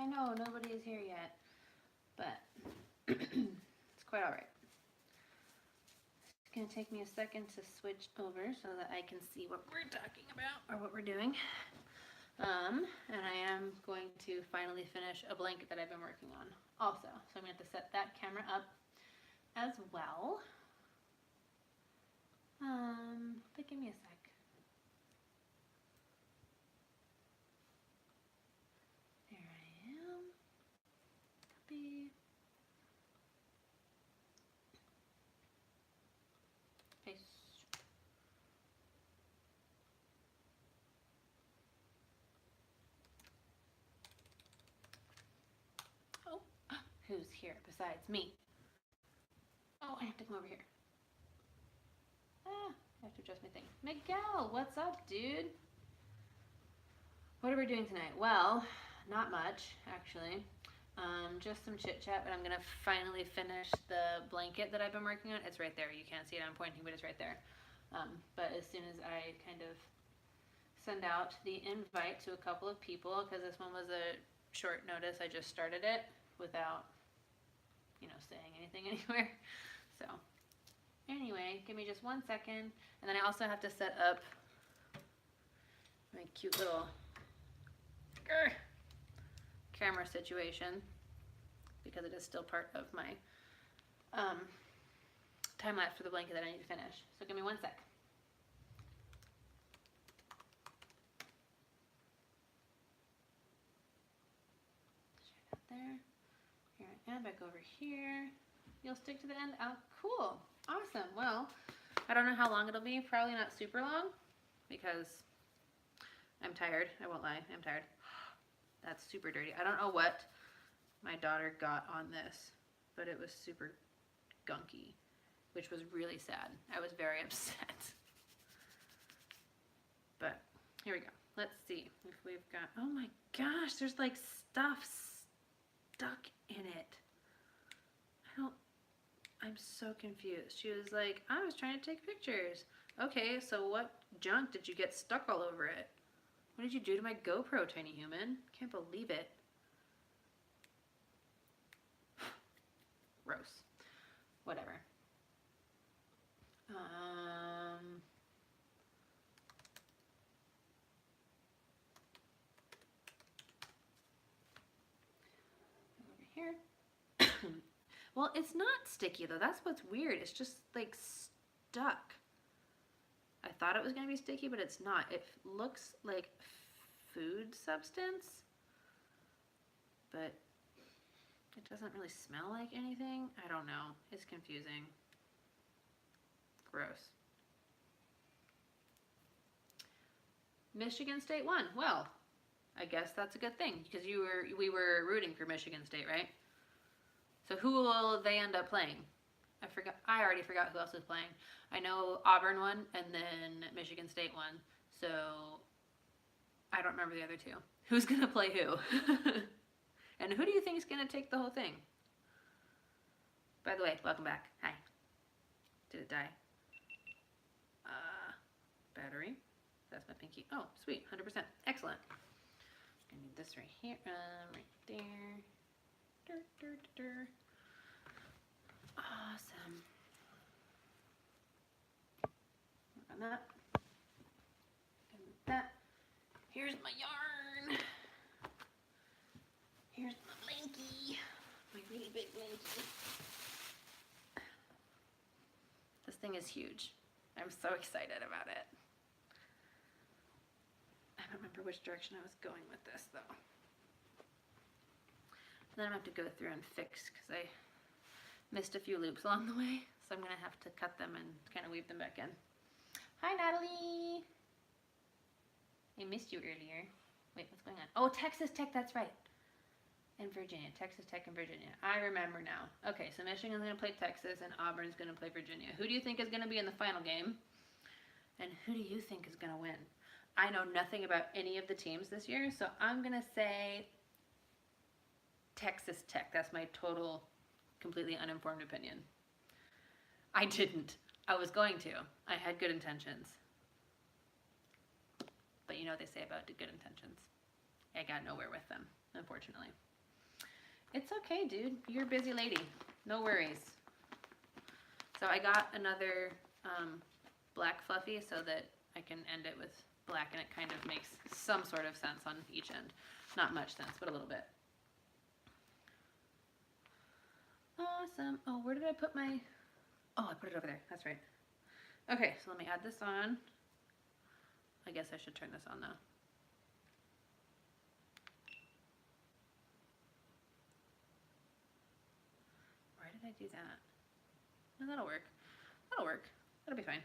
know nobody is here yet, but it's quite all right. It's gonna take me a second to switch over so that I can see what we're talking about or what we're doing. And I am going to finally finish a blanket that I've been working on also. So I'm gonna have to set that camera up as well. But give me a sec. There I am. Copy. Paste. Oh, who's here besides me? Oh, I have to come over here. I have to adjust my thing. Miguel, what's up, dude? What are we doing tonight? Well, not much, actually. Just some chit chat, but I'm gonna finally finish the blanket that I've been working on. It's right there. You can't see it. I'm pointing, but it's right there. But as soon as I kind of send out the invite to a couple of people, because this one was a short notice, I just started it without, saying anything anywhere. So anyway, give me just 1 second, and then I also have to set up my cute little camera situation because it is still part of my time lapse for the blanket that I need to finish. So give me 1 sec. Share that there. Here I am, back over here. You'll stick to the end? Oh, cool. Awesome. Well, I don't know how long it'll be. Probably not super long because I'm tired. I won't lie. I'm tired. That's super dirty. I don't know what my daughter got on this, but it was super gunky, which was really sad. I was very upset. But here we go. Let's see if we've got, oh my gosh, there's like stuff stuck in it. I'm so confused. She was like, I was trying to take pictures. Okay, so what junk did you get stuck all over it? What did you do to my GoPro, tiny human? Can't believe it. Gross. Whatever. Over here. Well, it's not sticky though. That's what's weird. It's just like stuck. I thought it was going to be sticky, but it's not. It looks like food substance, but it doesn't really smell like anything. I don't know. It's confusing. Gross. Michigan State won. Well, I guess that's a good thing because we were rooting for Michigan State, right? So who will they end up playing? I already forgot who else was playing. I know Auburn won and then Michigan State won. So I don't remember the other two. Who's going to play who? And who do you think is going to take the whole thing? By the way, welcome back. Hi. Did it die? Battery. That's my pinky. Oh, sweet. 100%. Excellent. I need this right here. Right there. Awesome. Work on that. That. Here's my yarn. Here's my blankie. My really big blankie. This thing is huge. I'm so excited about it. I don't remember which direction I was going with this though. Then I'm going to have to go through and fix because I missed a few loops along the way. So I'm going to have to cut them and kind of weave them back in. Hi, Natalie. I missed you earlier. Wait, what's going on? Oh, Texas Tech, that's right. And Virginia. Texas Tech and Virginia. I remember now. Okay, so Michigan's going to play Texas and Auburn's going to play Virginia. Who do you think is going to be in the final game? And who do you think is going to win? I know nothing about any of the teams this year, so I'm going to say Texas Tech. That's my total, completely uninformed opinion. I didn't. I was going to. I had good intentions. But you know what they say about good intentions. I got nowhere with them, unfortunately. It's okay, dude. You're a busy lady. No worries. So I got another black fluffy so that I can end it with black and it kind of makes some sort of sense on each end. Not much sense, but a little bit. Awesome. Oh, where did I put my... Oh, I put it over there. That's right. Okay, so let me add this on. I guess I should turn this on though. Why did I do that? No, that'll work. That'll work. That'll be fine.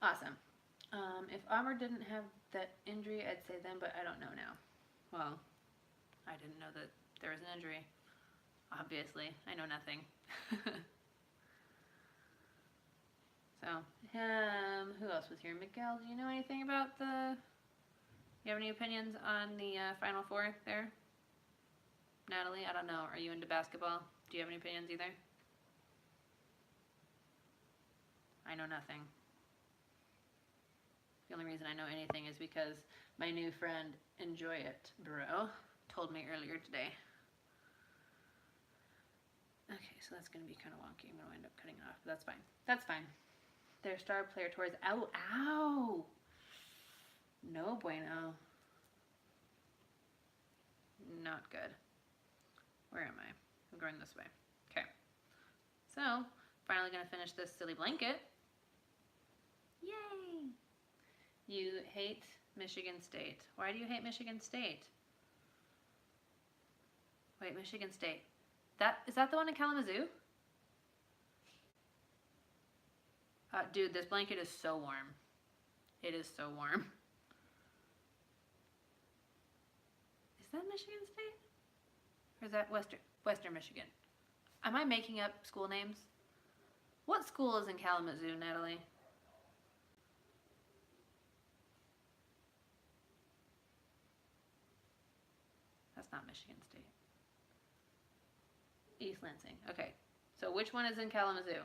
Awesome. If Amr didn't have that injury, I'd say then, but I don't know now. Well, I didn't know that there was an injury. Obviously, I know nothing. So, who else was here? Miguel, do you know anything about you have any opinions on the Final Four there? Natalie, I don't know. Are you into basketball? Do you have any opinions either? I know nothing. The only reason I know anything is because my new friend, Enjoy It Bro, told me earlier today. Okay, so that's going to be kind of wonky. I'm going to end up cutting it off, but that's fine. That's fine. Their star player towards... Ow, ow! No bueno. Not good. Where am I? I'm going this way. Okay. So, finally going to finish this silly blanket. Yay! You hate Michigan State. Why do you hate Michigan State? Wait, Michigan State. Is that the one in Kalamazoo? Dude, this blanket is so warm. It is so warm. Is that Michigan State? Or is that Western Michigan? Am I making up school names? What school is in Kalamazoo, Natalie? That's not Michigan State. East Lansing. Okay. So which one is in Kalamazoo?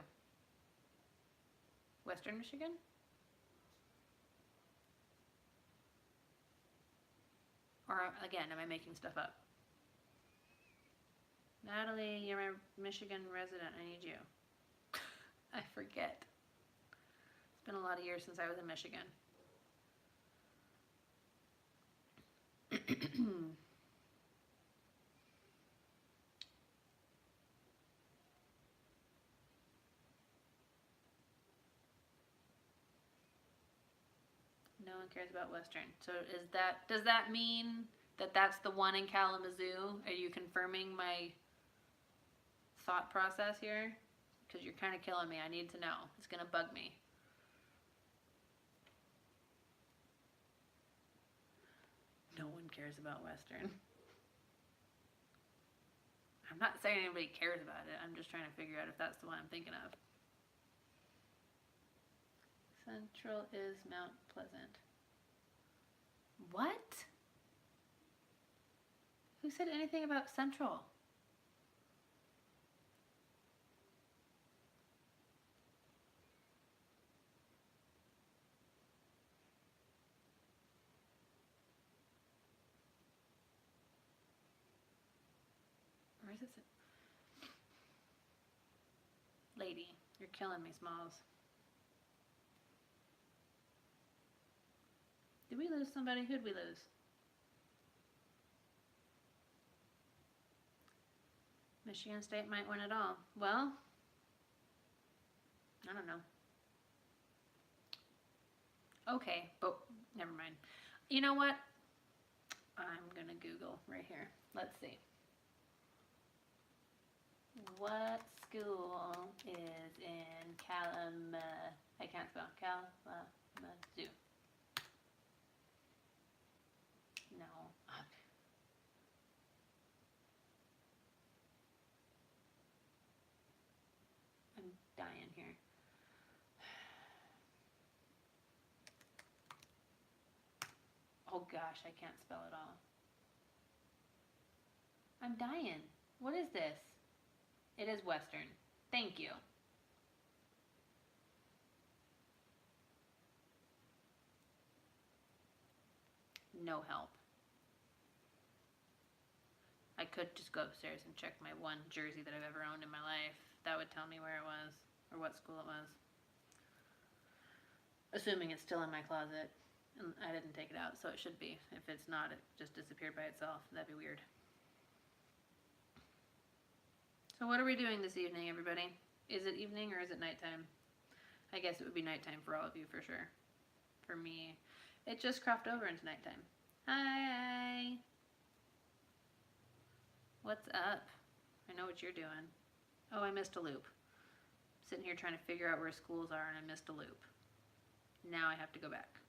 Western Michigan? Or, again, am I making stuff up? Natalie, you're a Michigan resident. I need you. I forget. It's been a lot of years since I was in Michigan. No one cares about Western. So does that mean that that's the one in Kalamazoo? Are you confirming my thought process here? Because you're kind of killing me. I need to know. It's going to bug me. No one cares about Western. I'm not saying anybody cares about it. I'm just trying to figure out if that's the one I'm thinking of. Central is Mount Pleasant. What? Who said anything about Central? Where is it? Lady, you're killing me, Smalls. Did we lose somebody? Who'd we lose? Michigan State might win it all. Well, I don't know. Okay, but never mind. You know what? I'm going to Google right here. Let's see. What school is in I can't spell. Kalamazoo. No. I'm dying here. Oh gosh, I can't spell it all. I'm dying. What is this? It is Western. Thank you. No help. I could just go upstairs and check my one jersey that I've ever owned in my life. That would tell me where it was or what school it was. Assuming it's still in my closet. And I didn't take it out, so it should be. If it's not, it just disappeared by itself. That'd be weird. So what are we doing this evening, everybody? Is it evening or is it nighttime? I guess it would be nighttime for all of you, for sure. For me, it just cropped over into nighttime. Hi! What's up? I know what you're doing. Oh, I missed a loop. Sitting here trying to figure out where schools are and I missed a loop. Now I have to go back.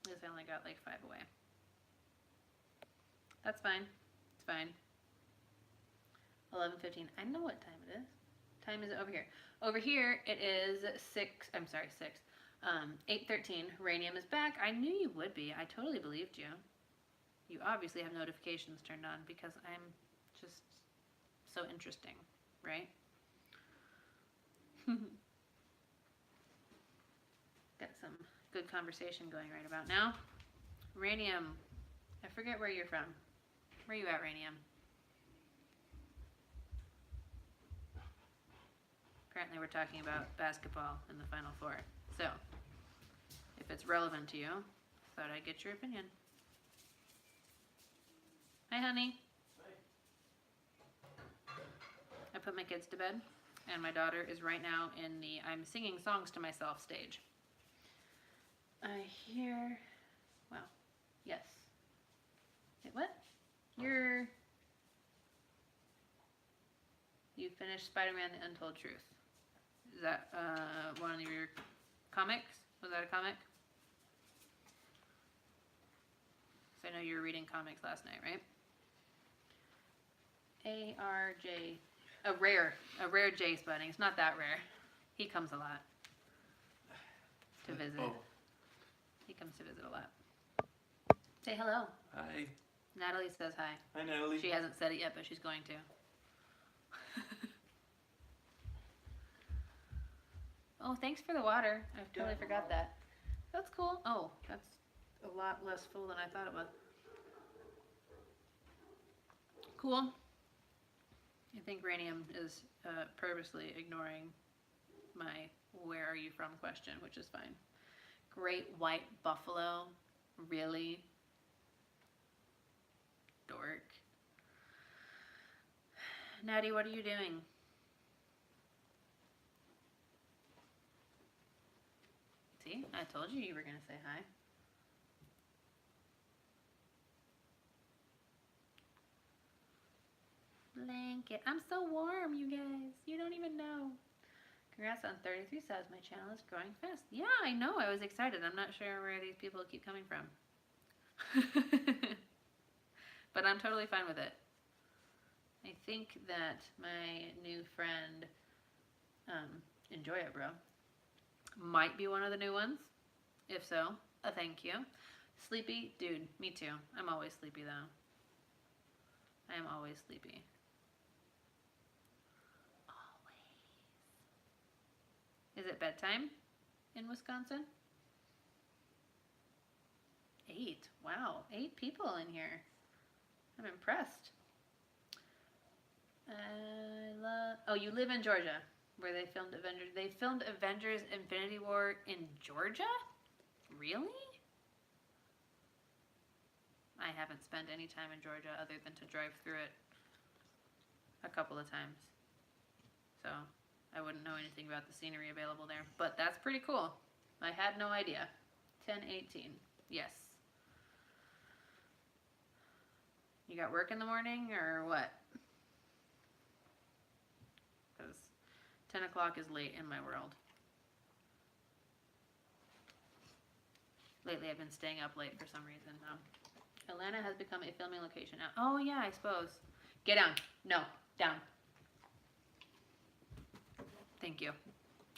Because I only got like 5 away. That's fine. It's fine. 11:15. I know what time it is. Time is it over here? Over here it is 8:13. Ranium is back. I knew you would be. I totally believed you. You obviously have notifications turned on because I'm just so interesting, right? Got some good conversation going right about now. Ranium, I forget where you're from. Where are you at, Ranium? Apparently we're talking about basketball in the Final Four. So, if it's relevant to you, thought I'd get your opinion. Hi, honey. Hi. I put my kids to bed, and my daughter is right now in the I'm singing songs to myself stage. I hear, wow, yes. Wait, what? You finished Spider-Man: The Untold Truth. Is that one of your comics? Was that a comic? So I know you were reading comics last night, right? A-R-J, a rare J Sputting. It's not that rare. He comes a lot to visit. Oh. He comes to visit a lot. Say hello. Hi. Natalie says hi. Hi, Natalie. She hasn't said it yet, but she's going to. Oh, thanks for the water. I totally forgot that. That's cool. Oh, that's a lot less full than I thought it was. Cool. I think Ranium is purposely ignoring my where are you from question, which is fine. Great white buffalo. Really? Dork. Natty, what are you doing? See, I told you you were going to say hi. Blanket. I'm so warm, you guys. You don't even know. Congrats on 33 subs. My channel is growing fast. Yeah, I know. I was excited. I'm not sure where these people keep coming from. But I'm totally fine with it. I think that my new friend, enjoy it, bro, might be one of the new ones. If so, a thank you. Sleepy? Dude, me too. I'm always sleepy though. I am always sleepy. Always. Is it bedtime in Wisconsin? 8. Wow, 8 people in here. I'm impressed. Oh, you live in Georgia, where they filmed Avengers. They filmed Avengers Infinity War in Georgia? Really? I haven't spent any time in Georgia other than to drive through it a couple of times. So I wouldn't know anything about the scenery available there. But that's pretty cool. I had no idea. 10:18. Yes. You got work in the morning or what? Because 10 o'clock is late in my world. Lately I've been staying up late for some reason though. Atlanta has become a filming location now. Oh yeah, I suppose. Get down. No, down. Thank you.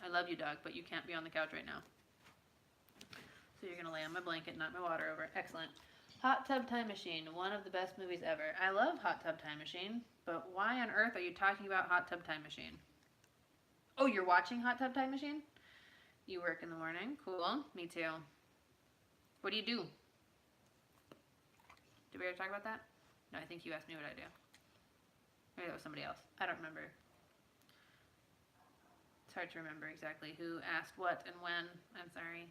I love you, dog, but you can't be on the couch right now. So you're gonna lay on my blanket, knock my water over. Excellent. Hot Tub Time Machine, one of the best movies ever. I love Hot Tub Time Machine, but why on earth are you talking about Hot Tub Time Machine? Oh, you're watching Hot Tub Time Machine? You work in the morning? Cool. Me too. What do you do? Did we ever talk about that? No, I think you asked me what I do. Maybe that was somebody else. I don't remember. It's hard to remember exactly who asked what and when. I'm sorry.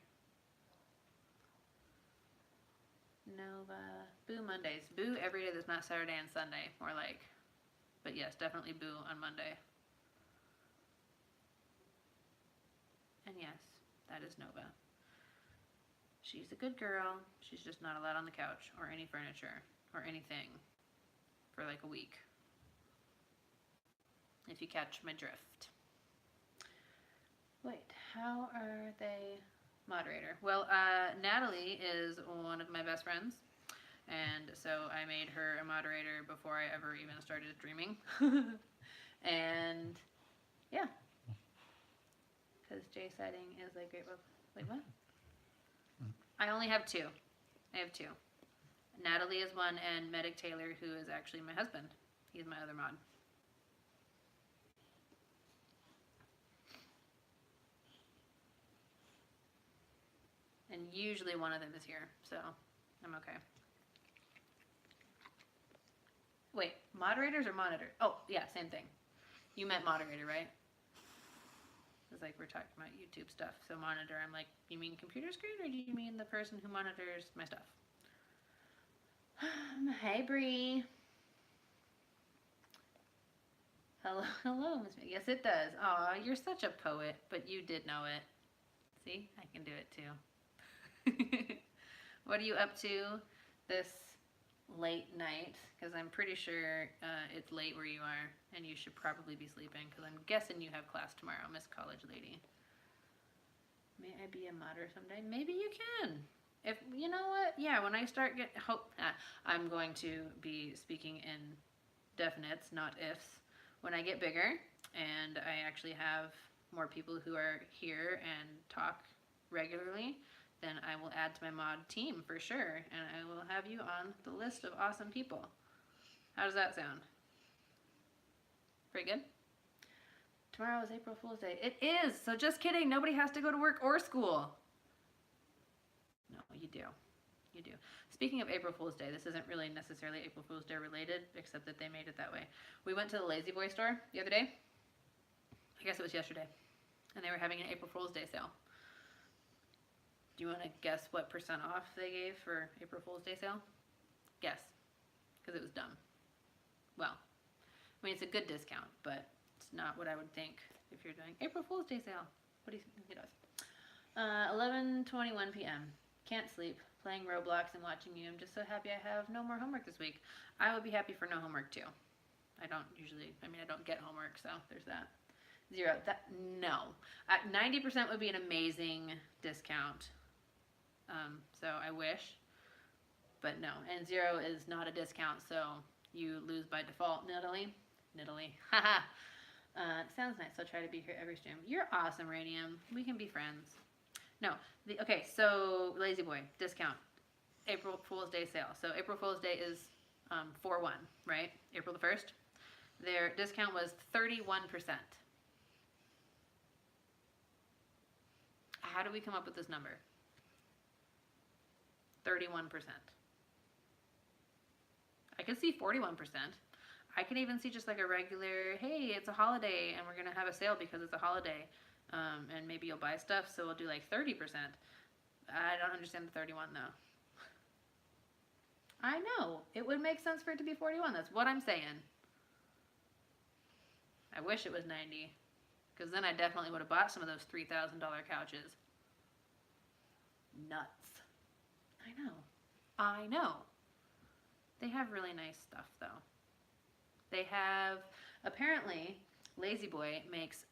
Nova. Boo Mondays. Boo every day that's not Saturday and Sunday. More like. But yes, definitely boo on Monday. And yes, that is Nova. She's a good girl. She's just not allowed on the couch or any furniture or anything for like a week. If you catch my drift. Wait, how are they moderator? Well, Natalie is one of my best friends. And so I made her a moderator before I ever even started streaming. And yeah. Because Jay Siding is a great book. Wait, what? I only have two. I have two. Natalie is one, and Medic Taylor, who is actually my husband. He's my other mod. And usually one of them is here, so I'm okay. Wait, moderators or monitor? Oh, yeah, same thing. You meant moderator, right? It's like we're talking about YouTube stuff. So monitor, I'm like, you mean computer screen, or do you mean the person who monitors my stuff? Hey, Bree. Hello, Miss. Yes, it does. Aw, you're such a poet, but you did know it. See, I can do it too. What are you up to this late night? Because I'm pretty sure it's late where you are, and you should probably be sleeping, because I'm guessing you have class tomorrow, Miss College Lady. May I be a moderator someday? Maybe you can. If you know what, yeah, when I start I'm going to be speaking in definites, not ifs, when I get bigger, and I actually have more people who are here and talk regularly, then I will add to my mod team for sure, and I will have you on the list of awesome people. How does that sound? Pretty good? Tomorrow is April Fool's Day. It is! So just kidding, nobody has to go to work or school. No, you do. You do. Speaking of April Fool's Day, this isn't really necessarily April Fool's Day related, except that they made it that way. We went to the Lazy Boy store the other day. I guess it was yesterday. And they were having an April Fool's Day sale. Do you want to guess what % off they gave for April Fool's Day sale? Guess. Because it was dumb. Well, I mean, it's a good discount, but it's not what I would think if you're doing April Fool's Day sale. What do you think it does? 11:21 p.m. Can't sleep. Playing Roblox and watching you. I'm just so happy I have no more homework this week. I would be happy for no homework too. I don't get homework, so there's that. 0. No. 90% would be an amazing discount. So I wish, but no. And 0 is not a discount, so you lose by default. Natalie. Haha. Sounds nice. I'll try to be here every stream. You're awesome, Radium. We can be friends. No. Okay, so Lazy Boy, discount. April Fool's Day sale. So April Fool's Day is 4/1, right? April the 1st. Their discount was 31%. How do we come up with this number? 31%. I could see 41%. I could even see just like a regular, hey, it's a holiday and we're going to have a sale because it's a holiday. And maybe you'll buy stuff, so we'll do like 30%. I don't understand the 31 though. I know. It would make sense for it to be 41. That's what I'm saying. I wish it was 90. Because then I definitely would have bought some of those $3,000 couches. Nuts. I know. They have really nice stuff though. They have, apparently, Lazy Boy makes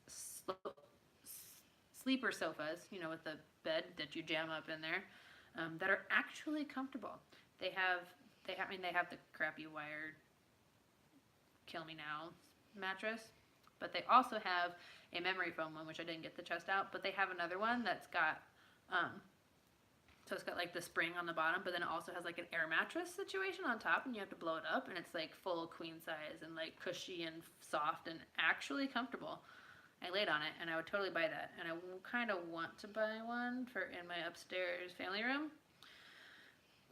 sleeper sofas, you know, with the bed that you jam up in there, that are actually comfortable. They have the crappy wired kill me now mattress, but they also have a memory foam one, which I didn't get the chest out, but they have another one that's got, so it's got like the spring on the bottom, but then it also has like an air mattress situation on top, and you have to blow it up, and it's like full queen size and like cushy and soft and actually comfortable. I laid on it, and I would totally buy that, and I kind of want to buy one for in my upstairs family room,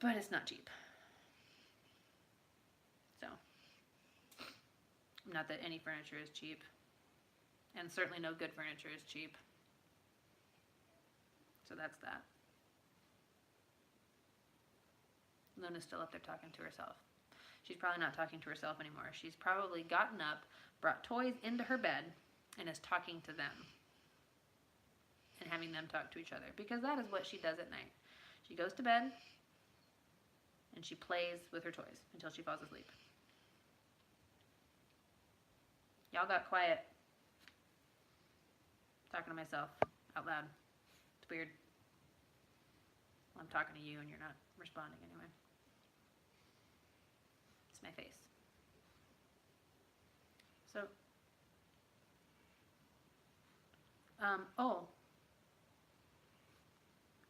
but it's not cheap. Not that any furniture is cheap. And certainly no good furniture is cheap. So that's that. Luna's still up there talking to herself. She's probably not talking to herself anymore. She's probably gotten up, brought toys into her bed, and is talking to them. And having them talk to each other. Because that is what she does at night. She goes to bed, and she plays with her toys until she falls asleep. Y'all got quiet. Talking to myself out loud. It's weird. Well, I'm talking to you and you're not responding anyway. It's my face. So, oh,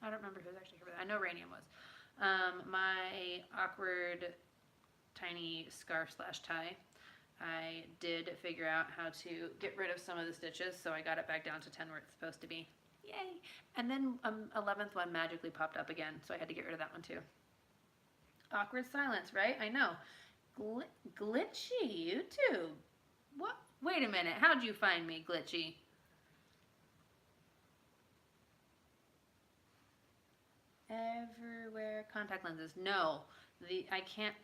I don't remember who was actually here for that. I know Rainium was. My awkward tiny scarf / tie. I did figure out how to get rid of some of the stitches, so I got it back down to 10 where it's supposed to be. Yay! And then 11th one magically popped up again, so I had to get rid of that one too. Awkward silence, right? I know. Glitchy YouTube. What? Wait a minute. How'd you find me, Glitchy? Everywhere. Contact lenses. No. I can't.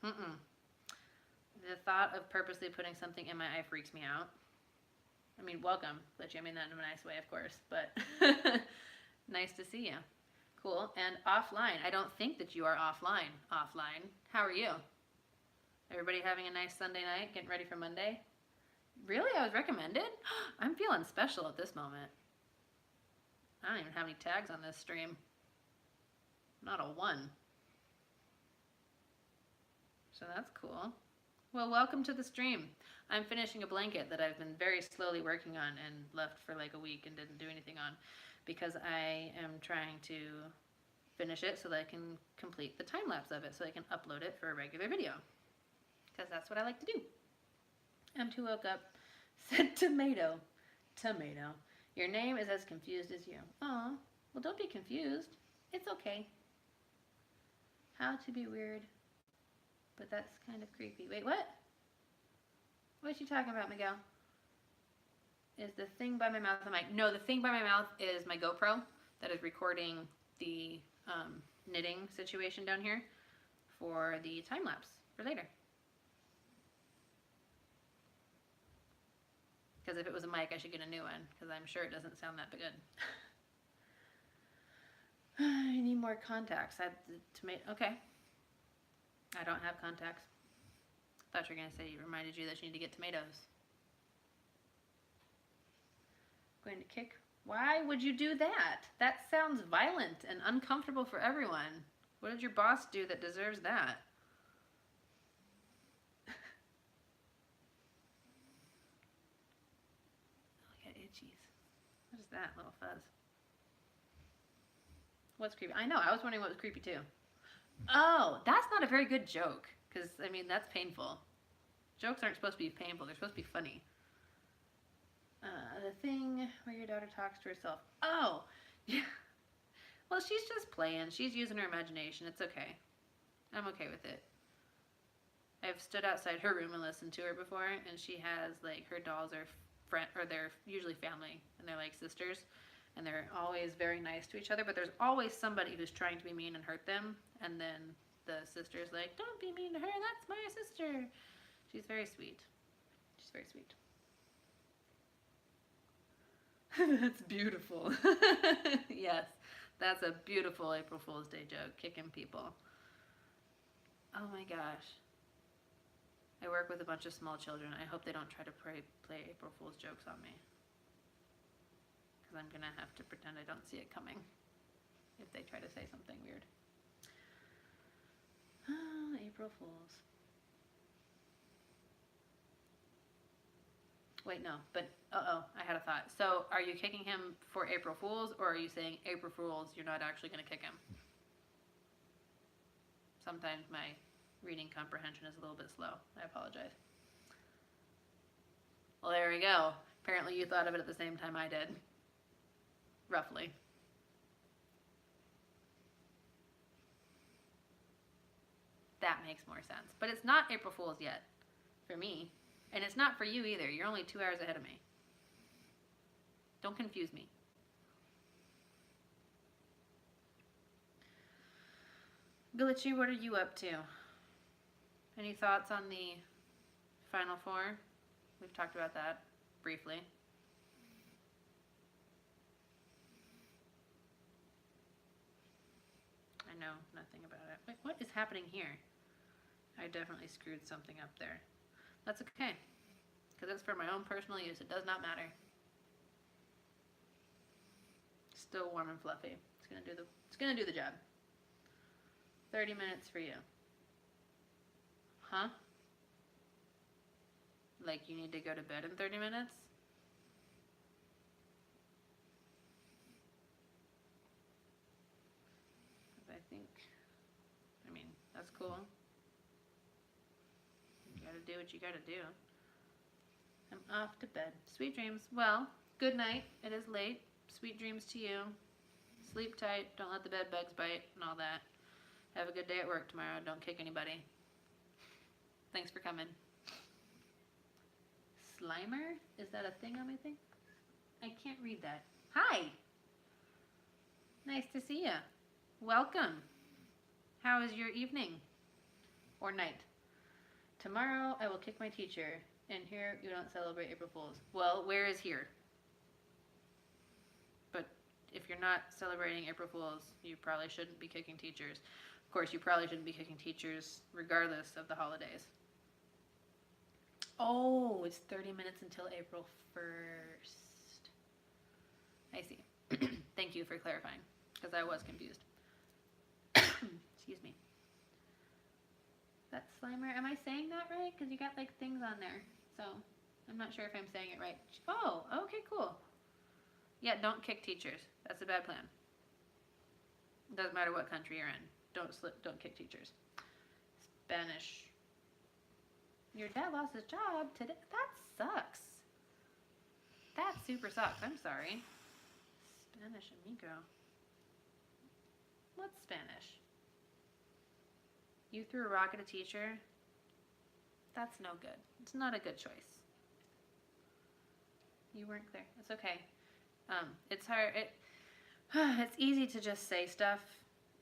The thought of purposely putting something in my eye freaks me out. I mean, welcome, Glitchy. I mean that in a nice way, of course, but nice to see you. Cool. And offline. I don't think that you are offline. Offline. How are you? Everybody having a nice Sunday night? Getting ready for Monday? Really? I was recommended? I'm feeling special at this moment. I don't even have any tags on this stream. Not a one. So that's cool. Well, welcome to the stream. I'm finishing a blanket that I've been very slowly working on and left for like a week and didn't do anything on because I am trying to finish it so that I can complete the time lapse of it so I can upload it for a regular video. Because that's what I like to do. M2 woke up, said tomato. Tomato. Your name is as confused as you. Aw, well don't be confused. It's okay. How to be weird. But that's kind of creepy. Wait, what? What you talking about, Miguel? Is the thing by my mouth the mic? No, the thing by my mouth is my GoPro that is recording the knitting situation down here for the time lapse for later. Because if it was a mic, I should get a new one because I'm sure it doesn't sound that good. I need more contacts. Okay. I don't have contacts. Thought you were going to say it reminded you that you need to get tomatoes. Going to kick. Why would you do that? That sounds violent and uncomfortable for everyone. What did your boss do that deserves that? Look at itchies. What is that little fuzz? What's creepy? I know, I was wondering what was creepy too. Oh, that's not a very good joke. Because, I mean, that's painful. Jokes aren't supposed to be painful. They're supposed to be funny. The thing where your daughter talks to herself. Oh, yeah. Well, she's just playing. She's using her imagination. It's okay. I'm okay with it. I've stood outside her room and listened to her before, and she has, like, her dolls are they're usually family, and they're, like, sisters. And they're always very nice to each other, but there's always somebody who's trying to be mean and hurt them, and then the sister's like, don't be mean to her, that's my sister. She's very sweet. She's very sweet. That's beautiful. Yes, that's a beautiful April Fool's Day joke, kicking people. Oh my gosh. I work with a bunch of small children. I hope they don't try to play April Fool's jokes on me. Because I'm going to have to pretend I don't see it coming if they try to say something weird. Oh, April Fools. Wait, no, but, I had a thought. So, are you kicking him for April Fools, or are you saying, April Fools, you're not actually going to kick him? Sometimes my reading comprehension is a little bit slow. I apologize. Well, there we go. Apparently you thought of it at the same time I did. Roughly. That makes more sense. But it's not April Fool's yet. for me. And it's not for you either. You're only 2 hours ahead of me. Don't confuse me. Glitchy, what are you up to? Any thoughts on the Final Four? We've talked about that briefly. I know nothing about it. Wait, what is happening here? I definitely screwed something up there. That's okay, because it's for my own personal use. It does not matter. Still warm and fluffy. It's gonna do the job. 30 minutes for you. Huh? Like you need to go to bed in 30 minutes? I mean, that's cool. You gotta do what you gotta do. I'm off to bed. Sweet dreams. Well, good night. It is late. Sweet dreams to you. Sleep tight. Don't let the bed bugs bite and all that. Have a good day at work tomorrow. Don't kick anybody. Thanks for coming. Slimer? Is that a thing on my thing? I can't read that. Hi! Nice to see you. Welcome. How is your evening? Or night? Tomorrow I will kick my teacher. And here you don't celebrate April Fools. Well, where is here? But if you're not celebrating April Fools, you probably shouldn't be kicking teachers. Of course, you probably shouldn't be kicking teachers regardless of the holidays. Oh, it's 30 minutes until April 1st. I see. Thank you for clarifying, because I was confused. Excuse me. That's Slimer. Am I saying that right? Because you got like things on there. So I'm not sure if I'm saying it right. Oh, okay, cool. Yeah, don't kick teachers. That's a bad plan. Doesn't matter what country you're in. Don't kick teachers. Spanish. Your dad lost his job today. That sucks. That super sucks. I'm sorry. Spanish amigo. What's Spanish? You threw a rock at a teacher? That's no good. It's not a good choice. You weren't clear. It's okay. It's hard. It's easy to just say stuff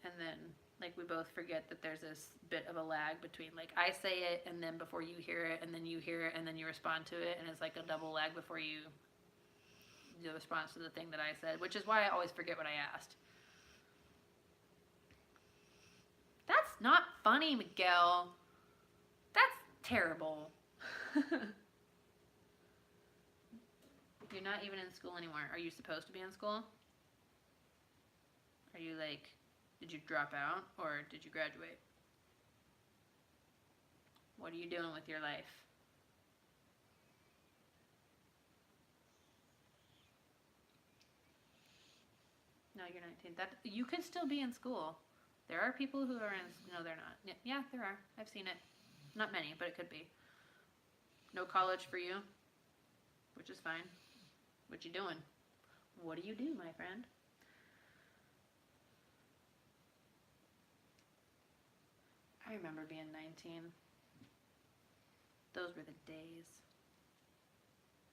and then like we both forget that there's this bit of a lag between like I say it and then before you hear it and then you hear it and then you respond to it, and it's like a double lag before you do the response to the thing that I said, which is why I always forget what I asked. That's not funny, Miguel. That's terrible. You're not even in school anymore. Are you supposed to be in school? Are you like, did you drop out or did you graduate? What are you doing with your life? No, you're 19. You could still be in school. There are people who are in. No, they're not. Yeah, there are. I've seen it. Not many, but it could be. No college for you, which is fine. What you doing? What do you do, my friend? I remember being 19. Those were the days.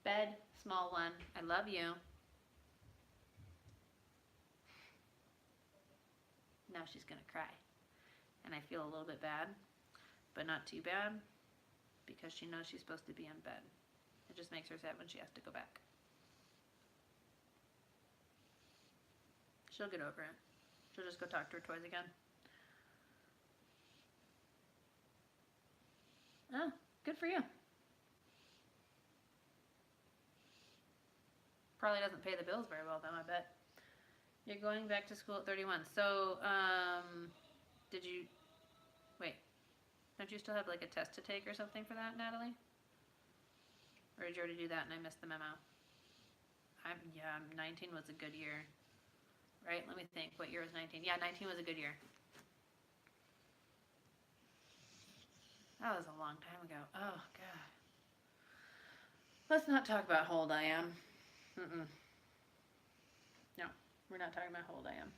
Bed, small one. I love you. Now she's gonna cry. And I feel a little bit bad, but not too bad, because she knows she's supposed to be in bed. It just makes her sad when she has to go back. She'll get over it. She'll just go talk to her toys again. Oh, good for you. Probably doesn't pay the bills very well though, I bet. You're going back to school at 31. So, did you, wait, don't you still have like a test to take or something for that, Natalie? Or did you already do that and I missed the memo? 19 was a good year. Right, let me think, what year was 19? Yeah, 19 was a good year. That was a long time ago. Oh, God. Let's not talk about how old I am. No, we're not talking about how old I am.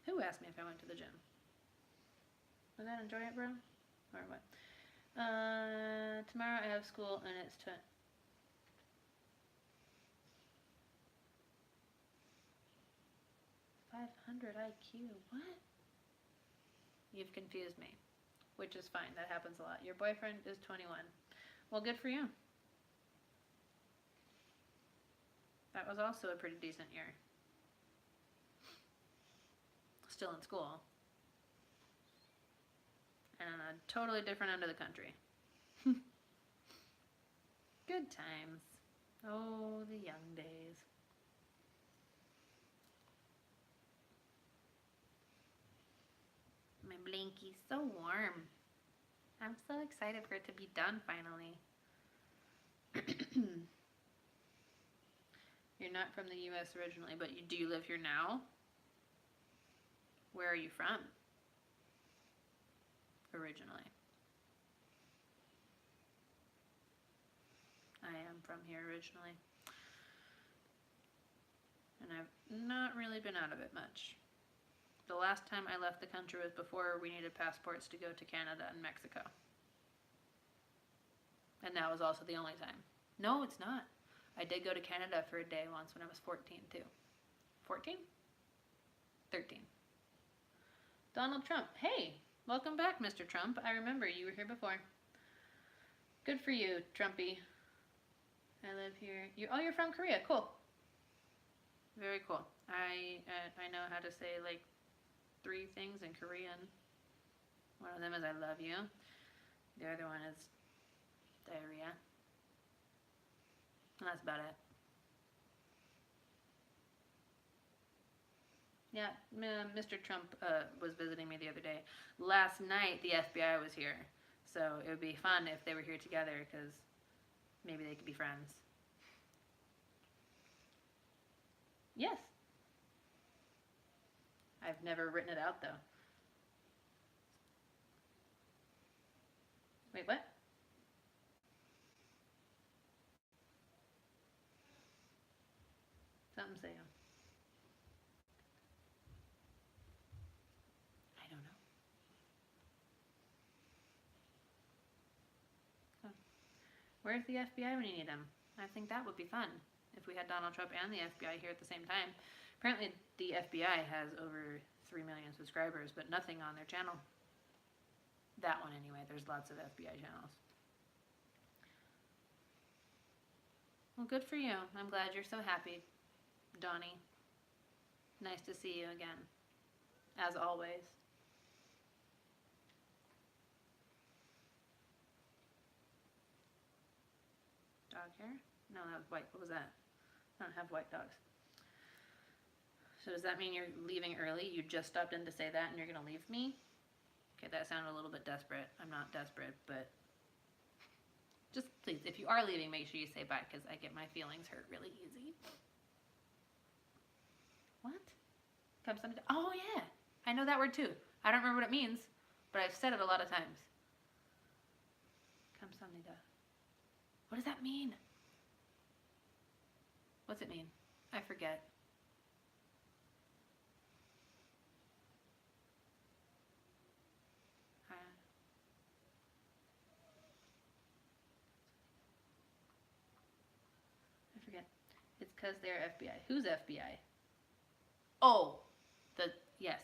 Who asked me if I went to the gym? Was that enjoy it, bro? Or what? Tomorrow I have school and it's 500 IQ. What? You've confused me, which is fine. That happens a lot. Your boyfriend is 21. Well, good for you. That was also a pretty decent year. Still in school. And on a totally different end of the country. Good times. Oh, the young days. My blankie's so warm. I'm so excited for it to be done finally. You're not from the U.S. originally, but do you live here now? Where are you from? Originally. I am from here originally. And I've not really been out of it much. The last time I left the country was before we needed passports to go to Canada and Mexico. And that was also the only time. No, it's not. I did go to Canada for a day once when I was 14 too. 14? 13. Donald Trump. Hey, welcome back, Mr. Trump. I remember you were here before. Good for you, Trumpy. I live here. You're from Korea. Cool. Very cool. I know how to say like 3 things in Korean. One of them is I love you. The other one is diarrhea. And that's about it. Yeah, Mr. Trump was visiting me the other day. Last night, the FBI was here. So it would be fun if they were here together because maybe they could be friends. Yes. I've never written it out, though. Wait, what? Something say. I don't know. Oh. Where's the FBI when you need them? I think that would be fun if we had Donald Trump and the FBI here at the same time. Apparently, the FBI has over 3 million subscribers, but nothing on their channel. That one, anyway. There's lots of FBI channels. Well, good for you. I'm glad you're so happy, Donnie. Nice to see you again, as always. Dog hair? No, that was white. What was that? I don't have white dogs. So does that mean you're leaving early? You just stopped in to say that and you're going to leave me? Okay, that sounded a little bit desperate. I'm not desperate, but just please, if you are leaving, make sure you say bye because I get my feelings hurt really easy. What? Oh, yeah. I know that word too. I don't remember what it means, but I've said it a lot of times. Kamsamnida. What does that mean? What's it mean? I forget. I forget. It's because they're FBI. Who's FBI? Oh, yes,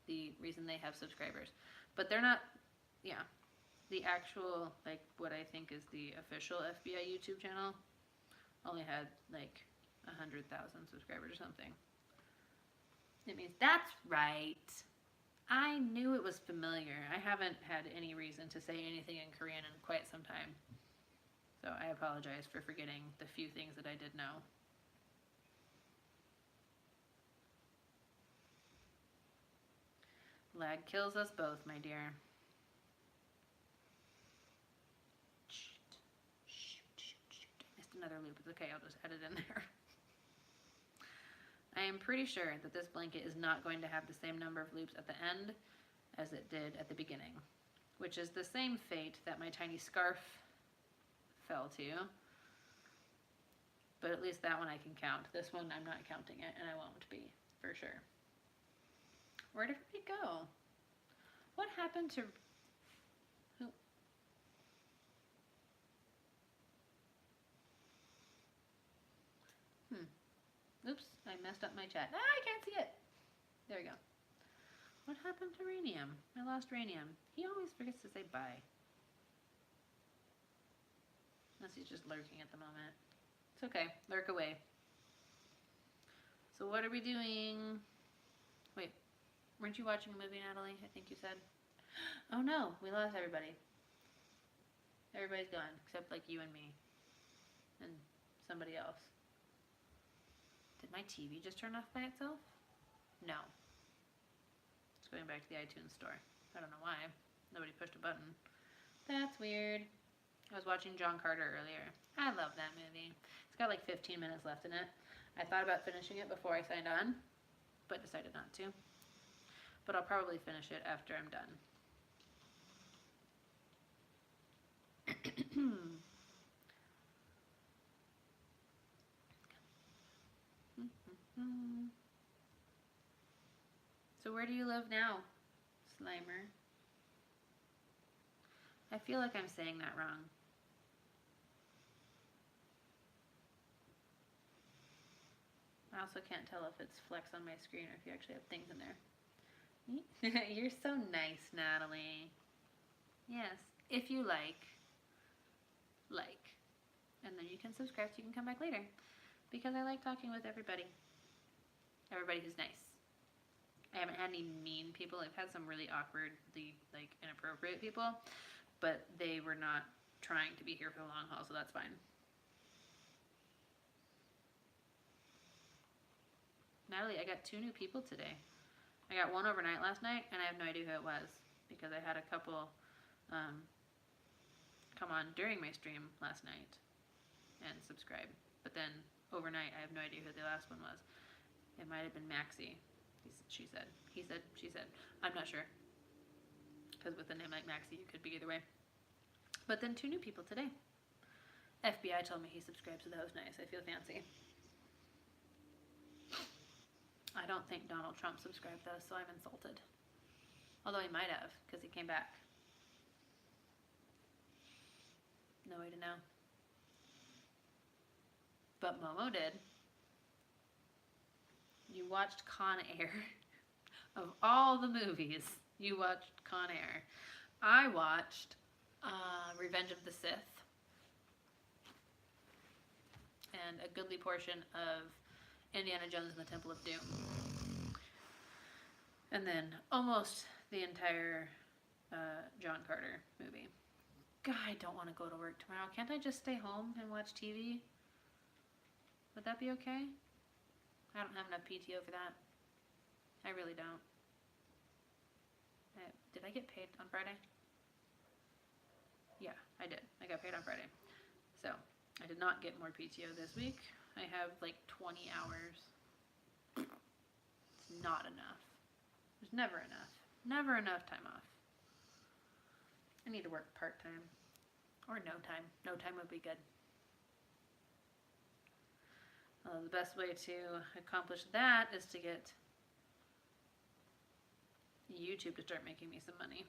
the reason they have subscribers. But they're not, yeah, the actual, like, what I think is the official FBI YouTube channel only had, like, 100,000 subscribers or something. It means, that's right. I knew it was familiar. I haven't had any reason to say anything in Korean in quite some time. So I apologize for forgetting the few things that I did know. Lag kills us both, my dear. Shoot. I missed another loop. It's okay, I'll just add it in there. I am pretty sure that this blanket is not going to have the same number of loops at the end as it did at the beginning, which is the same fate that my tiny scarf fell to. But at least that one I can count. This one I'm not counting it, and I won't be, for sure. Where did we go? What happened to... Who? Oops, I messed up my chat. Ah, I can't see it. There we go. What happened to Ranium? I lost Ranium. He always forgets to say bye. Unless he's just lurking at the moment. It's okay. Lurk away. So what are we doing? Wait, weren't you watching a movie, Natalie? I think you said. Oh no, we lost everybody. Everybody's gone, except like you and me. And somebody else. Did my TV just turn off by itself? No. It's going back to the iTunes store. I don't know why. Nobody pushed a button. That's weird. I was watching John Carter earlier. I love that movie. It's got like 15 minutes left in it. I thought about finishing it before I signed on, but decided not to. But I'll probably finish it after I'm done. So where do you live now, Slimer? I feel like I'm saying that wrong. I also can't tell if it's flex on my screen or if you actually have things in there. You're so nice, Natalie. Yes, if you like. And then you can subscribe so you can come back later. Because I like talking with everybody. Everybody who's nice. I haven't had any mean people. I've had some really awkwardly, like, inappropriate people. But they were not trying to be here for the long haul, so that's fine. Natalie, I got 2 new people today. I got one overnight last night, and I have no idea who it was. Because I had a couple come on during my stream last night and subscribe. But then overnight, I have no idea who the last one was. It might have been Maxie. She said. He said. She said. I'm not sure. Because with a name like Maxie, it could be either way. But then 2 new people today. FBI told me he subscribed, so that was nice. I feel fancy. I don't think Donald Trump subscribed, though, so I'm insulted. Although he might have, because he came back. No way to know. But Momo did. You watched Con Air. Of all the movies, you watched Con Air. I watched Revenge of the Sith. And a goodly portion of Indiana Jones and the Temple of Doom. And then almost the entire John Carter movie. God, I don't want to go to work tomorrow. Can't I just stay home and watch TV? Would that be okay? I don't have enough PTO for that. I really don't. Did I get paid on Friday? Yeah, I did. I got paid on Friday. So, I did not get more PTO this week. I have like 20 hours. It's not enough. There's never enough. Never enough time off. I need to work part-time. Or no time. No time would be good. The best way to accomplish that is to get YouTube to start making me some money.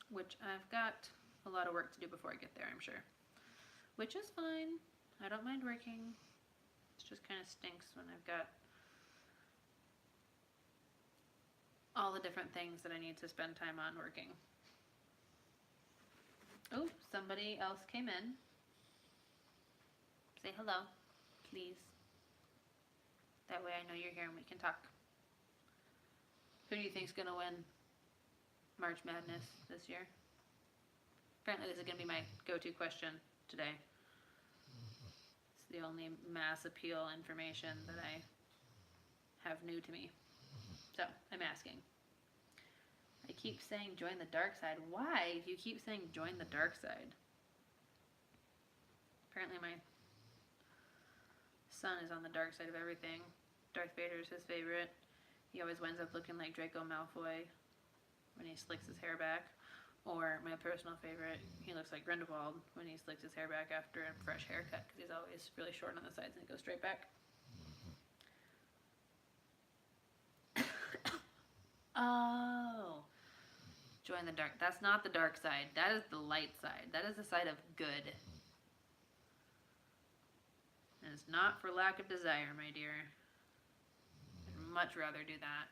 Which I've got a lot of work to do before I get there, I'm sure. Which is fine. I don't mind working. It just kind of stinks when I've got all the different things that I need to spend time on working. Oh, somebody else came in. Say hello, please. That way I know you're here and we can talk. Who do you think's gonna win March Madness this year? Apparently this is gonna be my go-to question today. It's the only mass appeal information that I have new to me. So, I'm asking. I keep saying join the dark side. Why do you keep saying join the dark side? Apparently my son is on the dark side of everything. Darth Vader is his favorite. He always winds up looking like Draco Malfoy when he slicks his hair back. Or my personal favorite, he looks like Grindelwald when he slicks his hair back after a fresh haircut because he's always really short on the sides and it goes straight back. Oh, join the dark. That's not the dark side. That is the light side. That is the side of good. And is not for lack of desire, my dear. I'd much rather do that.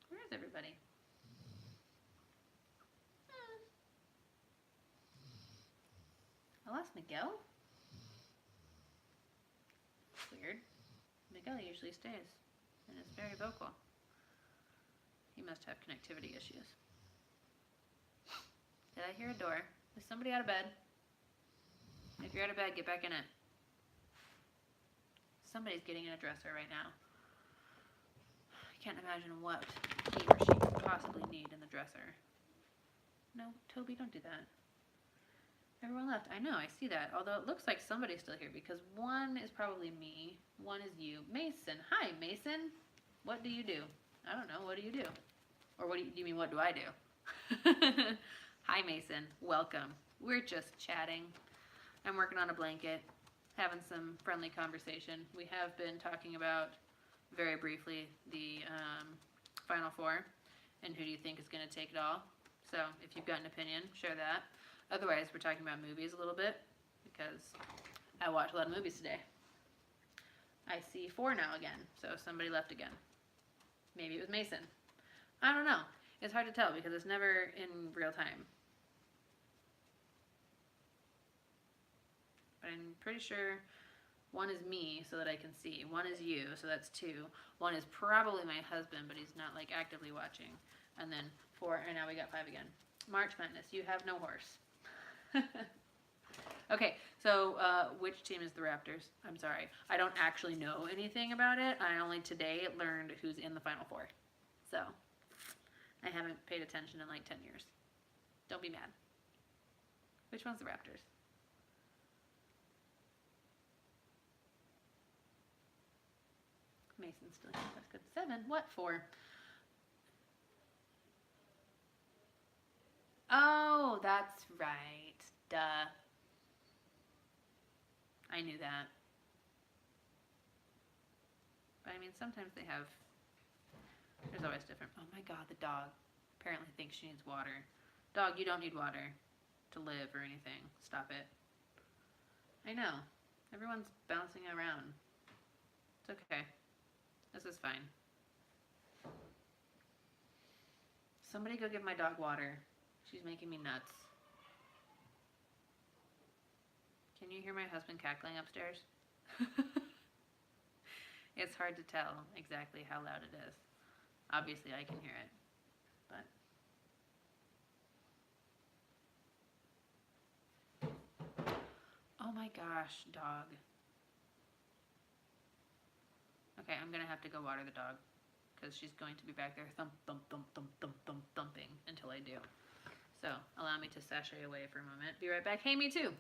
Where is everybody? I lost Miguel? Weird. Miguel usually stays and is very vocal. He must have connectivity issues. Did I hear a door? Is somebody out of bed? If you're out of bed, get back in it. Somebody's getting in a dresser right now. I can't imagine what he or she could possibly need in the dresser. No, Toby, don't do that. Everyone left. I know, I see that. Although it looks like somebody's still here because one is probably me. One is you. Mason. Hi, Mason. What do you do? I don't know. What do you do? Or what do you mean, what do I do? Hi, Mason. Welcome. We're just chatting. I'm working on a blanket, having some friendly conversation. We have been talking about, very briefly, the Final Four and who do you think is going to take it all. So if you've got an opinion, share that. Otherwise, we're talking about movies a little bit because I watched a lot of movies today. I see 4 now again, so somebody left again. Maybe it was Mason. I don't know. It's hard to tell because it's never in real time. But I'm pretty sure one is me so that I can see. One is you, so that's 2. One is probably my husband, but he's not like actively watching. And then 4, and now we got 5 again. March Madness, you have no horse. Okay, so which team is the Raptors? I'm sorry. I don't actually know anything about it. I only today learned who's in the Final Four. So, I haven't paid attention in like 10 years. Don't be mad. Which one's the Raptors? Mason's still here. That's good. 7. What? 4. Oh, that's right. Duh. I knew that. But I mean, sometimes they have... There's always different... Oh my god, the dog apparently thinks she needs water. Dog, you don't need water to live or anything. Stop it. I know. Everyone's bouncing around. It's okay. This is fine. Somebody go give my dog water. She's making me nuts. Can you hear my husband cackling upstairs? It's hard to tell exactly how loud it is. Obviously, I can hear it, but... Oh my gosh, dog. Okay, I'm gonna have to go water the dog because she's going to be back there thump, thump, thump, thump, thump, thump, thumping until I do. So, allow me to sashay away for a moment. Be right back. Hey, me too.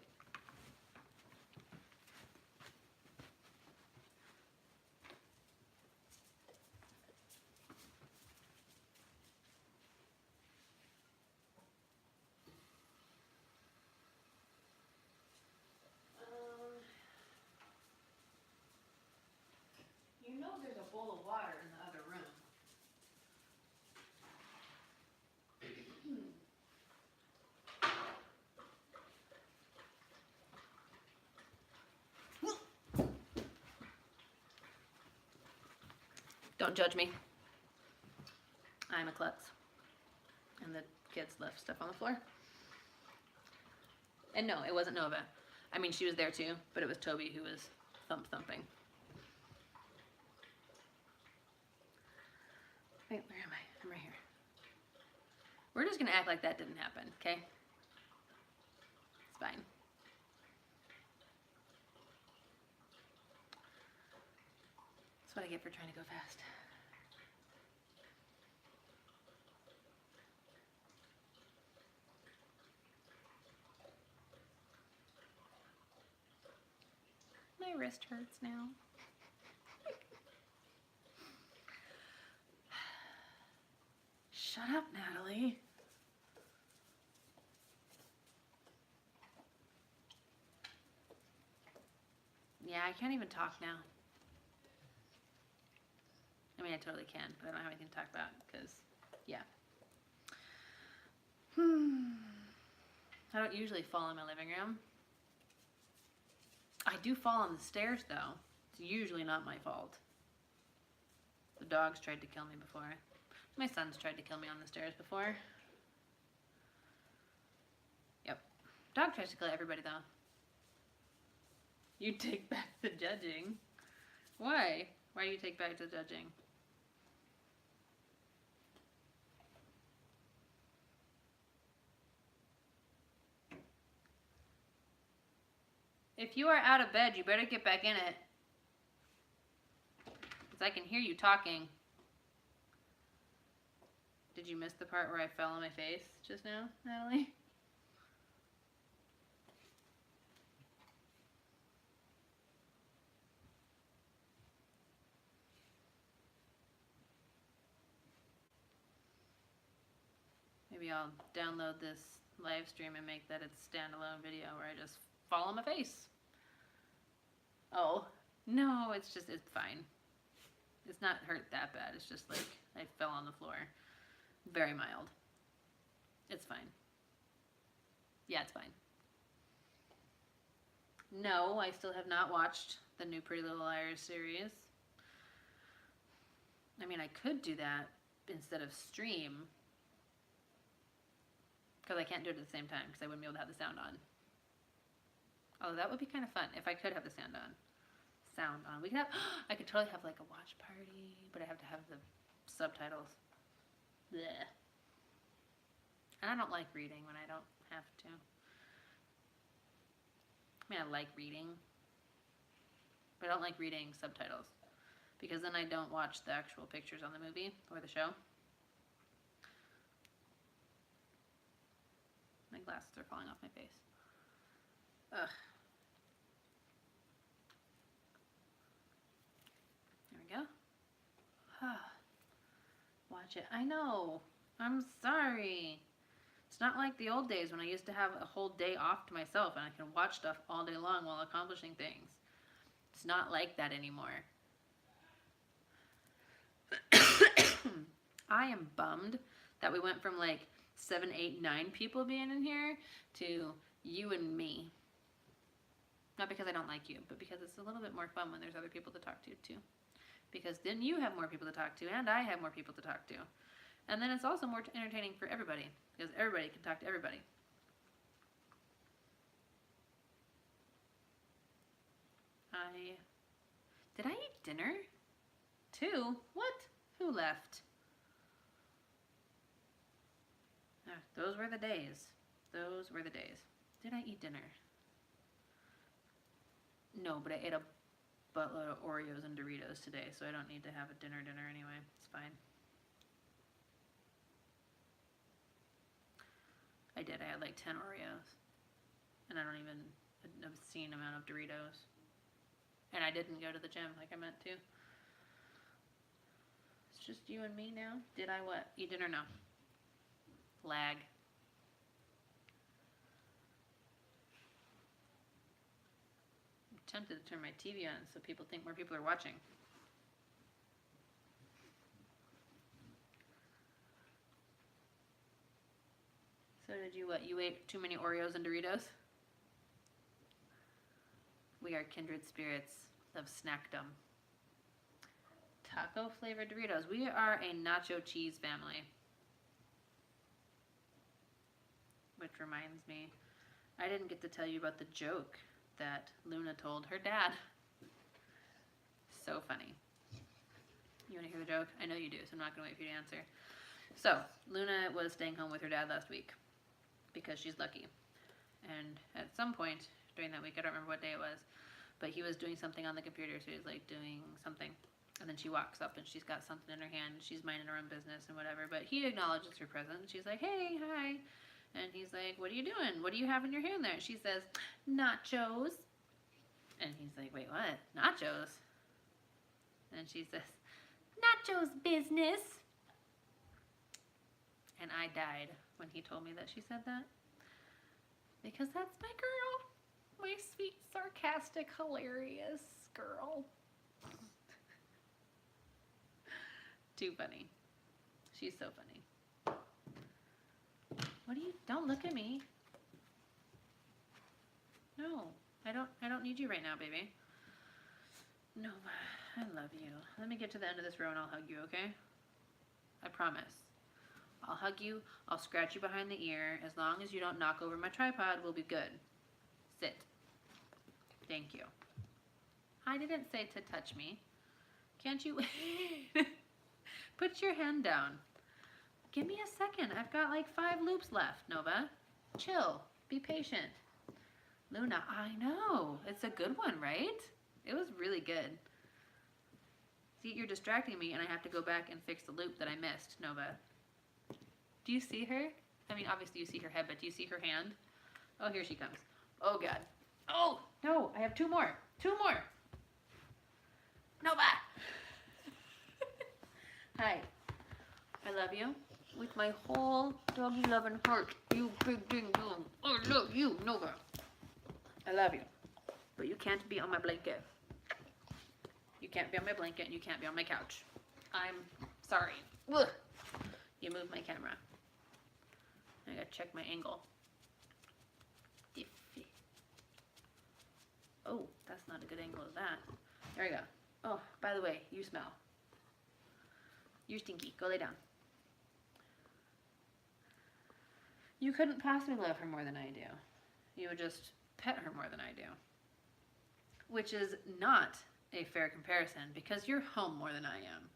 You know there's a bowl of water in the other room. Don't judge me. I'm a klutz. And the kids left stuff on the floor. And no, it wasn't Nova. I mean, she was there too, but it was Toby who was thumping. Wait, where am I? I'm right here. We're just gonna act like that didn't happen, okay? It's fine. That's what I get for trying to go fast. My wrist hurts now. Shut up, Natalie. Yeah, I can't even talk now. I mean, I totally can, but I don't have anything to talk about because, yeah. I don't usually fall in my living room. I do fall on the stairs, though. It's usually not my fault. The dogs tried to kill me before. My son's tried to kill me on the stairs before. Yep. Dog tries to kill everybody, though. You take back the judging. Why? Why do you take back the judging? If you are out of bed, you better get back in it. Because I can hear you talking. Did you miss the part where I fell on my face just now, Natalie? Maybe I'll download this live stream and make that its standalone video where I just fall on my face. Oh, no, it's fine. It's not hurt that bad. It's just like I fell on the floor. Very mild. It's fine. Yeah, it's fine. No, I still have not watched the new Pretty Little Liars series. I mean, I could do that instead of stream. Because I can't do it at the same time because I wouldn't be able to have the sound on. Oh, that would be kind of fun if I could have the sound on. We could have. I could totally have like a watch party, but I have to have the subtitles. Blech. And I don't like reading when I don't have to. I mean, I like reading, but I don't like reading subtitles because then I don't watch the actual pictures on the movie or the show. My glasses are falling off my face. Ugh. There we go. Watch it. I know. I'm sorry. It's not like the old days when I used to have a whole day off to myself and I can watch stuff all day long while accomplishing things. It's not like that anymore. I am bummed that we went from like 7, 8, 9 people being in here to you and me. Not because I don't like you, but because it's a little bit more fun when there's other people to talk to too. Because then you have more people to talk to and I have more people to talk to. And then it's also more entertaining for everybody because everybody can talk to everybody. Did I eat dinner? 2? What? Who left? Those were the days. Those were the days. Did I eat dinner? No, but I ate a buttload of Oreos and Doritos today, so I don't need to have a dinner anyway. It's fine. I did. I had like 10 Oreos. And I don't even an obscene amount of Doritos. And I didn't go to the gym like I meant to. It's just you and me now. Did I what? Eat dinner? No. Lag. I'm tempted to turn my TV on so people think more people are watching. So did you what? You ate too many Oreos and Doritos? We are kindred spirits of snackdom. Taco flavored Doritos. We are a nacho cheese family. Which reminds me, I didn't get to tell you about the joke that Luna told her dad. So funny. You want to hear the joke? I know you do, so I'm not going to wait for you to answer. So, Luna was staying home with her dad last week because she's lucky. And at some point during that week, I don't remember what day it was, but he was doing something on the computer, so he was like doing something. And then she walks up and she's got something in her hand. She's minding her own business and whatever, but he acknowledges her presence. She's like, hey, hi. And he's like, what are you doing? What do you have in your hand there? She says, nachos. And he's like, wait, what? Nachos? And she says, nachos business. And I died when he told me that she said that. Because that's my girl. My sweet, sarcastic, hilarious girl. Too funny. She's so funny. What do you, don't look at me. No, I don't need you right now, baby. No, I love you. Let me get to the end of this row and I'll hug you, okay? I promise. I'll hug you, I'll scratch you behind the ear. As long as you don't knock over my tripod, we'll be good. Sit. Thank you. I didn't say to touch me. Can't you put your hand down? Give me a second. I've got like 5 loops left, Nova. Chill. Be patient. Luna, I know. It's a good one, right? It was really good. See, you're distracting me and I have to go back and fix the loop that I missed, Nova. Do you see her? I mean, obviously you see her head, but do you see her hand? Oh, here she comes. Oh, God. Oh, no, I have 2 more. 2 more. Nova! Hi. I love you with my whole doggy loving heart. You big ding dong. I love you, Nova. I love you. But you can't be on my blanket. You can't be on my blanket and you can't be on my couch. I'm sorry. Ugh. You moved my camera. I gotta check my angle. Oh, that's not a good angle of that. There we go. Oh, by the way, you smell. You're stinky. Go lay down. You couldn't possibly love her more than I do. You would just pet her more than I do. Which is not a fair comparison because you're home more than I am.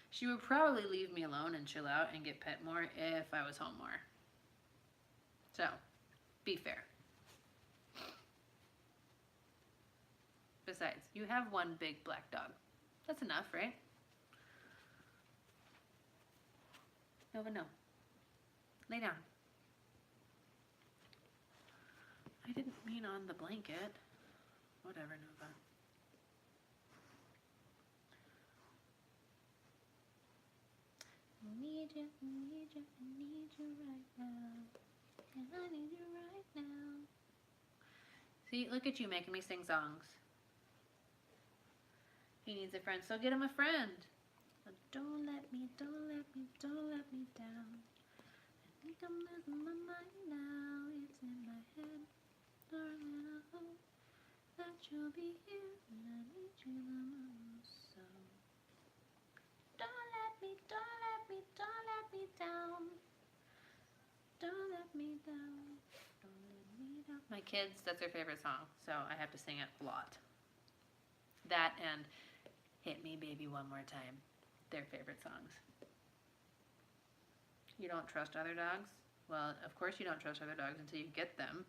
She would probably leave me alone and chill out and get pet more if I was home more. So, be fair. Besides, you have 1 big black dog. That's enough, right? Nova, no. Lay down. I didn't mean on the blanket. Whatever, Nova. I need you, I need you, I need you right now. And I need you right now. See, look at you making me sing songs. He needs a friend, so get him a friend. Don't let me, don't let me, don't let me down. I think I'm losing my mind now. It's in my head. Darling, I hope that you'll be here when I need you the most. So don't let me, don't let me, don't let me down. Don't let me down. Don't let me down. My kids, that's their favorite song, so I have to sing it a lot. That and Hit Me Baby One More Time. Their favorite songs. You don't trust other dogs? Well, of course you don't trust other dogs until you get them.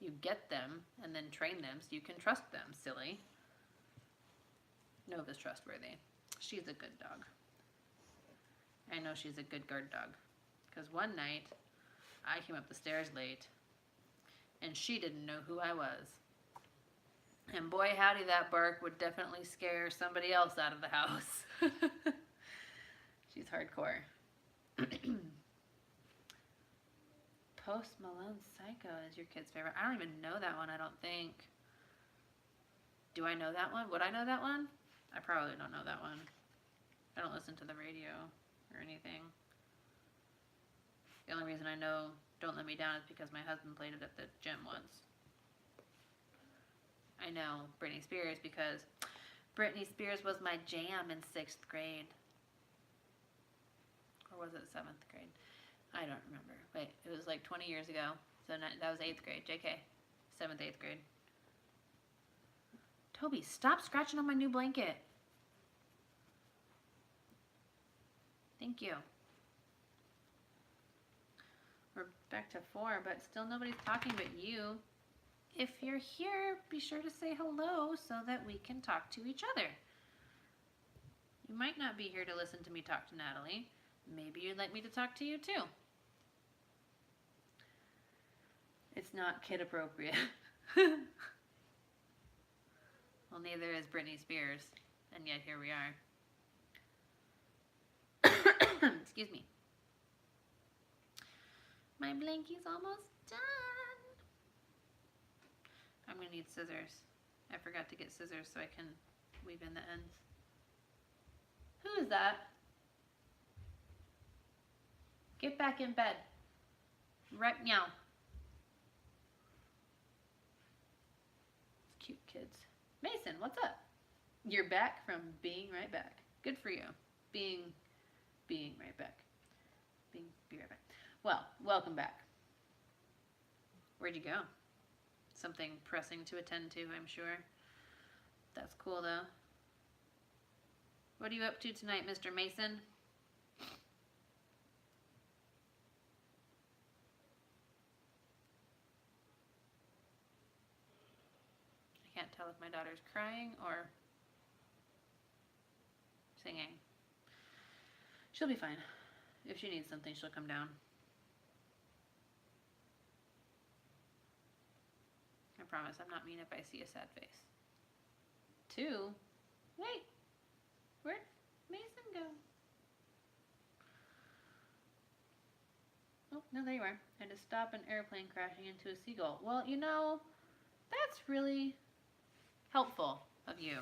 You get them and then train them so you can trust them, silly. Nova's trustworthy. She's a good dog. I know she's a good guard dog. Because one night, I came up the stairs late and she didn't know who I was. And boy howdy, that bark would definitely scare somebody else out of the house. She's hardcore. Post Malone Psycho is your kid's favorite. I don't even know that one, I don't think. Do I know that one? Would I know that one? I probably don't know that one. I don't listen to the radio or anything. The only reason I know Don't Let Me Down is because my husband played it at the gym once. I know Britney Spears because Britney Spears was my jam in 6th grade. Or was it 7th grade? I don't remember. Wait, it was like 20 years ago. So that was 8th grade. JK. 7th, 8th grade. Toby, stop scratching on my new blanket. Thank you. We're back to 4, but still nobody's talking but you. If you're here, be sure to say hello so that we can talk to each other. You might not be here to listen to me talk to Natalie. Maybe you'd like me to talk to you too. It's not kid appropriate. Well, neither is Britney Spears, and yet here we are. Excuse me. My blankie's almost done. I'm going to need scissors. I forgot to get scissors so I can weave in the ends. Who is that? Get back in bed. Right meow. Cute kids. Mason, what's up? You're back from being right back. Good for you. Being right back. Be right back. Well, welcome back. Where'd you go? Something pressing to attend to, I'm sure. That's cool though. What are you up to tonight, Mr. Mason? I can't tell if my daughter's crying or singing. She'll be fine. If she needs something, she'll come down. I promise I'm not mean if I see a sad face. 2? Wait. Where'd Mason go? Oh, no, there you are. I had to stop an airplane crashing into a seagull. Well, you know, that's really helpful of you.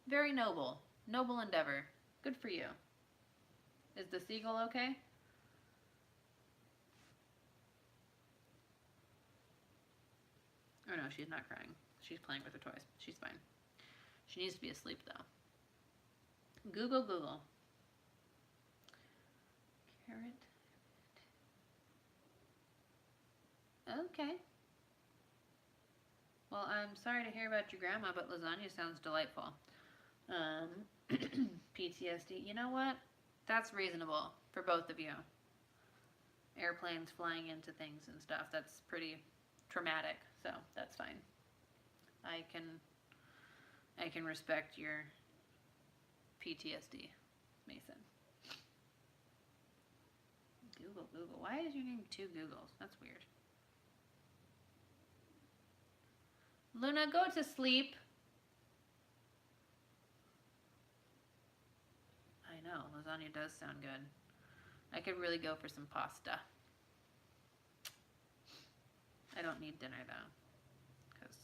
Very noble. Noble endeavor. Good for you. Is the seagull okay? Oh no, she's not crying. She's playing with her toys. She's fine. She needs to be asleep though. Google. Carrot. Okay. Well, I'm sorry to hear about your grandma, but lasagna sounds delightful. PTSD. You know what? That's reasonable for both of you. Airplanes flying into things and stuff. That's pretty traumatic, so that's fine. I can respect your PTSD, Mason. Google. Why is your name 2 Googles? That's weird. Luna, go to sleep. I know, lasagna does sound good. I could really go for some pasta. I don't need dinner though, because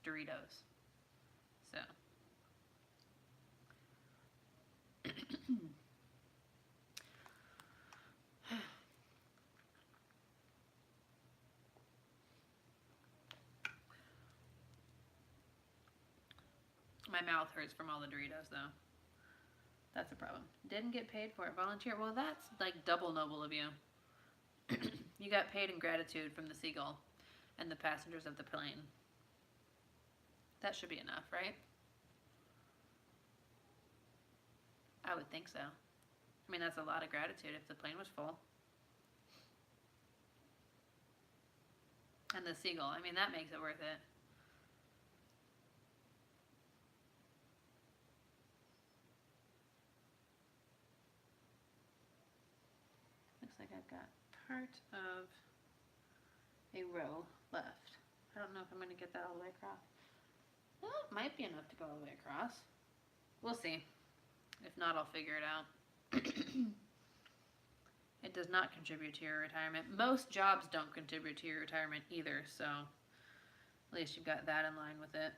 Doritos. So. My mouth hurts from all the Doritos though. That's a problem. Didn't get paid for it. Volunteer. Well, that's like double noble of you. You got paid in gratitude from the seagull and the passengers of the plane. That should be enough, right? I would think so. I mean, that's a lot of gratitude if the plane was full. And the seagull, I mean, that makes it worth it. Looks like I've got part of a row left. I don't know if I'm going to get that all the way across. Well, it might be enough to go all the way across. We'll see. If not, I'll figure it out. It does not contribute to your retirement. Most jobs don't contribute to your retirement either, so at least you've got that in line with it.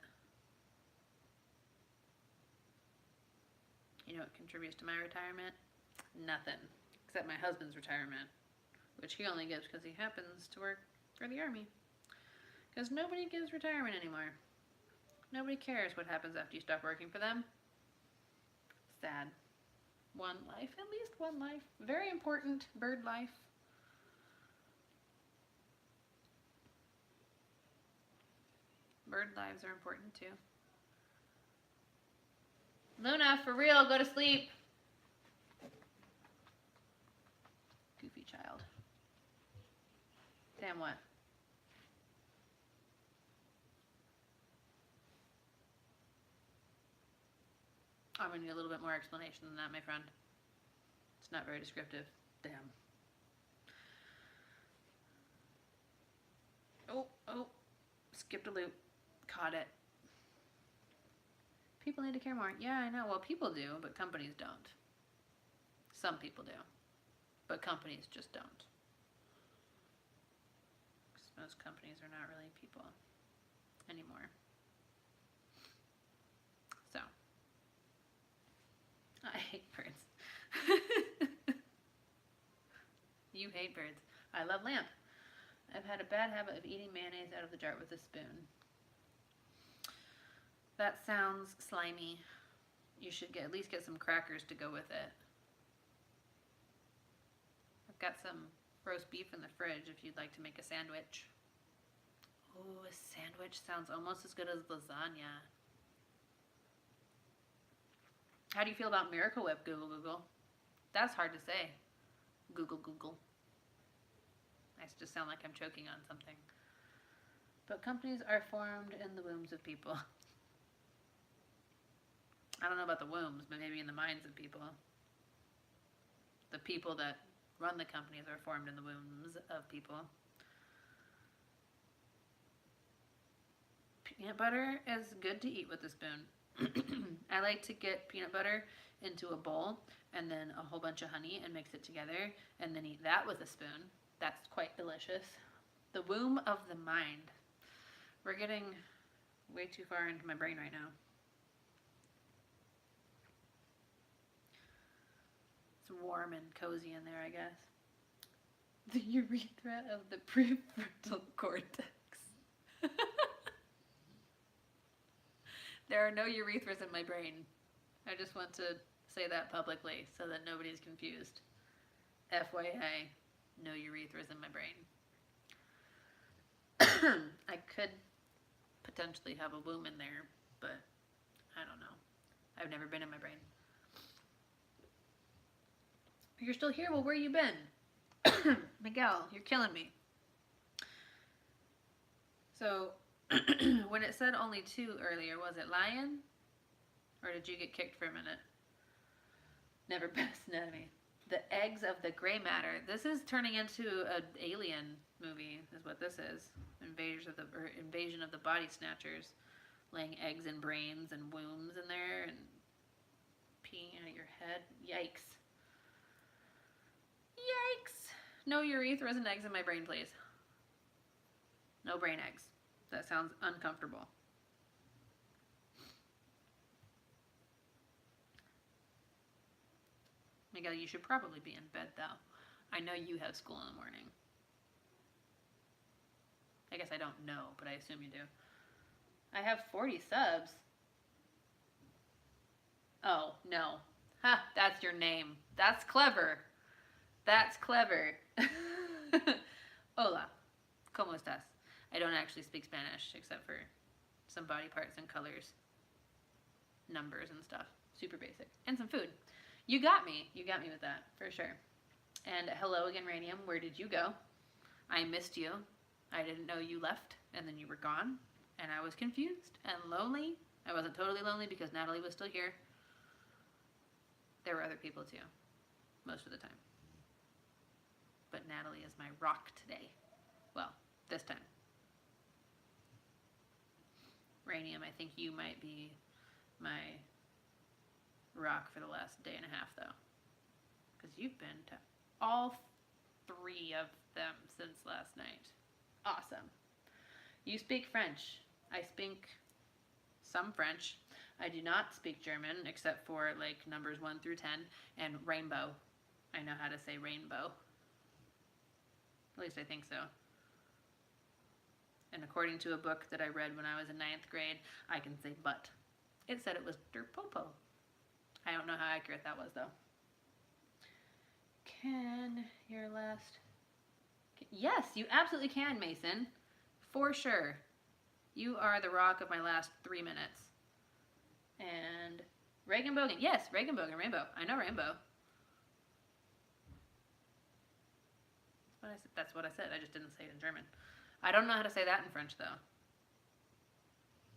You know what contributes to my retirement? Nothing. Except my husband's retirement, which he only gives because he happens to work for the Army. Because nobody gives retirement anymore. Nobody cares what happens after you stop working for them. Sad. One life, at least one life. Very important, bird life. Bird lives are important too. Luna, for real, go to sleep. Goofy child. Damn what? I'm going to need a little bit more explanation than that, my friend. It's not very descriptive. Damn. Oh, skipped a loop. Caught it. People need to care more. Yeah, I know. Well, people do, but companies don't. Some people do, but companies just don't. Because most companies are not really people anymore. So. I hate birds. hate birds. I love lamb. I've had a bad habit of eating mayonnaise out of the jar with a spoon. That sounds slimy. You should at least get some crackers to go with it. I've got some roast beef in the fridge if you'd like to make a sandwich. Oh, a sandwich sounds almost as good as lasagna. How do you feel about Miracle Whip, Google Google? That's hard to say. Google Google. I just sound like I'm choking on something. But companies are formed in the wombs of people. I don't know about the wombs, but maybe in the minds of people. The people that run the companies are formed in the wombs of people. Peanut butter is good to eat with a spoon. I like to get peanut butter into a bowl and then a whole bunch of honey and mix it together and then eat that with a spoon. That's quite delicious. The womb of the mind. We're getting way too far into my brain right now. It's warm and cozy in there, I guess. The urethra of the prefrontal cortex. There are no urethras in my brain. I just want to say that publicly so that nobody's confused. FYI, no urethras in my brain. I could potentially have a womb in there, but I don't know. I've never been in my brain. You're still here? Well, where you been? Miguel, you're killing me. So, when it said only 2 earlier, was it lion? Or did you get kicked for a minute? Never passed anatomy. The eggs of the gray matter. This is turning into an alien movie, is what this is. Invasion of the body snatchers. Laying eggs and brains and wombs in there and peeing out your head. Yikes. Yikes! No urethras and eggs in my brain, please. No brain eggs. That sounds uncomfortable. Miguel, you should probably be in bed, though. I know you have school in the morning. I guess I don't know, but I assume you do. I have 40 subs. Oh, no. Ha, that's your name. That's clever. That's clever. Hola. ¿Cómo estás? I don't actually speak Spanish except for some body parts and colors, numbers and stuff. Super basic. And some food. You got me. You got me with that, for sure. And hello again, Ranium. Where did you go? I missed you. I didn't know you left, and then you were gone, and I was confused and lonely. I wasn't totally lonely because Natalie was still here. There were other people too, most of the time. But Natalie is my rock today. Well, this time. Ranium, I think you might be my rock for the last day and a half, though. Because you've been to all 3 of them since last night. Awesome. You speak French. I speak some French. I do not speak German, except for, like, numbers 1 through 10, and rainbow. I know how to say rainbow. At least I think so. And according to a book that I read when I was in 9th grade, I can say butt. It said it was der popo. I don't know how accurate that was, though. Can your last... Yes, you absolutely can, Mason. For sure. You are the rock of my last 3 minutes. And Regenbogen. Yes, Regenbogen, rainbow. I know rainbow. That's what I said. I just didn't say it in German. I don't know how to say that in French, though.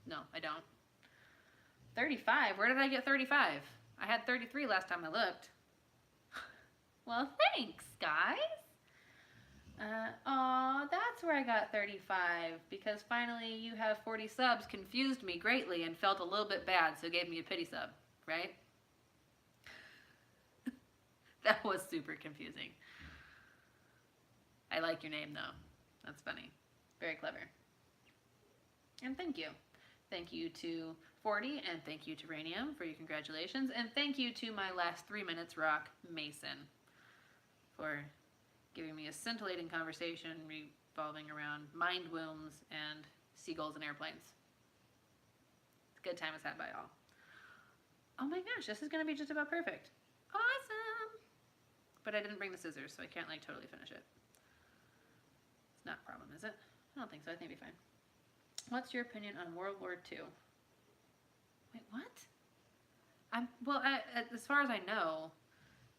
No, I don't. 35? Where did I get 35? I had 33 last time I looked. Well, thanks, guys. Aw, that's where I got 35, because finally you have 40 subs confused me greatly and felt a little bit bad, so gave me a pity sub, right? That was super confusing. I like your name, though. That's funny. Very clever. And thank you. Thank you to 40, and thank you to Ranium for your congratulations, and thank you to my last 3 minutes rock, Mason, for giving me a scintillating conversation revolving around mind wombs and seagulls and airplanes. Good time is had by all. Oh my gosh, this is going to be just about perfect. Awesome! But I didn't bring the scissors, so I can't like totally finish it. It's not a problem, is it? I don't think so. I think it'll be fine. What's your opinion on World War II? Wait, what? As far as I know,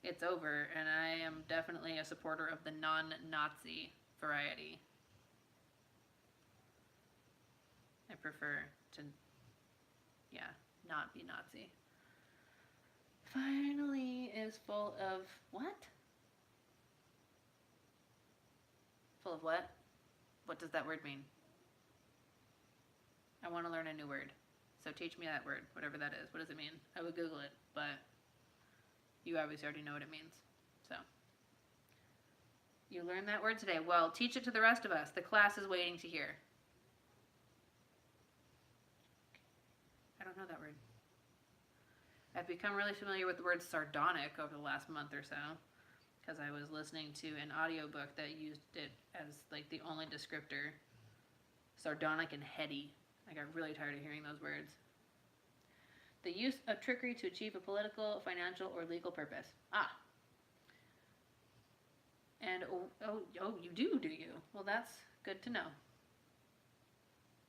it's over, and I am definitely a supporter of the non-Nazi variety. I prefer to, not be Nazi. Finally is full of what? Full of what? What does that word mean? I want to learn a new word. So teach me that word, whatever that is. What does it mean? I would Google it, but you obviously already know what it means. So, you learned that word today. Well, teach it to the rest of us. The class is waiting to hear. I don't know that word. I've become really familiar with the word sardonic over the last month or so, because I was listening to an audiobook that used it as like the only descriptor. Sardonic and heady. I got really tired of hearing those words. The use of trickery to achieve a political, financial, or legal purpose. And you do you? Well, that's good to know.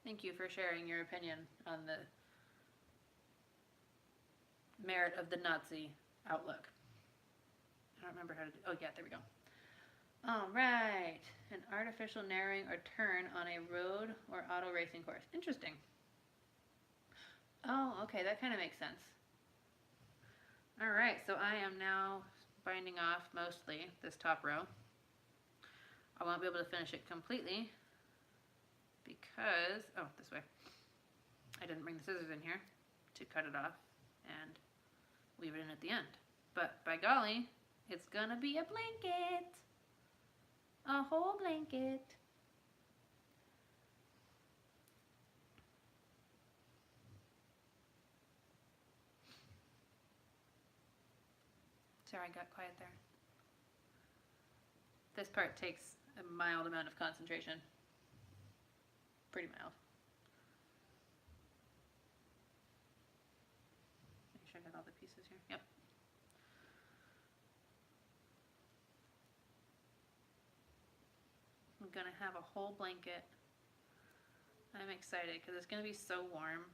Thank you for sharing your opinion on the merit of the Nazi outlook. I don't remember how to do. Oh yeah, there we go. All right, an artificial narrowing or turn on a road or auto racing course. Interesting. Oh, okay, that kind of makes sense. All right, so I am now binding off mostly this top row. I won't be able to finish it completely because, this way. I didn't bring the scissors in here to cut it off and weave it in at the end. But by golly, it's gonna be a blanket. A whole blanket. Sorry, I got quiet there. This part takes a mild amount of concentration. Pretty mild. Make sure I got all the pieces here. Yep. I'm gonna have a whole blanket. I'm excited because it's gonna be so warm.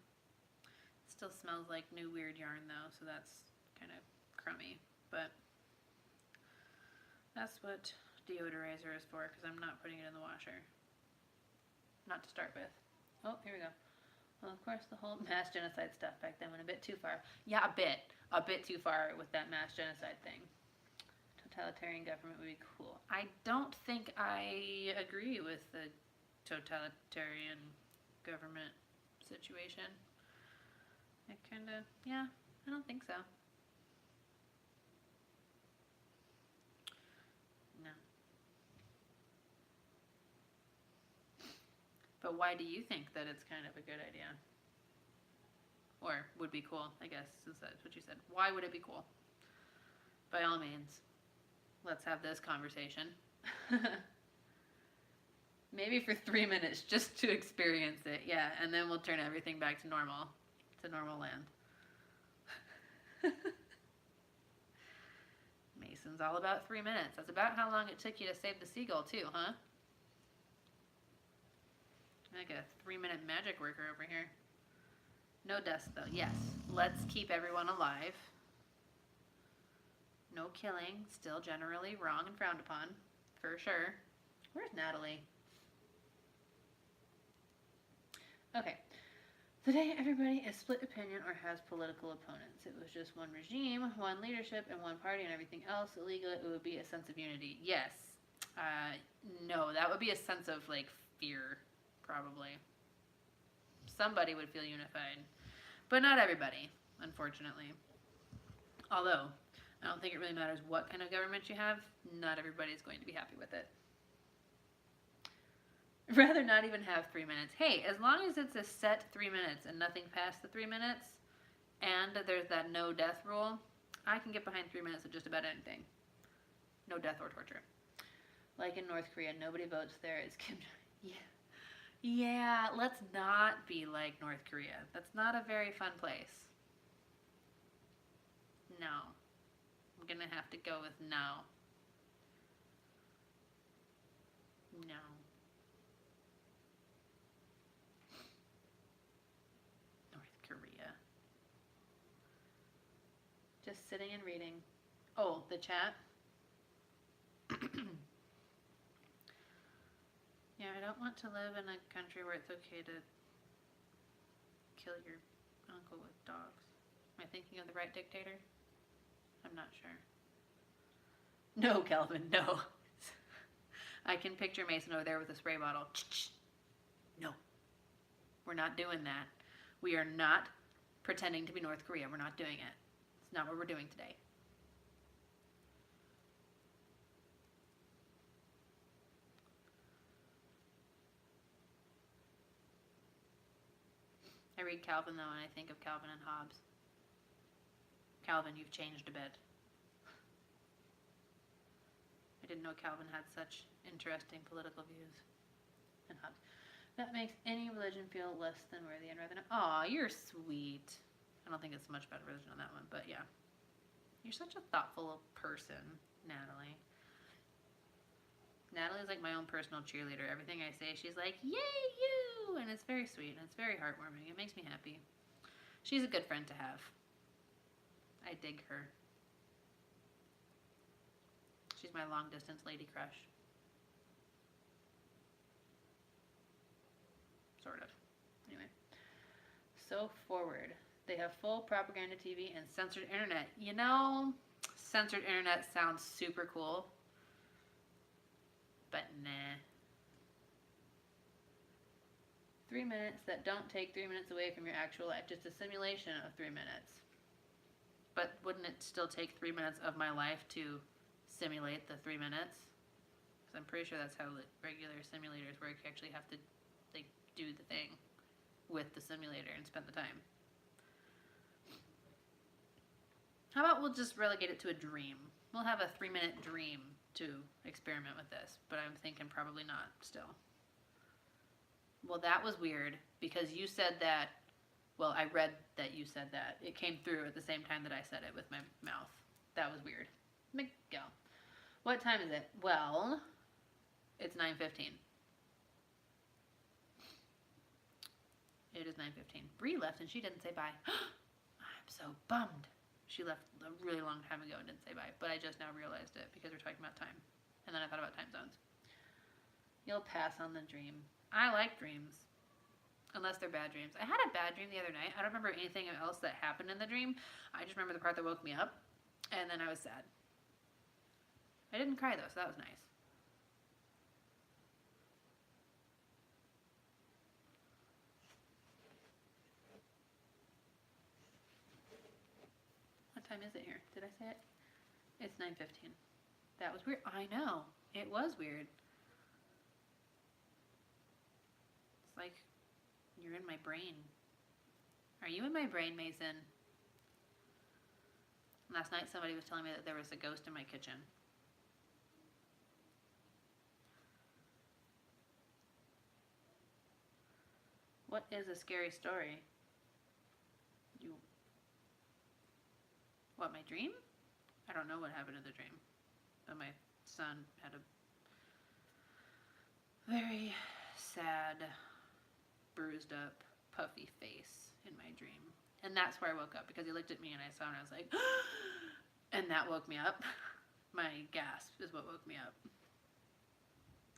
It still smells like new weird yarn though, so that's kind of crummy. But that's what deodorizer is for, because I'm not putting it in the washer. Not to start with. Oh, here we go. Well, of course, the whole mass genocide stuff back then went a bit too far. Yeah, a bit too far with that mass genocide thing. Totalitarian government would be cool. I don't think I agree with the totalitarian government situation. I don't think so. No. But why do you think that it's kind of a good idea? Or would be cool, I guess, since that's what you said. Why would it be cool? By all means, let's have this conversation. Maybe for 3 minutes, just to experience it, yeah, and then we'll turn everything back to normal land. Mason's all about 3 minutes. That's about how long it took you to save the seagull, too, huh? Like a 3-minute magic worker over here. No deaths, though. Yes, let's keep everyone alive. No killing. Still generally wrong and frowned upon, for sure. Where's Natalie? Okay. Today, everybody is split opinion or has political opponents. It was just one regime, one leadership, and one party, and everything else illegal. It would be a sense of unity. Yes. No, that would be a sense of, like, fear, probably. Somebody would feel unified. But not everybody, unfortunately. Although, I don't think it really matters what kind of government you have. Not everybody's going to be happy with it. Rather not even have 3 minutes. Hey, as long as it's a set 3 minutes and nothing past the 3 minutes, and there's that no death rule, I can get behind 3 minutes of just about anything. No death or torture. Like in North Korea, nobody votes there. It's Kim. Yeah. Yeah, let's not be like North Korea. That's not a very fun place. No. I'm gonna have to go with no. No. North Korea. Just sitting and reading. Oh, the chat? Yeah, I don't want to live in a country where it's okay to kill your uncle with dogs. Am I thinking of the right dictator? I'm not sure. No, Calvin, no. I can picture Mason over there with a spray bottle. No. We're not doing that. We are not pretending to be North Korea. We're not doing it. It's not what we're doing today. I read Calvin, though, and I think of Calvin and Hobbes. Calvin, you've changed a bit. I didn't know Calvin had such interesting political views. And Hobbes. That makes any religion feel less than worthy and rather than... Aw, you're sweet. I don't think it's much better religion on that one, but yeah. You're such a thoughtful person, Natalie. Natalie's like my own personal cheerleader. Everything I say, she's like, yay, you! And it's very sweet, and it's very heartwarming. It makes me happy. She's a good friend to have. I dig her. She's my long-distance lady crush. Sort of. Anyway. So forward. They have full propaganda TV and censored internet. You know, censored internet sounds super cool. But nah. 3 minutes that don't take 3 minutes away from your actual life. Just a simulation of 3 minutes. But wouldn't it still take 3 minutes of my life to simulate the 3 minutes? Because I'm pretty sure that's how regular simulators work. You actually have to like do the thing with the simulator and spend the time. How about we'll just relegate it to a dream? We'll have a 3-minute dream to experiment with this, but I'm thinking probably not still. Well, that was weird because you said that, well, I read that you said that. It came through at the same time that I said it with my mouth. That was weird. Miguel. What time is it? Well, it's 9:15. It is 9:15. Bree left and she didn't say bye. I'm so bummed. She left a really long time ago and didn't say bye, but I just now realized it because we're talking about time. And then I thought about time zones. You'll pass on the dream. I like dreams. Unless they're bad dreams. I had a bad dream the other night. I don't remember anything else that happened in the dream. I just remember the part that woke me up. And then I was sad. I didn't cry though, so that was nice. What time is it here? Did I say it? It's 9:15. That was weird. I know. It was weird. It's like you're in my brain. Are you in my brain, Mason? Last night somebody was telling me that there was a ghost in my kitchen. What is a scary story? What, my dream? I don't know what happened in the dream. But my son had a very sad, bruised up, puffy face in my dream. And that's where I woke up because he looked at me and I saw him and I was like, and that woke me up. My gasp is what woke me up.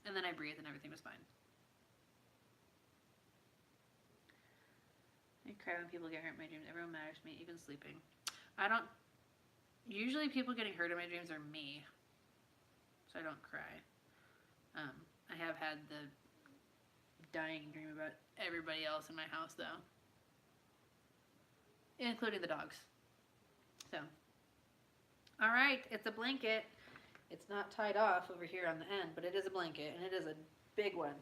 And then I breathed and everything was fine. I cry when people get hurt in my dreams. Everyone matters to me, even sleeping. I don't... Usually people getting hurt in my dreams are me. So I don't cry. I have had the dying dream about everybody else in my house, though. Including the dogs. So. Alright, it's a blanket. It's not tied off over here on the end, but it is a blanket, and it is a big one.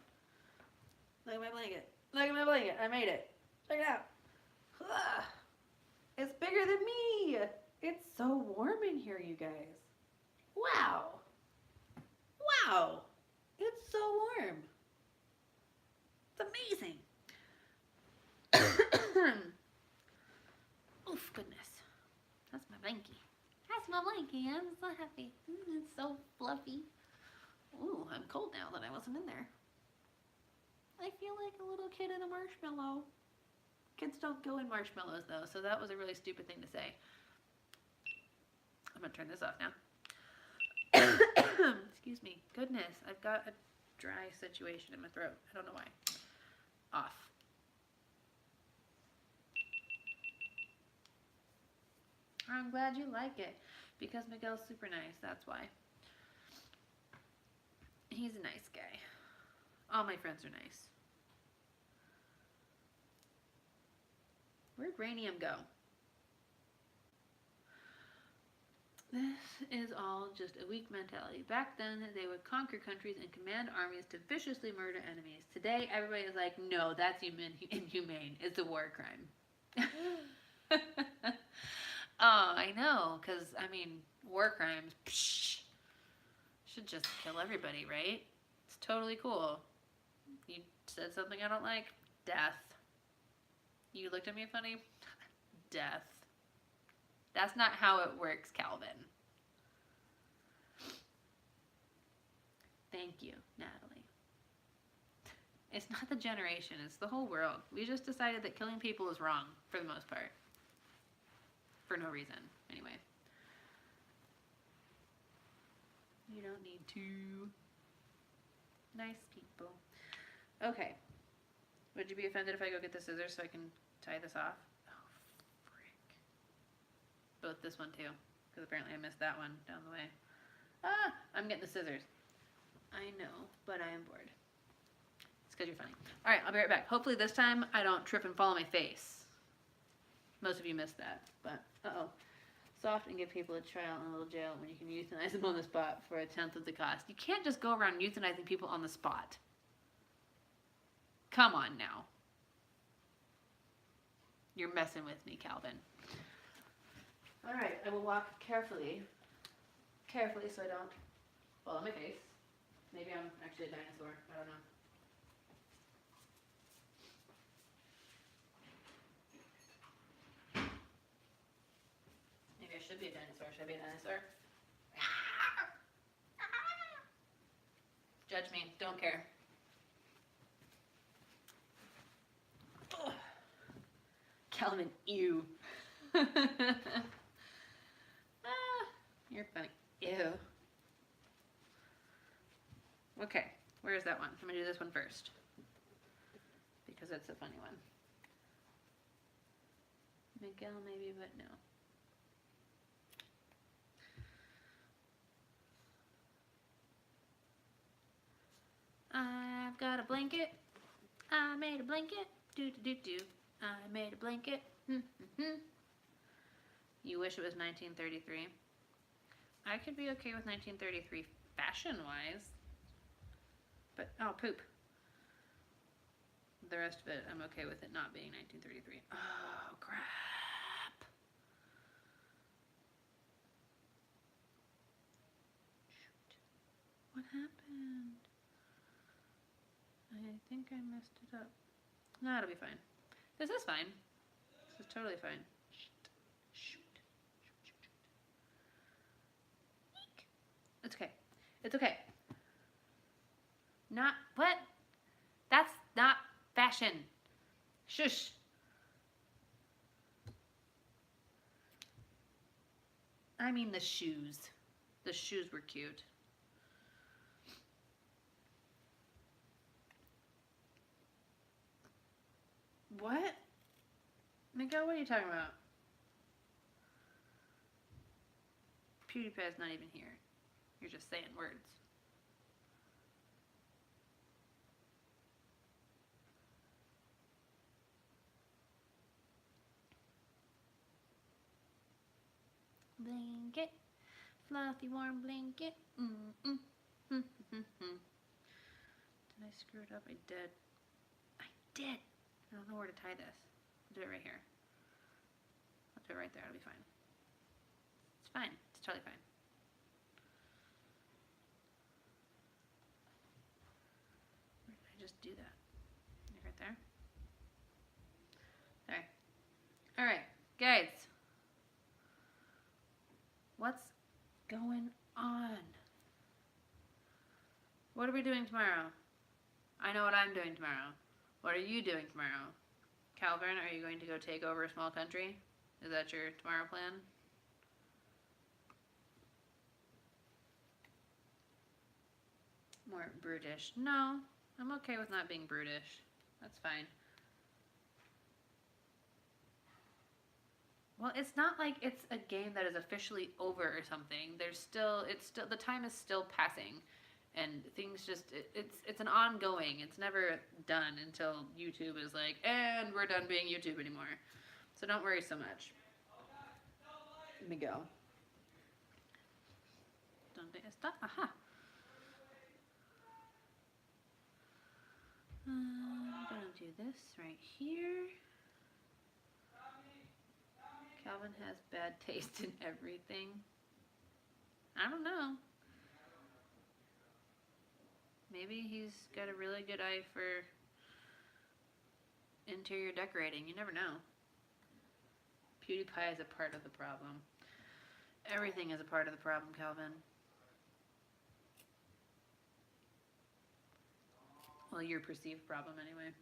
Look at my blanket. Look at my blanket. I made it. Check it out. Ugh. It's bigger than me. It's so warm in here, you guys. Wow. Wow. It's so warm. It's amazing. Oof, goodness. That's my blankie. That's my blankie. I'm so happy. It's so fluffy. Ooh, I'm cold now that I wasn't in there. I feel like a little kid in a marshmallow. Kids don't go in marshmallows though, so that was a really stupid thing to say. I'm gonna turn this off now. Excuse me. Goodness, I've got a dry situation in my throat. I don't know why. Off. I'm glad you like it. Because Miguel's super nice, that's why. He's a nice guy. All my friends are nice. Where'd Rainium go? This is all just a weak mentality. Back then, they would conquer countries and command armies to viciously murder enemies. Today, everybody is like, no, that's inhumane. It's a war crime. Oh, I know, because, I mean, war crimes, psh, should just kill everybody, right? It's totally cool. You said something I don't like, death. You looked at me funny, death. That's not how it works, Calvin. Thank you, Natalie. It's not the generation, it's the whole world. We just decided that killing people is wrong, for the most part. For no reason, anyway. You don't need to. Nice people. Okay. Would you be offended if I go get the scissors so I can tie this off? Oh, frick. Both this one too, because apparently I missed that one down the way. Ah, I'm getting the scissors. I know, but I am bored. It's because you're funny. All right, I'll be right back. Hopefully this time I don't trip and fall on my face. Most of you missed that, but uh-oh. Soft and give people a trial in a little jail when you can euthanize them on the spot for 1/10 of the cost. You can't just go around euthanizing people on the spot. Come on now. You're messing with me, Calvin. All right, I will walk carefully so I don't fall on my face. Maybe I'm actually a dinosaur. I don't know. Maybe I should be a dinosaur. Should I be a dinosaur? Judge me. Don't care. Ugh. Calvin, ew. You're funny. Ew. Okay, where is that one? I'm going to do this one first. Because it's a funny one. Miguel maybe, but no. I've got a blanket. I made a blanket. Do. I made a blanket. You wish it was 1933. I could be okay with 1933 fashion-wise. But, oh, poop. The rest of it, I'm okay with it not being 1933. Oh, crap. Shoot. What happened? I think I messed it up. No, it'll be fine. This is fine. This is totally fine. Shoot. Eek. It's okay. It's okay. Not, what? That's not fashion. Shush. I mean the shoes. The shoes were cute. What? Miguel, what are you talking about? PewDiePie's not even here. You're just saying words. Blanket, fluffy warm blanket. Did I screw it up? I did. I did. I don't know where to tie this. I'll do it right here. I'll do it right there. It'll be fine. It's fine. It's totally fine. just do that. Right there. There. All right, guys. What's going on? What are we doing tomorrow? I know what I'm doing tomorrow. What are you doing tomorrow? Calvin, are you going to go take over a small country? Is that your tomorrow plan? More brutish. No, I'm okay with not being brutish. That's fine. Well, it's not like it's a game that is officially over or something. The time is still passing, and things just, it's an ongoing. It's never done until YouTube is like, and we're done being YouTube anymore. So don't worry so much. Let me go. Donde está? Aha. I'm gonna do this right here. Calvin has bad taste in everything. I don't know. Maybe he's got a really good eye for interior decorating. You never know. PewDiePie is a part of the problem. Everything is a part of the problem, Calvin. Well, your perceived problem anyway.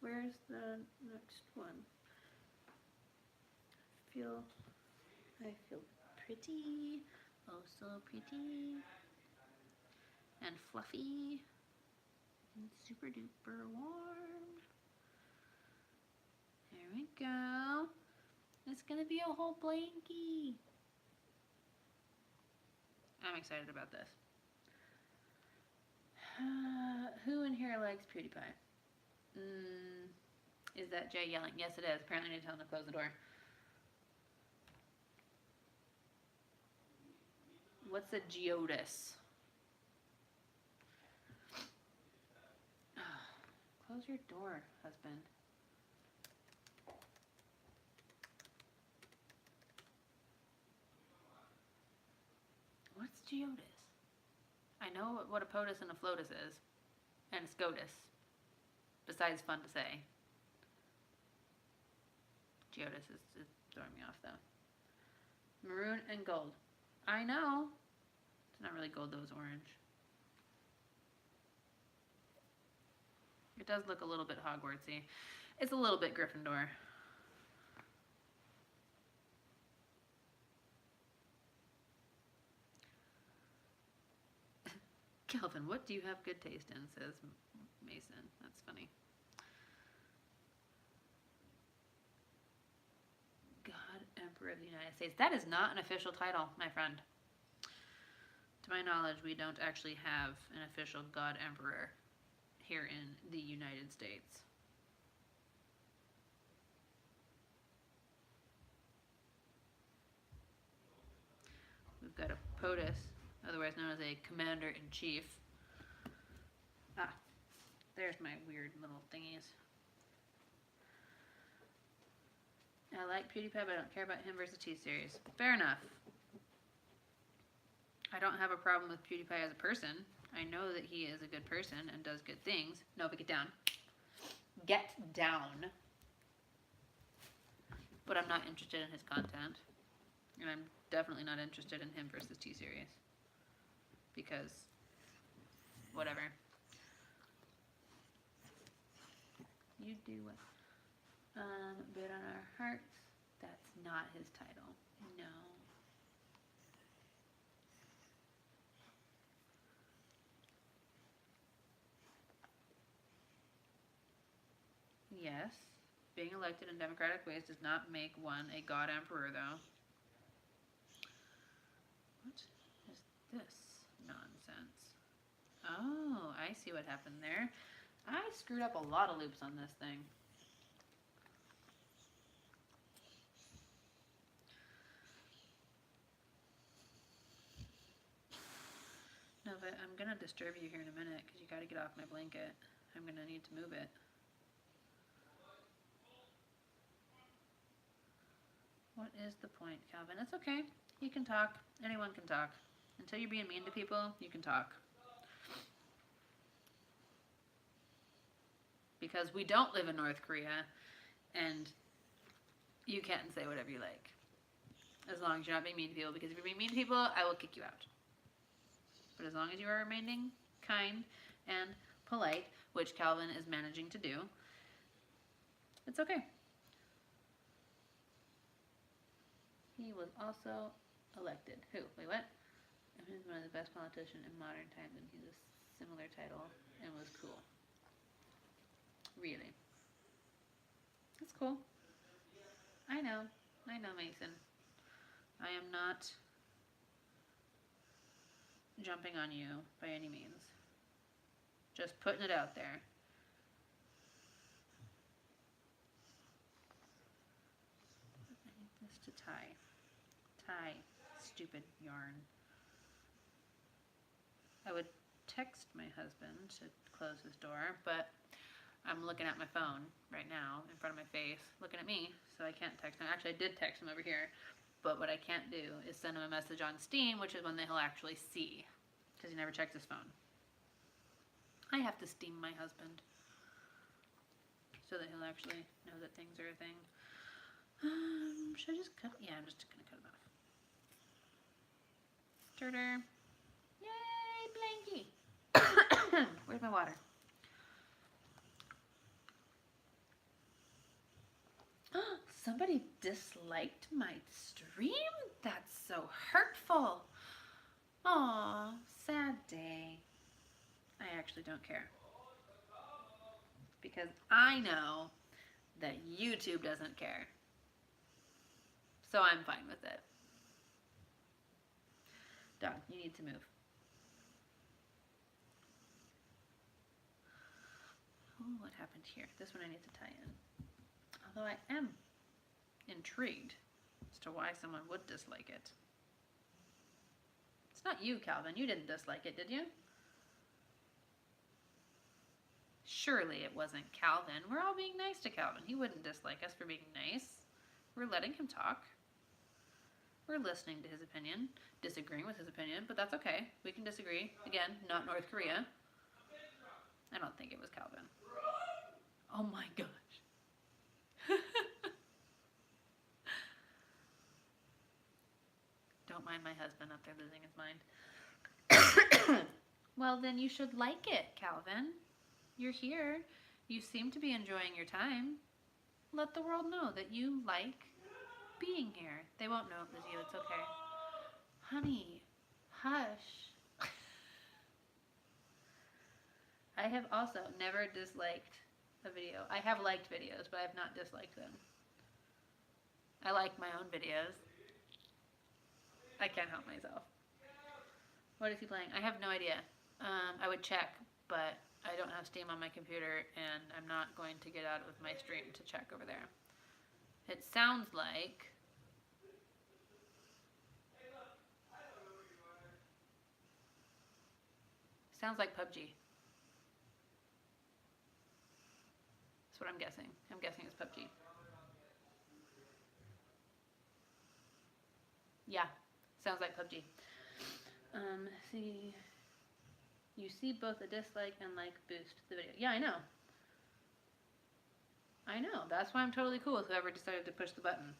Where's the next one? I feel pretty, oh so pretty, and fluffy, and super duper warm. There we go. It's gonna be a whole blankie. I'm excited about this. Who in here likes PewDiePie? Is that Jay yelling? Yes, it is. Apparently I need to tell him to close the door. What's a geodis? Close your door, husband. What's geodis? I know what a POTUS and a FLOTUS is, and a SCOTUS. Besides fun to say. Geodis is throwing me off though. Maroon and gold. I know. It's not really gold though, it's orange. It does look a little bit Hogwartsy. It's a little bit Gryffindor. Kelvin, what do you have good taste in, says Mason. That's funny. God Emperor of the United States. That is not an official title, my friend. To my knowledge, we don't actually have an official God Emperor here in the United States. We've got a POTUS, otherwise known as a Commander-in-Chief. Ah, there's my weird little thingies. I like PewDiePie, but I don't care about him versus T-Series. Fair enough. I don't have a problem with PewDiePie as a person. I know that he is a good person and does good things. No, but get down. Get down. But I'm not interested in his content. And I'm definitely not interested in him versus T-Series. Because, whatever. You do what? Bid on our hearts. That's not his title. No. Yes. Being elected in democratic ways does not make one a god emperor, though. What is this nonsense? Oh, I see what happened there. I screwed up a lot of loops on this thing. No, but I'm going to disturb you here in a minute because you got to get off my blanket. I'm going to need to move it. What is the point, Calvin? It's okay. You can talk. Anyone can talk. Until you're being mean to people, you can talk. Because we don't live in North Korea, and you can say whatever you like. As long as you're not being mean to people. Because if you're being mean to people, I will kick you out. But as long as you are remaining kind and polite, which Calvin is managing to do, it's okay. He was also elected. Who? Wait, what? He's one of the best politicians in modern times, and he's a similar title and was cool. Really? That's cool. I know, Mason. I am not jumping on you by any means. Just putting it out there. I need this to tie. Tie, stupid yarn. I would text my husband to close his door, but I'm looking at my phone right now in front of my face, looking at me, so I can't text him. Actually, I did text him over here, but what I can't do is send him a message on Steam, which is one that he'll actually see, because he never checks his phone. I have to Steam my husband so that he'll actually know that things are a thing. Should I just cut? Yeah, I'm just going to cut it off. Turter. Yay, Blanky. Where's my water? Somebody disliked my stream? That's so hurtful. Aw, sad day. I actually don't care. Because I know that YouTube doesn't care. So I'm fine with it. Dog, you need to move. Oh, what happened here? This one I need to tie in. Although I am intrigued as to why someone would dislike it. It's not you, Calvin. You didn't dislike it, did you? Surely it wasn't Calvin. We're all being nice to Calvin. He wouldn't dislike us for being nice. We're letting him talk. We're listening to his opinion, disagreeing with his opinion, but that's okay. We can disagree. Again, not North Korea. I don't think it was Calvin. Oh my gosh. Don't mind my husband up there losing his mind. Well, then you should like it, Calvin. You're here. You seem to be enjoying your time. Let the world know that you like being here. They won't know it was you. It's okay. Honey, hush. I have also never disliked a video. I have liked videos, but I have not disliked them. I like my own videos. I can't help myself. What is he playing? I have no idea. I would check, but I don't have Steam on my computer, and I'm not going to get out of my stream to check over there. It sounds like... Sounds like PUBG. That's what I'm guessing. I'm guessing it's PUBG. Yeah, sounds like PUBG. See... You see both a dislike and like boost the video. Yeah, I know. I know. That's why I'm totally cool with whoever decided to push the button.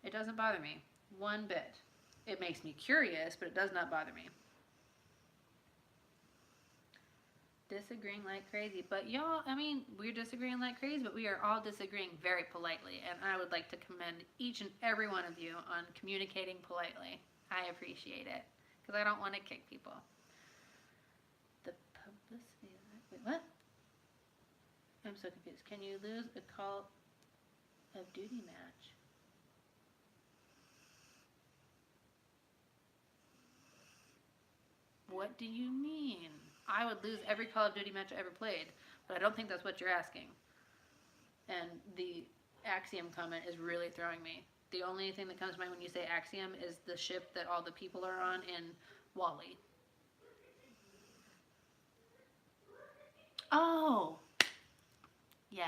It doesn't bother me one bit. It makes me curious, but it does not bother me. Disagreeing like crazy. But y'all, I mean, we're disagreeing like crazy, but we are all disagreeing very politely. And I would like to commend each and every one of you on communicating politely. I appreciate it. Because I don't want to kick people. Wait, what? I'm so confused. Can you lose a Call of Duty match? What do you mean? I would lose every Call of Duty match I ever played, but I don't think that's what you're asking. And the Axiom comment is really throwing me. The only thing that comes to mind when you say Axiom is the ship that all the people are on in Wall-E. Oh! Yes.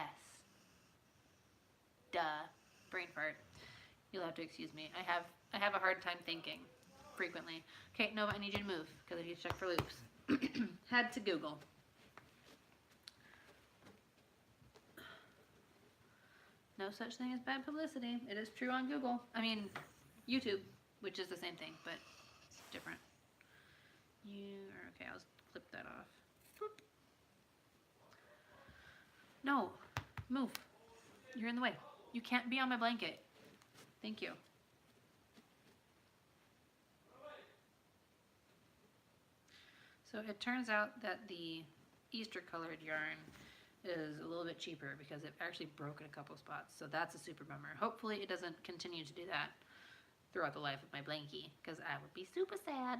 Duh. Brain fart. You'll have to excuse me. I have I have a hard time thinking frequently. Okay, Nova, I need you to move because I need to check for loops. Had to Google. No such thing as bad publicity. It is true on Google. I mean, YouTube, which is the same thing, but different. Okay, I'll clip that off. Boop. No, move. You're in the way. You can't be on my blanket. Thank you. So it turns out that the Easter colored yarn is a little bit cheaper because it actually broke in a couple spots. So that's a super bummer. Hopefully it doesn't continue to do that throughout the life of my blankie because I would be super sad.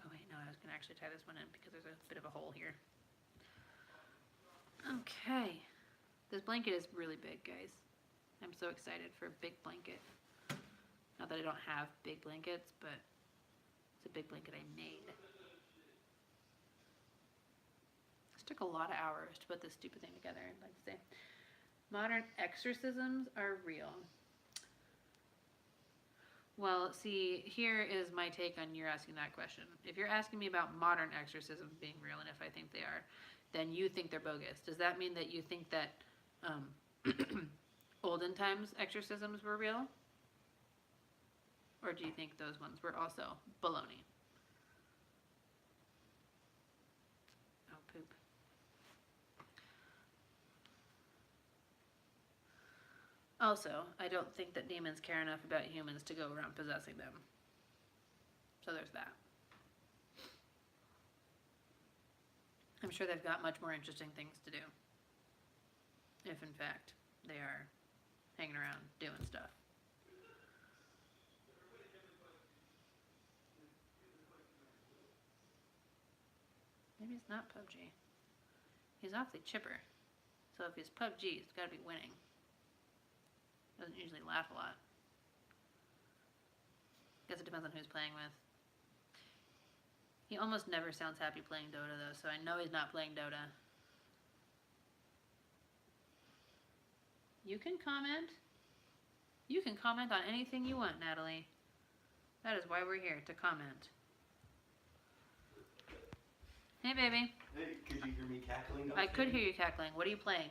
Oh wait, no, I was gonna actually tie this one in because there's a bit of a hole here. Okay, this blanket is really big, guys. I'm so excited for a big blanket. Not that I don't have big blankets, but it's a big blanket I made. This took a lot of hours to put this stupid thing together, I'd like to say. Modern exorcisms are real. Well, see, here is my take on you're asking that question. If you're asking me about modern exorcisms being real, and if I think they are, then you think they're bogus. Does that mean that you think that olden times exorcisms were real? Or do you think those ones were also baloney? Oh, poop. Also, I don't think that demons care enough about humans to go around possessing them. So there's that. I'm sure they've got much more interesting things to do. If, in fact, they are hanging around doing stuff. Maybe it's not PUBG. He's awfully chipper. So if he's PUBG, he's got to be winning. Doesn't usually laugh a lot. Guess it depends on who he's playing with. He almost never sounds happy playing Dota though, so I know he's not playing Dota. You can comment. You can comment on anything you want, Natalie. That is why we're here, to comment. Hey, baby. Hey, could you hear me cackling? I could hear you cackling. What are you playing?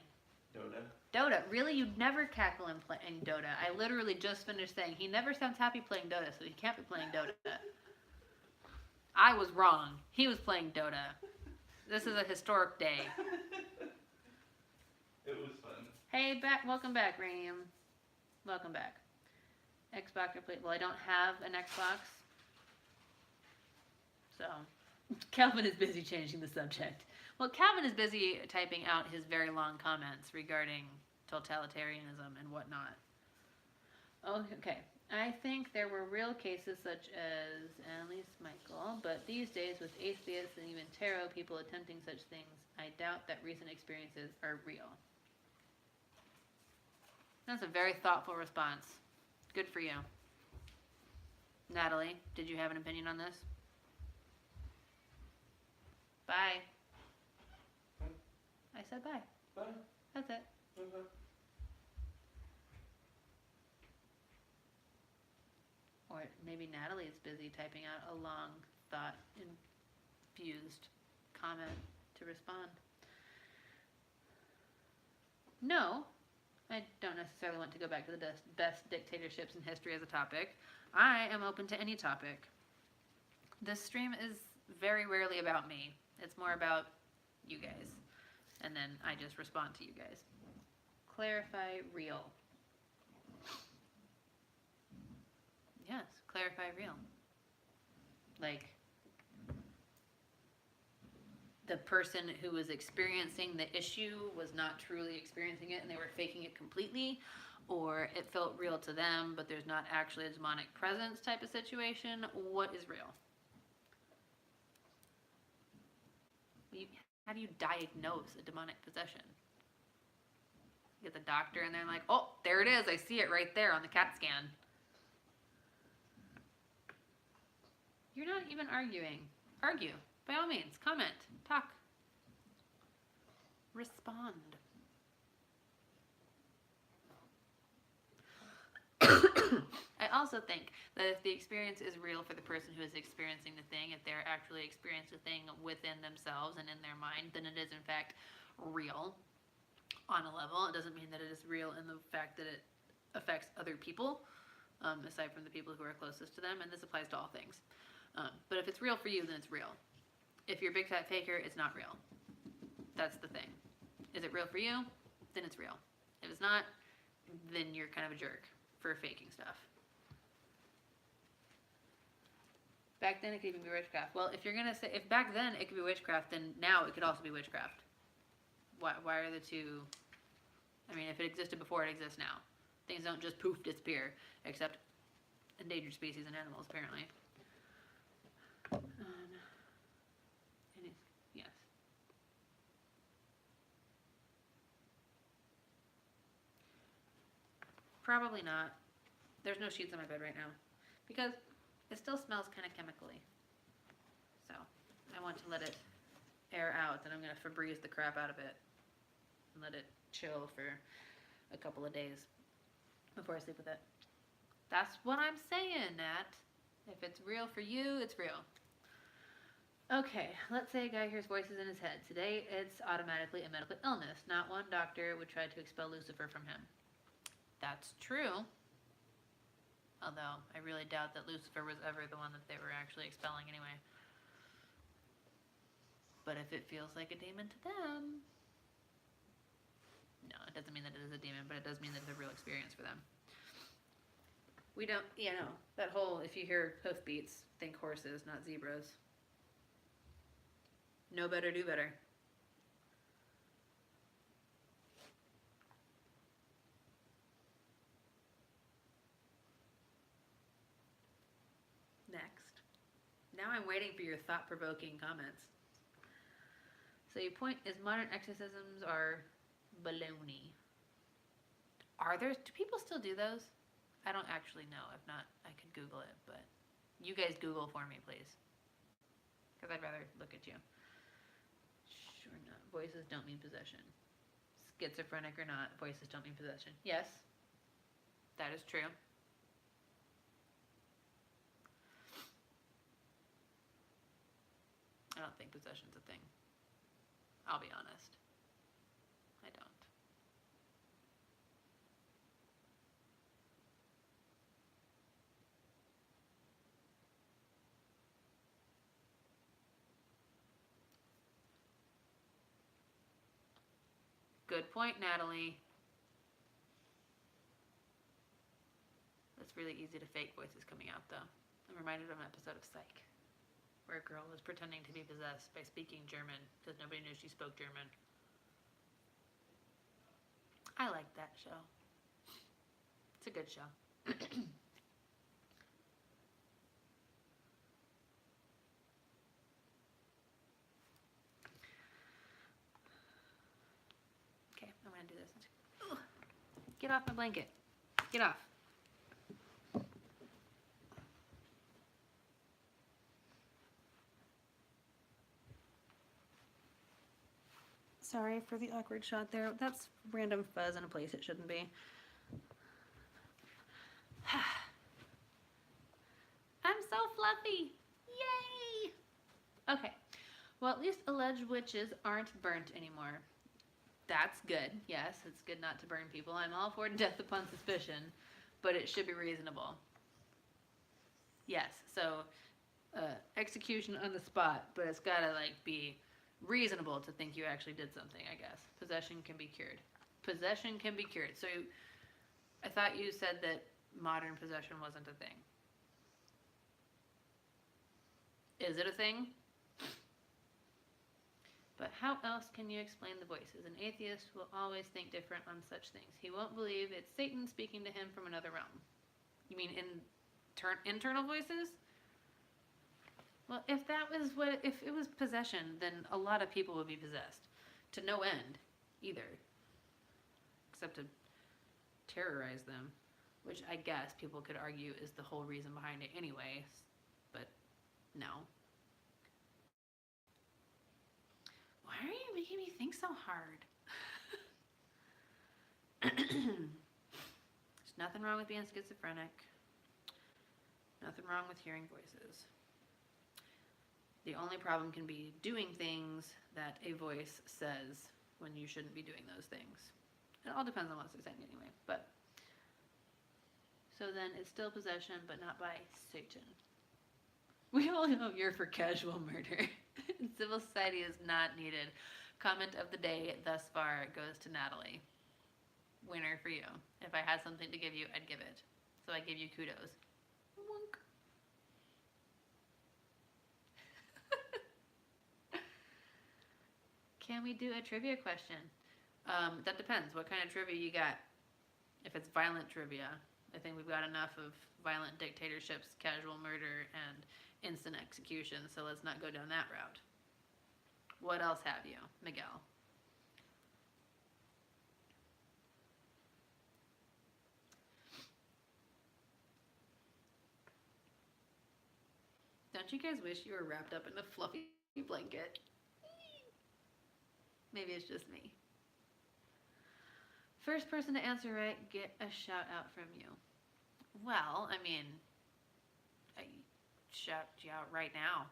Dota. Dota. Really? You'd never cackle in Dota. I literally just finished saying he never sounds happy playing Dota, so he can't be playing Dota. I was wrong. He was playing Dota. This is a historic day. It was fun. Hey, welcome back, Ranium. Welcome back. Xbox or play? Well, I don't have an Xbox, so Calvin is busy changing the subject. Well, Calvin is busy typing out his very long comments regarding totalitarianism and whatnot. Oh, okay. I think there were real cases such as Annalise Michael, but these days with atheists and even tarot people attempting such things, I doubt that recent experiences are real. That's a very thoughtful response. Good for you. Natalie, did you have an opinion on this? Bye. I said bye. Bye. That's it. Okay. Or maybe Natalie is busy typing out a long, thought-infused comment to respond. No, I don't necessarily want to go back to the best dictatorships in history as a topic. I am open to any topic. This stream is very rarely about me. It's more about you guys. And then I just respond to you guys. Clarify real. Yes, clarify real. Like, the person who was experiencing the issue was not truly experiencing it and they were faking it completely, or it felt real to them but there's not actually a demonic presence type of situation. What is real? How do you diagnose a demonic possession? You get the doctor and they're like, oh, there it is. I see it right there on the CAT scan. You're not even arguing. Argue. By all means. Comment. Talk. Respond. also think that if the experience is real for the person who is experiencing the thing, if they're actually experiencing the thing within themselves and in their mind, then it is in fact real on a level. It doesn't mean that it is real in the fact that it affects other people, aside from the people who are closest to them, and this applies to all things. But if it's real for you, then it's real. If you're a big fat faker, it's not real. That's the thing. Is it real for you? Then it's real. If it's not, then you're kind of a jerk for faking stuff. Back then it could even be witchcraft. Well, if you're gonna say, if back then it could be witchcraft, then now it could also be witchcraft. Why are the two? I mean, if it existed before, it exists now. Things don't just poof disappear, except endangered species and animals, apparently. Yes. Probably not. There's no sheets on my bed right now because it still smells kind of chemically. So I want to let it air out, and I'm going to Febreze the crap out of it and let it chill for a couple of days before I sleep with it. That's what I'm saying, Nat. If it's real for you, it's real. Okay, let's say a guy hears voices in his head. Today, it's automatically a medical illness. Not one doctor would try to expel Lucifer from him. That's true. Although, I really doubt that Lucifer was ever the one that they were actually expelling anyway. But if it feels like a demon to them... No, it doesn't mean that it is a demon, but it does mean that it's a real experience for them. We don't, that whole, if you hear hoofbeats, think horses, not zebras. Know better, do better. Next. Now I'm waiting for your thought-provoking comments. So your point is modern exorcisms are baloney. Do people still do those? I don't actually know. If not, I could Google it, but you guys Google for me, please. Because I'd rather look at you. Sure enough, voices don't mean possession. Schizophrenic or not, voices don't mean possession. Yes, that is true. I don't think possession's a thing. I'll be honest. I don't. Good point, Natalie. It's really easy to fake voices coming out, though. I'm reminded of an episode of Psych, where a girl was pretending to be possessed by speaking German because nobody knew she spoke German. I like that show. It's a good show. Okay, I'm gonna do this. Ugh. Get off my blanket. Get off. Sorry for the awkward shot there. That's random fuzz in a place it shouldn't be. I'm so fluffy. Yay! Okay. Well, at least alleged witches aren't burnt anymore. That's good. Yes, it's good not to burn people. I'm all for death upon suspicion, but it should be reasonable. Yes, so execution on the spot, but it's gotta be reasonable to think you actually did something, I guess. Possession can be cured. Possession can be cured. So I thought you said that modern possession wasn't a thing. Is it a thing? But how else can you explain the voices? An atheist will always think different on such things. He won't believe it's Satan speaking to him from another realm. You mean internal voices? Well, if it was possession, then a lot of people would be possessed. To no end, either. Except to terrorize them, which I guess people could argue is the whole reason behind it anyway, but no. Why are you making me think so hard? There's nothing wrong with being schizophrenic. nothing wrong with hearing voices. The only problem can be doing things that a voice says when you shouldn't be doing those things. It all depends on what they're saying anyway. But so then it's still possession, but not by Satan. We all know you're for casual murder. Civil society is not needed. Comment of the day thus far goes to Natalie. Winner for you. If I had something to give you, I'd give it. So I give you kudos. Wonk. Can we do a trivia question? That depends. What kind of trivia you got? If it's violent trivia, I think we've got enough of violent dictatorships, casual murder, and instant execution, so let's not go down that route. What else have you, Miguel? Don't you guys wish you were wrapped up in a fluffy blanket? Maybe it's just me. First person to answer right, get a shout out from you. Well, I mean, I shout you out right now.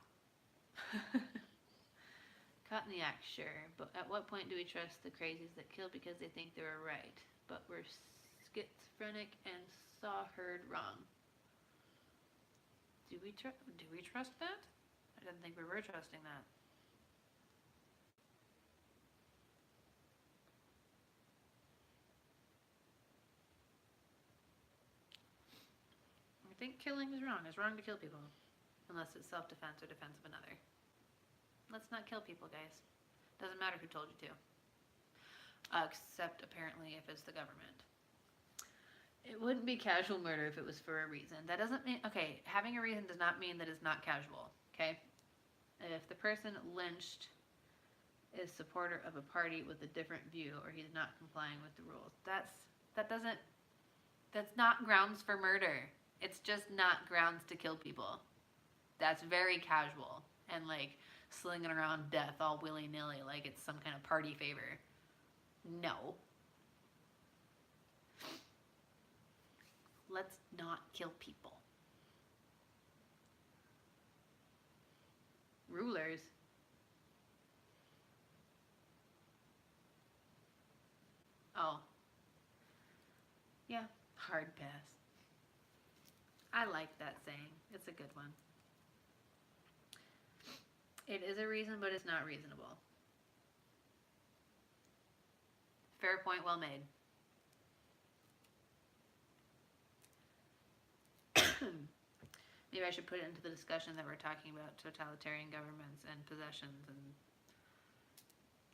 Caught in the act, sure, but at what point do we trust the crazies that kill because they think they were right, but were schizophrenic and heard wrong? Do we trust that? I didn't think we were trusting that. I think killing is wrong. It's wrong to kill people. Unless it's self-defense or defense of another. Let's not kill people, guys. Doesn't matter who told you to. Except, apparently, if it's the government. It wouldn't be casual murder if it was for a reason. That doesn't mean... Okay, having a reason does not mean that it's not casual. Okay? If the person lynched is supporter of a party with a different view or he's not complying with the rules, that's not grounds for murder. It's just not grounds to kill people. That's very casual and like slinging around death all willy-nilly like it's some kind of party favor. No. Let's not kill people. Rulers. Oh. Yeah, hard pass. I like that saying. It's a good one. It is a reason, but it's not reasonable. Fair point, well made. Maybe I should put it into the discussion that we're talking about totalitarian governments and possessions and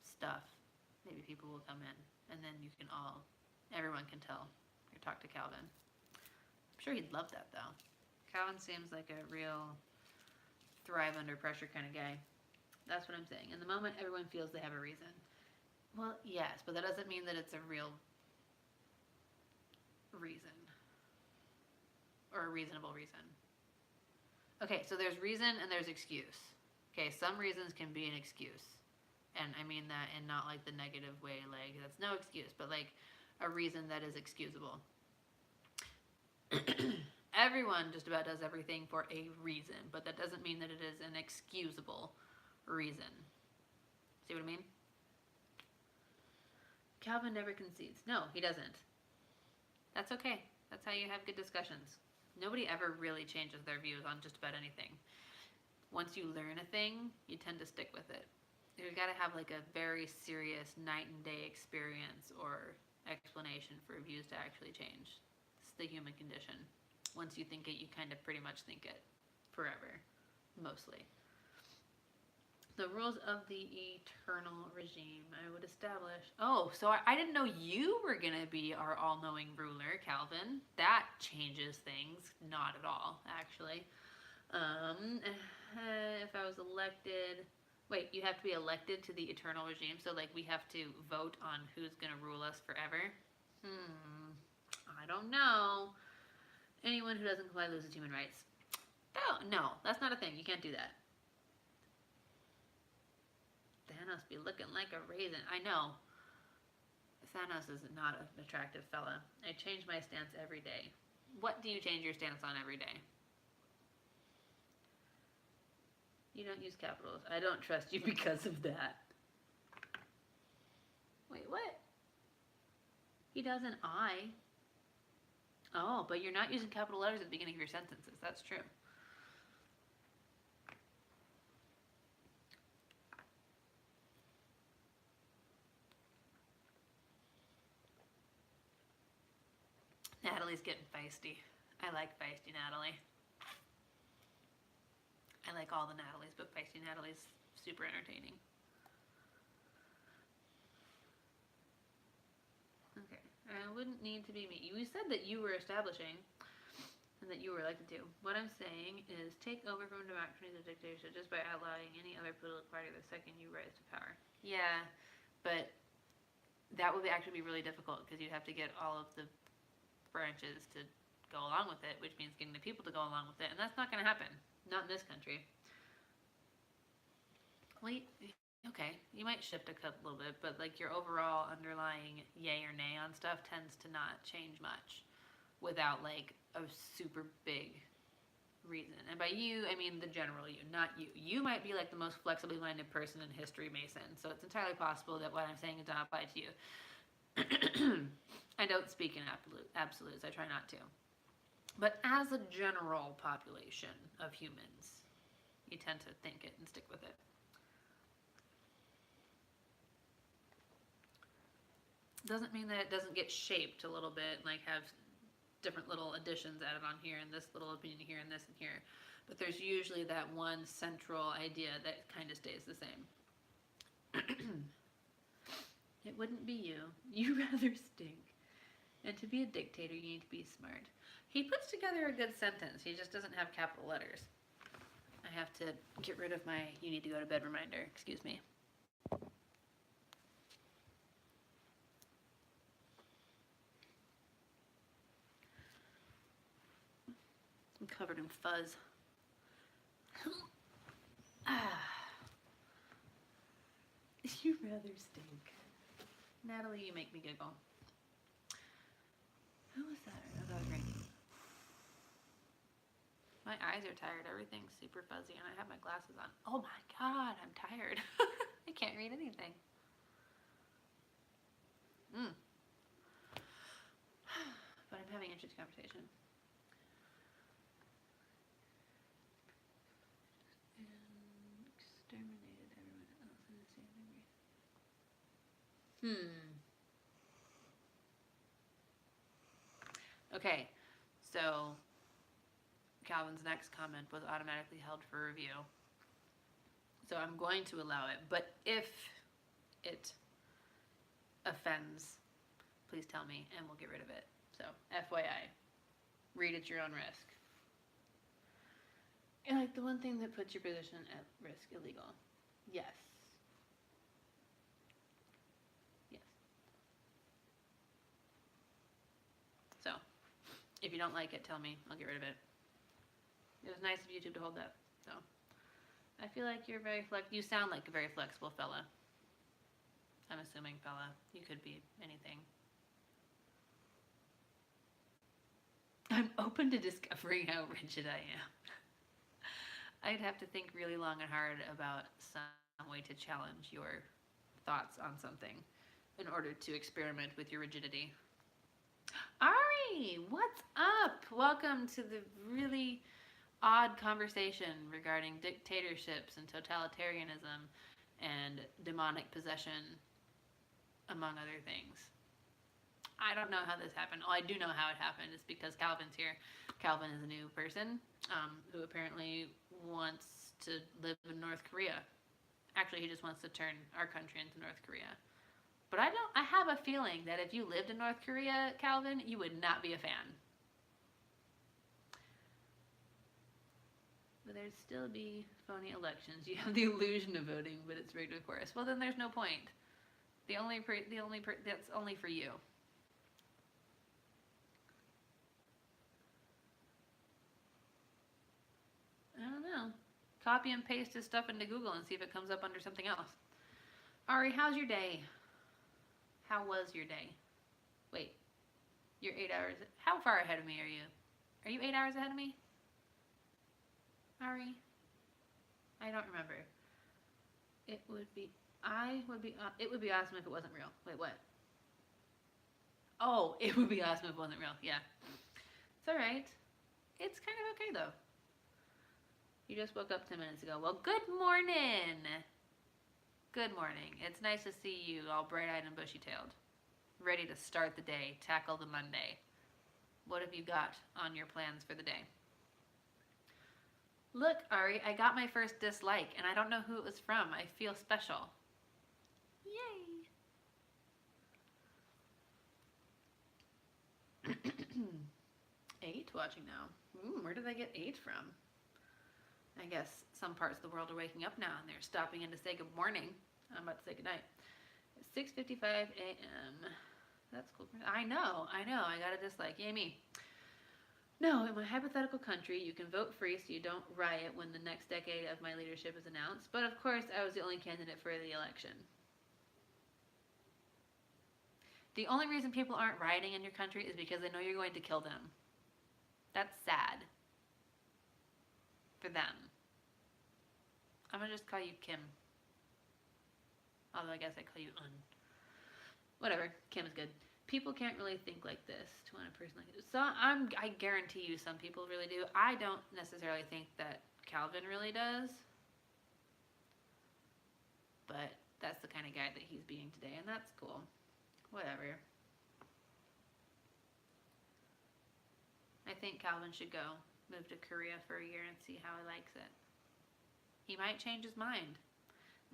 stuff. Maybe people will come in, and then everyone can tell or talk to Calvin. I'm sure he'd love that, though. Calvin seems like a real thrive under pressure kind of guy. That's what I'm saying. In the moment, everyone feels they have a reason. Well, yes, but that doesn't mean that it's a real reason. Or a reasonable reason. Okay, so there's reason and there's excuse. Okay, some reasons can be an excuse. And I mean that in not like the negative way, like that's no excuse, but like a reason that is excusable. Everyone just about does everything for a reason, but that doesn't mean that it is an excusable reason. See what I mean? Calvin never concedes. No, he doesn't. That's okay. That's how you have good discussions. Nobody ever really changes their views on just about anything. Once you learn a thing, you tend to stick with it. You've got to have like a very serious night and day experience or explanation for views to actually change. It's the human condition. Once you think it, you kind of pretty much think it forever, mostly. The rules of the eternal regime I would establish. Oh, so I didn't know you were going to be our all-knowing ruler, Calvin. That changes things. Not at all, actually. If I was elected... Wait, you have to be elected to the eternal regime, so like we have to vote on who's going to rule us forever? I don't know. Anyone who doesn't comply loses human rights. Oh, no, that's not a thing. You can't do that. Thanos be looking like a raisin. I know. Thanos is not an attractive fella. I change my stance every day. What do you change your stance on every day? You don't use capitals. I don't trust you because of that. Wait, what? He does an I. Oh, but you're not using capital letters at the beginning of your sentences. That's true. Natalie's getting feisty. I like feisty Natalie. I like all the Natalies, but feisty Natalie's super entertaining. Okay, I wouldn't need to be me. You said that you were establishing and that you were elected to. What I'm saying is take over from democracy to dictatorship just by outlawing any other political party the second you rise to power. Yeah, but that would actually be really difficult because you'd have to get all of the branches to go along with it, which means getting the people to go along with it, and that's not going to happen. Not in this country. Wait, okay, you might shift a little bit, but like your overall underlying yay or nay on stuff tends to not change much without like a super big reason. And by you, I mean the general you, not you. You might be like the most flexibly minded person in history, Mason, so it's entirely possible that what I'm saying does not apply to you. I don't speak in absolutes. I try not to. But as a general population of humans, you tend to think it and stick with it. Doesn't mean that it doesn't get shaped a little bit, like have different little additions added on here and this little opinion here and this and here. But there's usually that one central idea that kind of stays the same. It wouldn't be you. You rather stink. And to be a dictator, you need to be smart. He puts together a good sentence. He just doesn't have capital letters. I have to get rid of my you need to go to bed reminder. Excuse me. I'm covered in fuzz. You rather stink. Natalie, you make me giggle. Who was that? Oh, that was Rainy. My eyes are tired. Everything's super fuzzy, and I have my glasses on. Oh my god, I'm tired. I can't read anything. But I'm having interesting conversation. And exterminated everyone else in the same degree. Okay, so Calvin's next comment was automatically held for review. So I'm going to allow it, but if it offends, please tell me and we'll get rid of it. So FYI, read at your own risk. And like the one thing that puts your position at risk illegal. Yes. Yes. So if you don't like it, tell me. I'll get rid of it. It was nice of YouTube to hold that. So I feel like you're very you sound like a very flexible fella. I'm assuming fella. You could be anything. I'm open to discovering how rigid I am. I'd have to think really long and hard about some way to challenge your thoughts on something in order to experiment with your rigidity. Ari, what's up? Welcome to the really odd conversation regarding dictatorships and totalitarianism and demonic possession, among other things. I don't know how this happened. Oh, I do know how it happened. It's because Calvin's here. Calvin is a new person who apparently wants to live in North Korea. Actually, he just wants to turn our country into North Korea. But I have a feeling that if you lived in North Korea, Calvin, you would not be a fan. But there'd still be phony elections. You have the illusion of voting, but it's rigged, of course. Well, then there's no point. That's only for you. I don't know. Copy and paste his stuff into Google and see if it comes up under something else. Ari, how's your day? How was your day? Wait, you're 8 hours. How far ahead of me are you? Are you 8 hours ahead of me? Ari? I don't remember. It would be it would be awesome if it wasn't real. Wait, what? Oh, it would be awesome if it wasn't real. Yeah. It's all right. It's kind of okay though. You just woke up 10 minutes ago. Well, good morning. Good morning. It's nice to see you all bright-eyed and bushy-tailed. Ready to start the day, tackle the Monday. What have you got on your plans for the day? Look, Ari, I got my first dislike, and I don't know who it was from. I feel special. Yay! 8 watching now. Where did I get 8 from? I guess some parts of the world are waking up now, and they're stopping in to say good morning. I'm about to say good night. It's 6:55 a.m. That's cool. I know. I got a dislike. Yay me. No, in my hypothetical country, you can vote free so you don't riot when the next decade of my leadership is announced. But of course, I was the only candidate for the election. The only reason people aren't rioting in your country is because they know you're going to kill them. That's sad. For them. I'm going to just call you Kim. Although I guess I call you Un. Whatever. Kim is good. People can't really think like this to want a person like this. So I guarantee you some people really do. I don't necessarily think that Calvin really does. But that's the kind of guy that he's being today, and that's cool. Whatever. I think Calvin should go move to Korea for a year and see how he likes it. He might change his mind.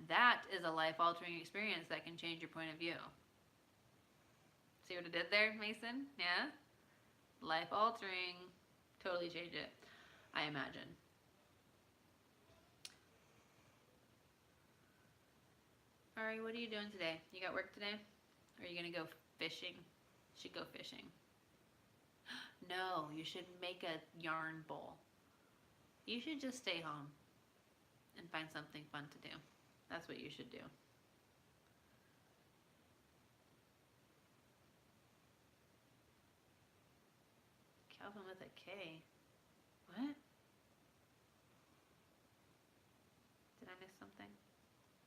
That is a life-altering experience that can change your point of view. See what I did there, Mason? Yeah? Life-altering. Totally change it, I imagine. Ari, what are you doing today? You got work today? Or are you going to go fishing? You should go fishing. No, you should make a yarn bowl. You should just stay home and find something fun to do. That's what you should do. Calvin with a K. What? Did I miss something?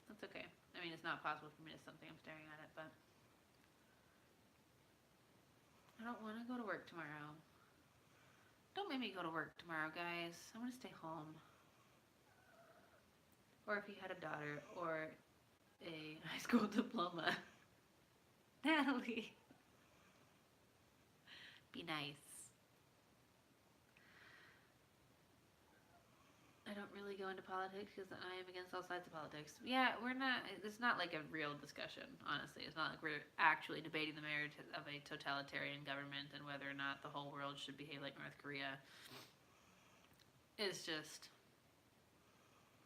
That's okay. I mean, it's not possible for me to miss something. I'm staring at it, but I don't want to go to work tomorrow. Don't make me go to work tomorrow, guys. I want to stay home. Or if you had a daughter or a high school diploma. Natalie. Be nice. I don't really go into politics because I am against all sides of politics. Yeah, it's not like a real discussion, honestly. It's not like we're actually debating the merit of a totalitarian government and whether or not the whole world should behave like North Korea. It's just,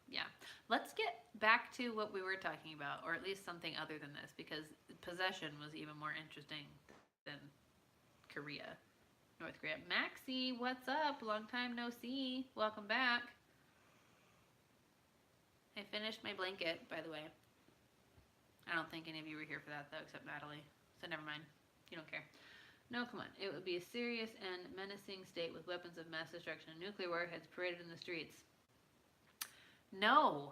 yeah. Let's get back to what we were talking about, or at least something other than this, because possession was even more interesting than Korea. North Korea. Maxie, what's up? Long time no see. Welcome back. I finished my blanket, by the way. I don't think any of you were here for that, though, except Natalie. So never mind. You don't care. No, come on. It would be a serious and menacing state with weapons of mass destruction and nuclear warheads paraded in the streets. No!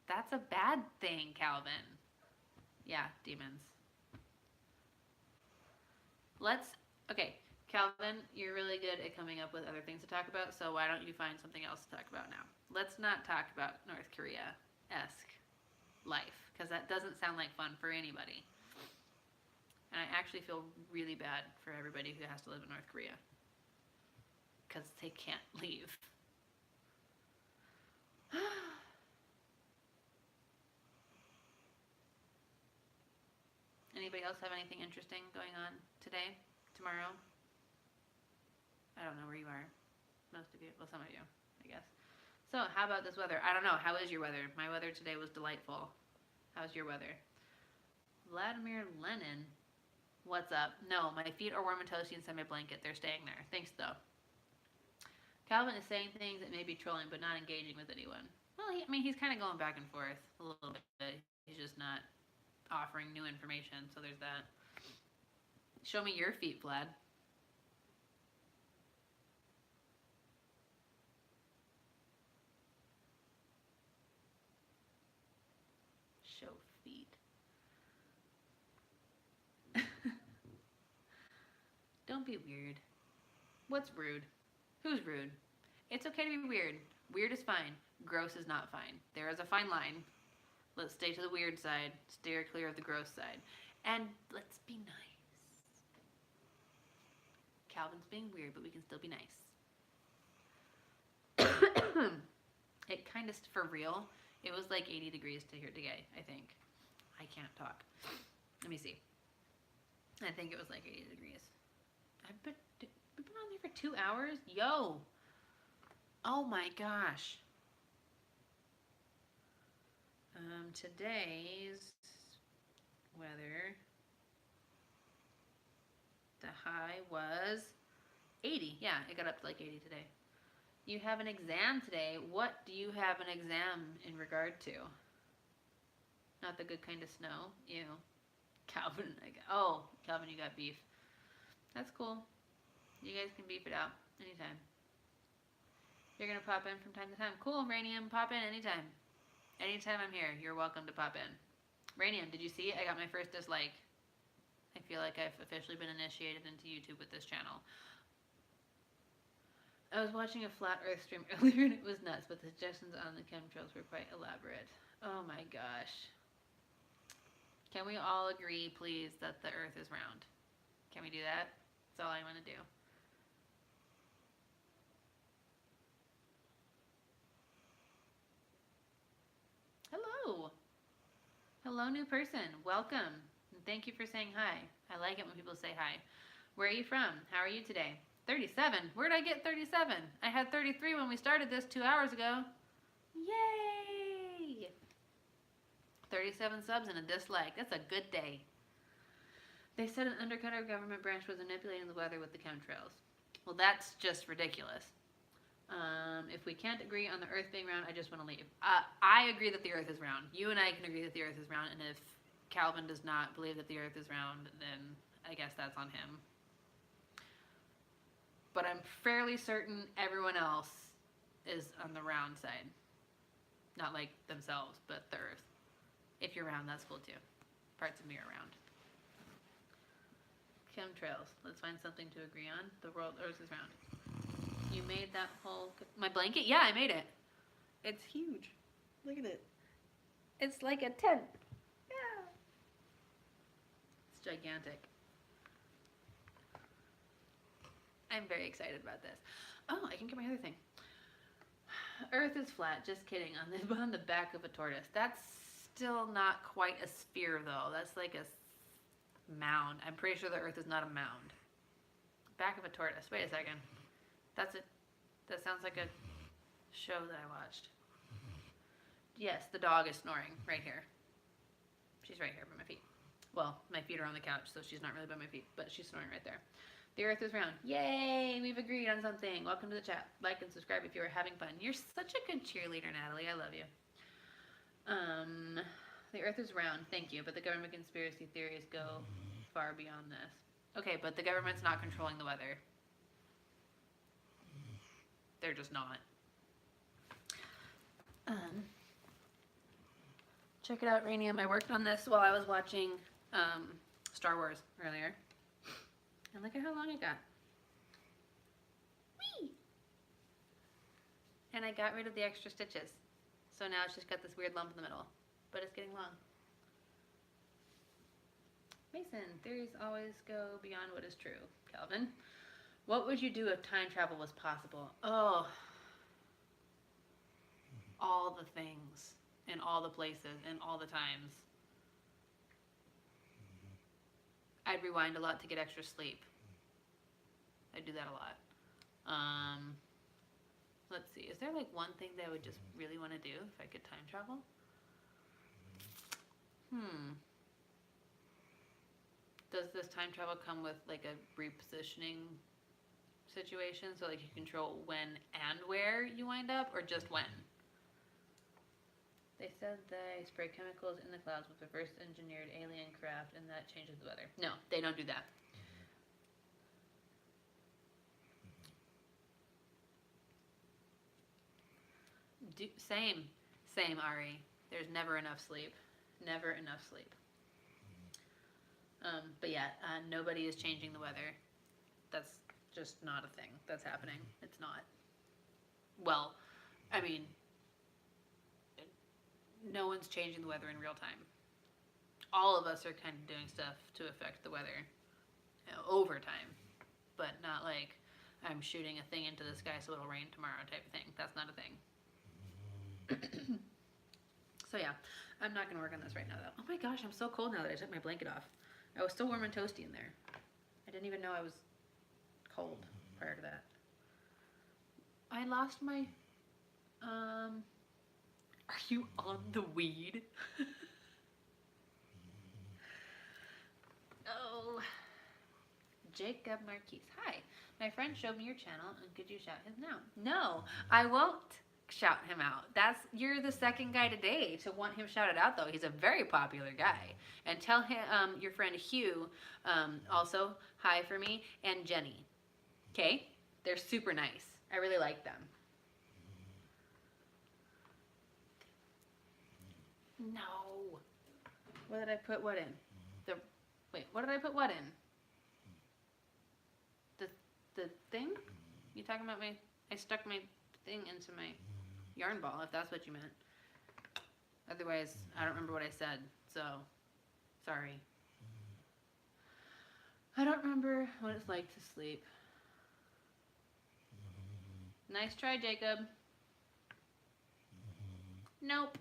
That's a bad thing, Calvin. Yeah, demons. Okay, Calvin, you're really good at coming up with other things to talk about, so why don't you find something else to talk about now? Let's not talk about North Korea-esque life, because that doesn't sound like fun for anybody. And I actually feel really bad for everybody who has to live in North Korea, because they can't leave. Anybody else have anything interesting going on today, tomorrow? I don't know where you are. Most of you. Well, some of you, I guess. So, how about this weather? I don't know. How is your weather? My weather today was delightful. How's your weather? Vladimir Lenin. What's up? No, my feet are warm and toasty inside my blanket. They're staying there. Thanks, though. Calvin is saying things that may be trolling, but not engaging with anyone. Well, he's kind of going back and forth a little bit. He's just not offering new information, so there's that. Show me your feet, Vlad. show feet. Don't be weird. What's rude? Who's rude? It's okay to be weird. Weird is fine. Gross is not fine. There is a fine line. Let's stay to the weird side. Steer clear of the gross side. And let's be nice. Calvin's being weird, but we can still be nice. It kind of, for real, it was like 80 degrees to here today, I think. I can't talk. Let me see. I think it was like 80 degrees. We've been on there for 2 hours? Yo! Oh my gosh. Today's weather, the high was 80. Yeah, it got up to like 80 today. You have an exam today. What do you have an exam in regard to? Not the good kind of snow. Ew. Calvin, Calvin, you got beef. That's cool. You guys can beef it out anytime. You're going to pop in from time to time. Cool, Rainium. Pop in anytime. Anytime I'm here, you're welcome to pop in. Rainium, did you see? I got my first dislike. I feel like I've officially been initiated into YouTube with this channel. I was watching a flat earth stream earlier and it was nuts, but the suggestions on the chemtrails were quite elaborate. Oh my gosh. Can we all agree, please, that the earth is round? Can we do that? That's all I want to do. Hello. Hello, new person. Welcome. And thank you for saying hi. I like it when people say hi. Where are you from? How are you today? 37. Where'd I get 37? I had 33 when we started this 2 hours ago. Yay! 37 subs and a dislike. That's a good day. They said an undercover government branch was manipulating the weather with the chemtrails. Well, that's just ridiculous. If we can't agree on the earth being round, I just want to leave. I agree that the earth is round. You and I can agree that the earth is round, and if Calvin does not believe that the earth is round, then I guess that's on him. But I'm fairly certain everyone else is on the round side. Not like themselves, but the earth. If you're round, that's cool too. Parts of me are round. Chemtrails. Let's find something to agree on. The world earth is round. You made that whole... My blanket? Yeah, I made it. It's huge. Look at it. It's like a tent. Yeah. It's gigantic. I'm very excited about this. Oh, I can get my other thing. Earth is flat. Just kidding. On the back of a tortoise. That's still not quite a sphere, though. That's like a mound. I'm pretty sure the Earth is not a mound. Back of a tortoise. Wait a second. That's it. That sounds like a show that I watched. Yes, the dog is snoring right here. She's right here by my feet. Well, my feet are on the couch, so she's not really by my feet, but she's snoring right there. The earth is round. Yay! We've agreed on something. Welcome to the chat. Like and subscribe if you are having fun. You're such a good cheerleader, Natalie. I love you. The earth is round. Thank you. But the government conspiracy theories go far beyond this. Okay, but the government's not controlling the weather. They're just not. Check it out, Rainium. I worked on this while I was watching Star Wars earlier. And look at how long it got. Whee! And I got rid of the extra stitches. So now it's just got this weird lump in the middle. But it's getting long. Mason, theories always go beyond what is true. Calvin, what would you do if time travel was possible? Oh, all the things, in all the places, in all the times. I'd rewind a lot to get extra sleep. I'd do that a lot. Let's see, is there like one thing that I would just really want to do if I could time travel? Does this time travel come with like a repositioning situation? So like you control when and where you wind up, or just when? They said they spray chemicals in the clouds with reverse engineered alien craft and that changes the weather. No, they don't do that. Same, Ari. There's never enough sleep. Never enough sleep. But yeah, nobody is changing the weather. That's just not a thing that's happening. It's not. Well, I mean, no one's changing the weather in real time. All of us are kind of doing stuff to affect the weather, over time, but not like I'm shooting a thing into the sky so it'll rain tomorrow type of thing. That's not a thing. So yeah, I'm not going to work on this right now though. Oh my gosh, I'm so cold now that I took my blanket off. I was still warm and toasty in there. I didn't even know I was cold prior to that. I lost my, are you on the weed? Oh, Jacob Marquise. Hi, my friend showed me your channel, and could you shout him out? No, I won't shout him out. You're the second guy today to want him shouted out, though. He's a very popular guy. And tell him, your friend Hugh, also hi for me, and Jenny. Okay, they're super nice. I really like them. No. What did I put what in? Wait, what did I put what in? The thing? You talking about I stuck my thing into my yarn ball, if that's what you meant. Otherwise, I don't remember what I said, so sorry. I don't remember what it's like to sleep. Nice try, Jacob. Nope.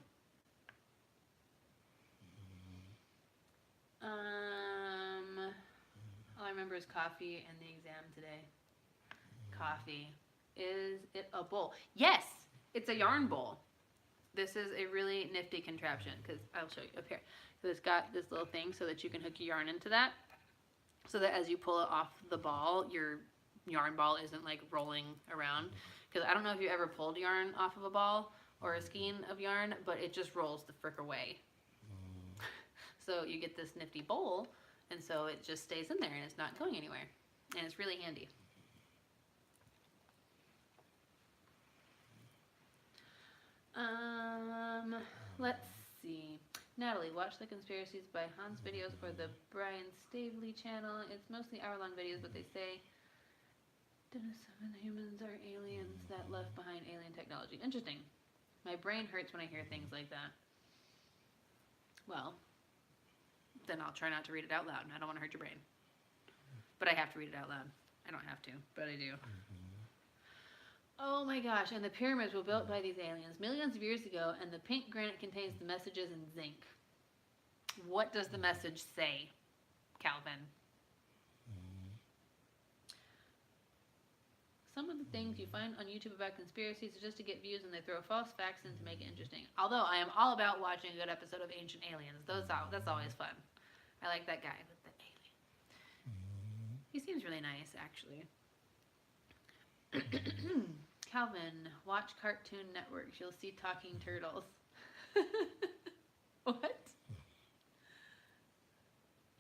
All I remember is coffee and the exam today. Coffee. Is it a bowl? Yes, it's a yarn bowl. This is a really nifty contraption because I'll show you up here. So it's got this little thing so that you can hook your yarn into that, so that as you pull it off the ball, your yarn ball isn't like rolling around. Because I don't know if you ever pulled yarn off of a ball or a skein of yarn, but it just rolls the frick away. So you get this nifty bowl, and so it just stays in there and it's not going anywhere. And it's really handy. Let's see. Natalie, watch the Conspiracies by Hans videos or the Brian Stavely channel. It's mostly hour-long videos, but they say Dennis, humans are aliens that left behind alien technology. Interesting. My brain hurts when I hear things like that. Well, then I'll try not to read it out loud, and I don't want to hurt your brain. But I have to read it out loud. I don't have to, but I do. Oh my gosh, and the pyramids were built by these aliens millions of years ago, and the pink granite contains the messages in zinc. What does the message say, Calvin? Some of the things you find on YouTube about conspiracies is just to get views, and they throw false facts in to make it interesting. Although I am all about watching a good episode of Ancient Aliens. That's always fun. I like that guy with the alien. He seems really nice, actually. Calvin, watch Cartoon Network. You'll see talking turtles. What?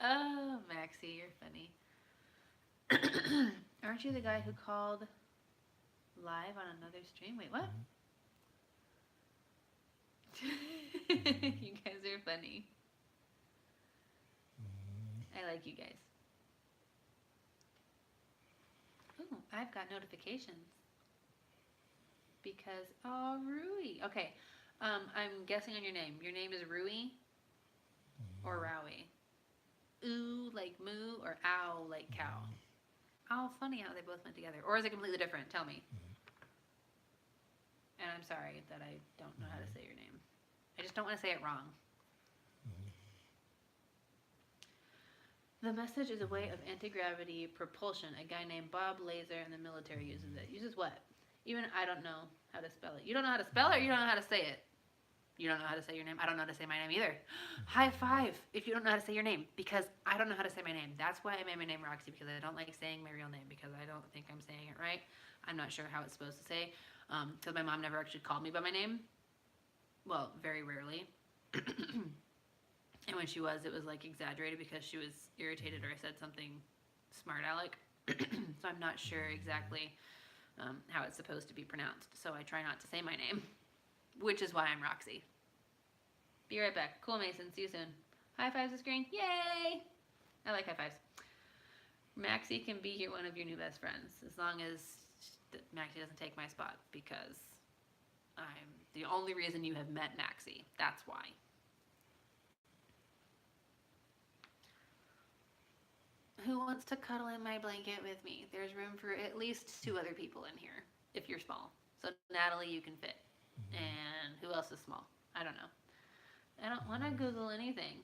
Oh, Maxie, you're funny. Aren't you the guy who called live on another stream? Wait, what? You guys are funny. I like you guys. Ooh, I've got notifications. Because, oh, Rui. Okay, I'm guessing on your name. Your name is Rui or Rowie? Ooh, like moo, or ow, like cow? Oh, funny how they both went together. Or is it completely different? Tell me. And I'm sorry that I don't know how to say your name. I just don't want to say it wrong. The message is a way of anti-gravity propulsion. A guy named Bob Laser in the military uses it. Uses what? Even I don't know how to spell it. You don't know how to spell it, or you don't know how to say it? You don't know how to say your name? I don't know how to say my name either. High five if you don't know how to say your name, because I don't know how to say my name. That's why I made my name Roxy, because I don't like saying my real name, because I don't think I'm saying it right. I'm not sure how it's supposed to say, because my mom never actually called me by my name. Well, very rarely. And when she was, it was like exaggerated because she was irritated or I said something smart aleck. So I'm not sure exactly how it's supposed to be pronounced. So I try not to say my name, which is why I'm Roxy. Be right back. Cool, Mason. See you soon. High fives the screen. Yay! I like high fives. Maxie can be one of your new best friends as long as Maxie doesn't take my spot, because I'm the only reason you have met Maxie. That's why. Who wants to cuddle in my blanket with me? There's room for at least 2 other people in here if you're small. So Natalie, you can fit. And who else is small? I don't know. I don't want to Google anything.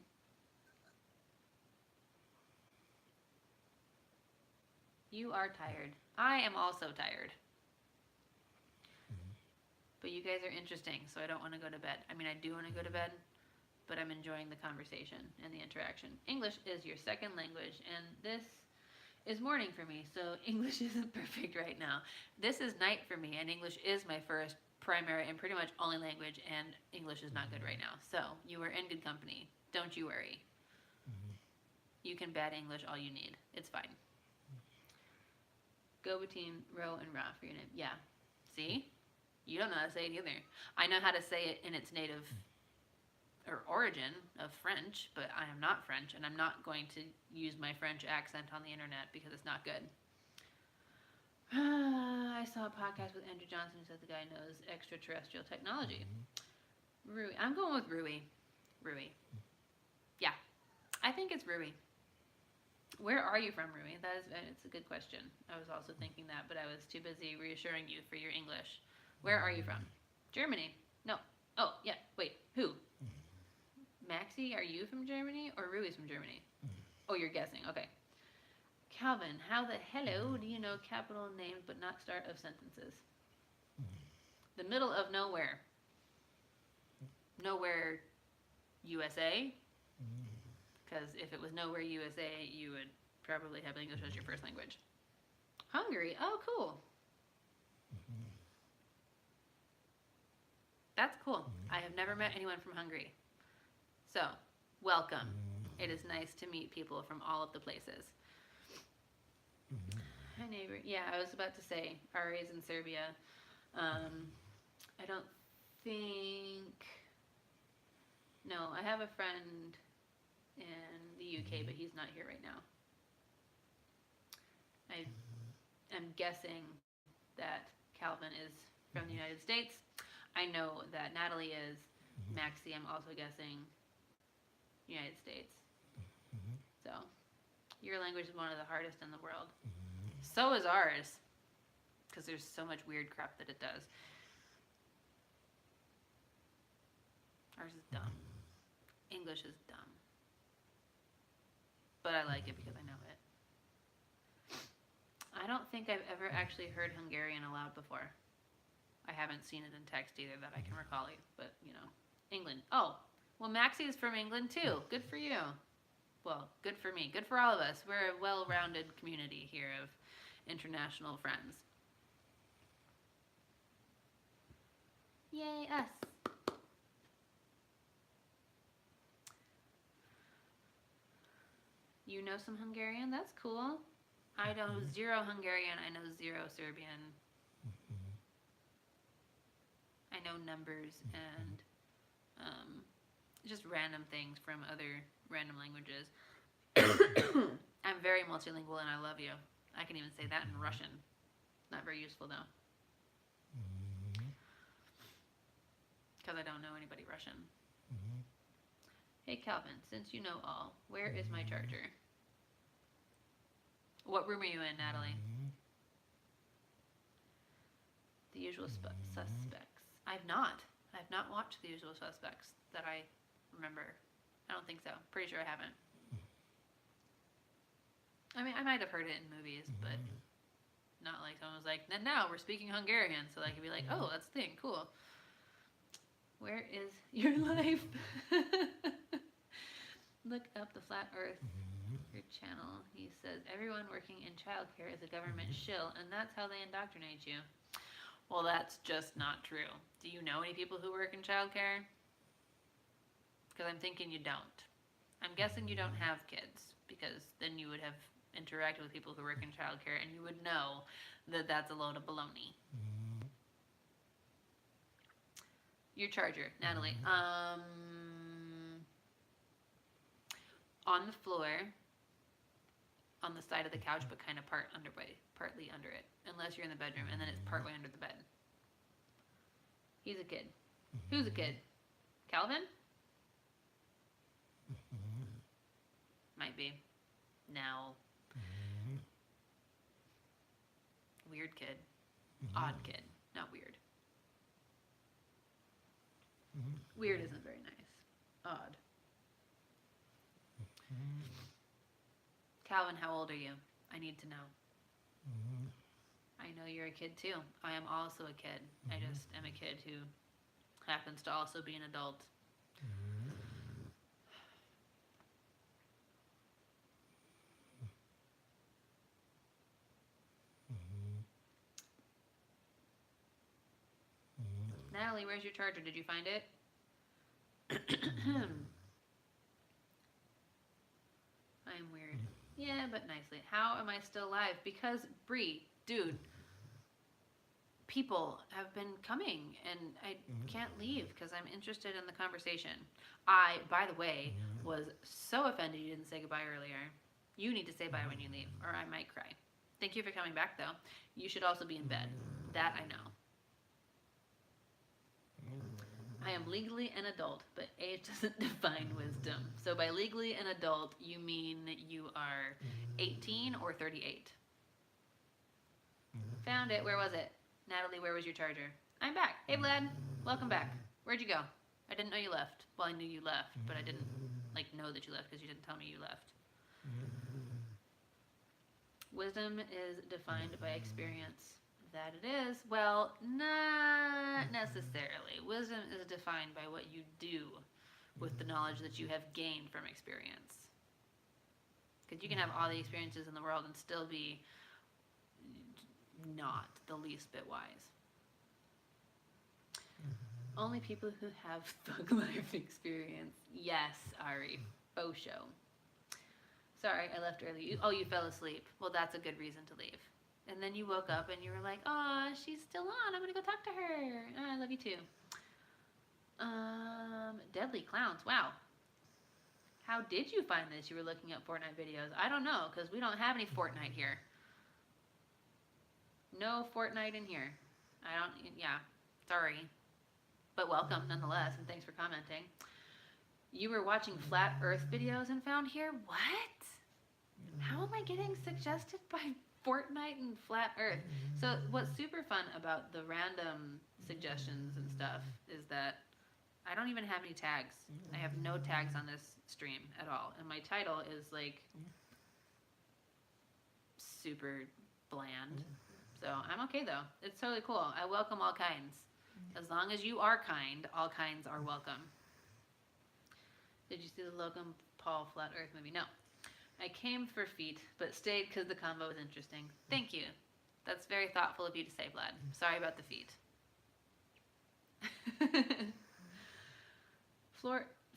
You are tired. I am also tired. But you guys are interesting, so I don't want to go to bed. I mean, I do want to go to bed, but I'm enjoying the conversation and the interaction. English is your second language, and this is morning for me, so English isn't perfect right now. This is night for me, and English is my first primary and pretty much only language, and English is not good right now. So you are in good company. Don't you worry. You can bad English all you need. It's fine. Go between row and raw for your name. Yeah. See? You don't know how to say it either. I know how to say it in its native or origin of French, but I am not French, and I'm not going to use my French accent on the internet because it's not good. I saw a podcast with Andrew Johnson who said the guy knows extraterrestrial technology. Rui. I'm going with Rui. Rui. Yeah. I think it's Rui. Where are you from, Rui? It's a good question. I was also thinking that, but I was too busy reassuring you for your English. Where are you from? Germany. No. Oh, yeah. Wait. Who? Maxie, are you from Germany or Rui's from Germany? Oh, you're guessing. Okay. Calvin, how the hello do you know capital names but not start of sentences? The middle of nowhere. Nowhere, USA. Because if it was nowhere, USA, you would probably have English as your first language. Hungary. Oh, cool. That's cool. I have never met anyone from Hungary. So, welcome. It is nice to meet people from all of the places. Hi, neighbor. Yeah, I was about to say, Ari's in Serbia. I don't think... No, I have a friend in the UK, but he's not here right now. I am guessing that Calvin is from the United States. I know that Natalie is. Maxie, I'm also guessing United States. So, your language is one of the hardest in the world. So is ours, because there's so much weird crap that it does. Ours is dumb. English is dumb. But I like it because I know it. I don't think I've ever actually heard Hungarian aloud before. I haven't seen it in text either that I can recall it, but, you know. England. Oh, well, Maxie is from England too. Good for you. Well, good for me. Good for all of us. We're a well-rounded community here of international friends. Yay, us. You know some Hungarian? That's cool. I know 0 Hungarian. I know 0 Serbian. I know numbers and just random things from other random languages. I'm very multilingual and I love you. I can even say that in Russian. Not very useful though. Because I don't know anybody Russian. Hey Calvin, since you know all, where is my charger? What room are you in, Natalie? The Usual Suspects. I've not watched The Usual Suspects that I remember. I don't think so. Pretty sure I haven't. I mean, I might have heard it in movies, but not like someone was like, and now we're speaking Hungarian, so I could be like, oh, that's the thing, cool. Where is your life? Look up the Flat Earth, your channel. He says, everyone working in childcare is a government shill, and that's how they indoctrinate you. Well, that's just not true. Do you know any people who work in childcare? Because I'm thinking you don't. I'm guessing you don't have kids, because then you would have interacted with people who work in childcare, and you would know that that's a load of baloney. Your charger, Natalie. on the floor, on the side of the couch, but kind of partly under it, unless you're in the bedroom, and then it's partway under the bed. He's a kid. Who's a kid? Calvin? Might be. Now. Weird kid. Odd kid. Not weird. Weird isn't very nice. Odd. Calvin, how old are you? I need to know. I know you're a kid too. I am also a kid. I just am a kid who happens to also be an adult. Natalie, where's your charger? Did you find it? I am weird. Yeah, but nicely. How am I still alive? Because, Bree, dude, people have been coming, and I can't leave because I'm interested in the conversation. I, by the way, was so offended you didn't say goodbye earlier. You need to say bye when you leave, or I might cry. Thank you for coming back, though. You should also be in bed. That I know. I am legally an adult, but age doesn't define wisdom. So by legally an adult, you mean you are 18 or 38. Found it. Where was it? Natalie, where was your charger? I'm back. Hey, Vlad. Welcome back. Where'd you go? I didn't know you left. Well, I knew you left, but I didn't know that you left because you didn't tell me you left. Wisdom is defined by experience. That it is. Well, not necessarily. Wisdom is defined by what you do with the knowledge that you have gained from experience. Because you can have all the experiences in the world and still be not the least bit wise. Only people who have thug life experience. Yes, Ari. Faux show. Sorry, I left early. You fell asleep. Well, that's a good reason to leave. And then you woke up and you were like, "Oh, she's still on. I'm gonna go talk to her. Oh, I love you too." Deadly clowns. Wow. How did you find this? You were looking at Fortnite videos. I don't know, because we don't have any Fortnite here. No Fortnite in here. Yeah, sorry. But welcome nonetheless, and thanks for commenting. You were watching Flat Earth videos and found here? What? How am I getting suggested by Fortnite and Flat Earth? So what's super fun about the random suggestions and stuff is that I don't even have any tags. I have no tags on this stream at all. And my title is like super bland. So I'm okay though. It's totally cool. I welcome all kinds. As long as you are kind, all kinds are welcome. Did you see the Logan Paul Flat Earth movie? No. I came for feet, but stayed because the combo was interesting. Thank you. That's very thoughtful of you to say, Vlad. Sorry about the feet.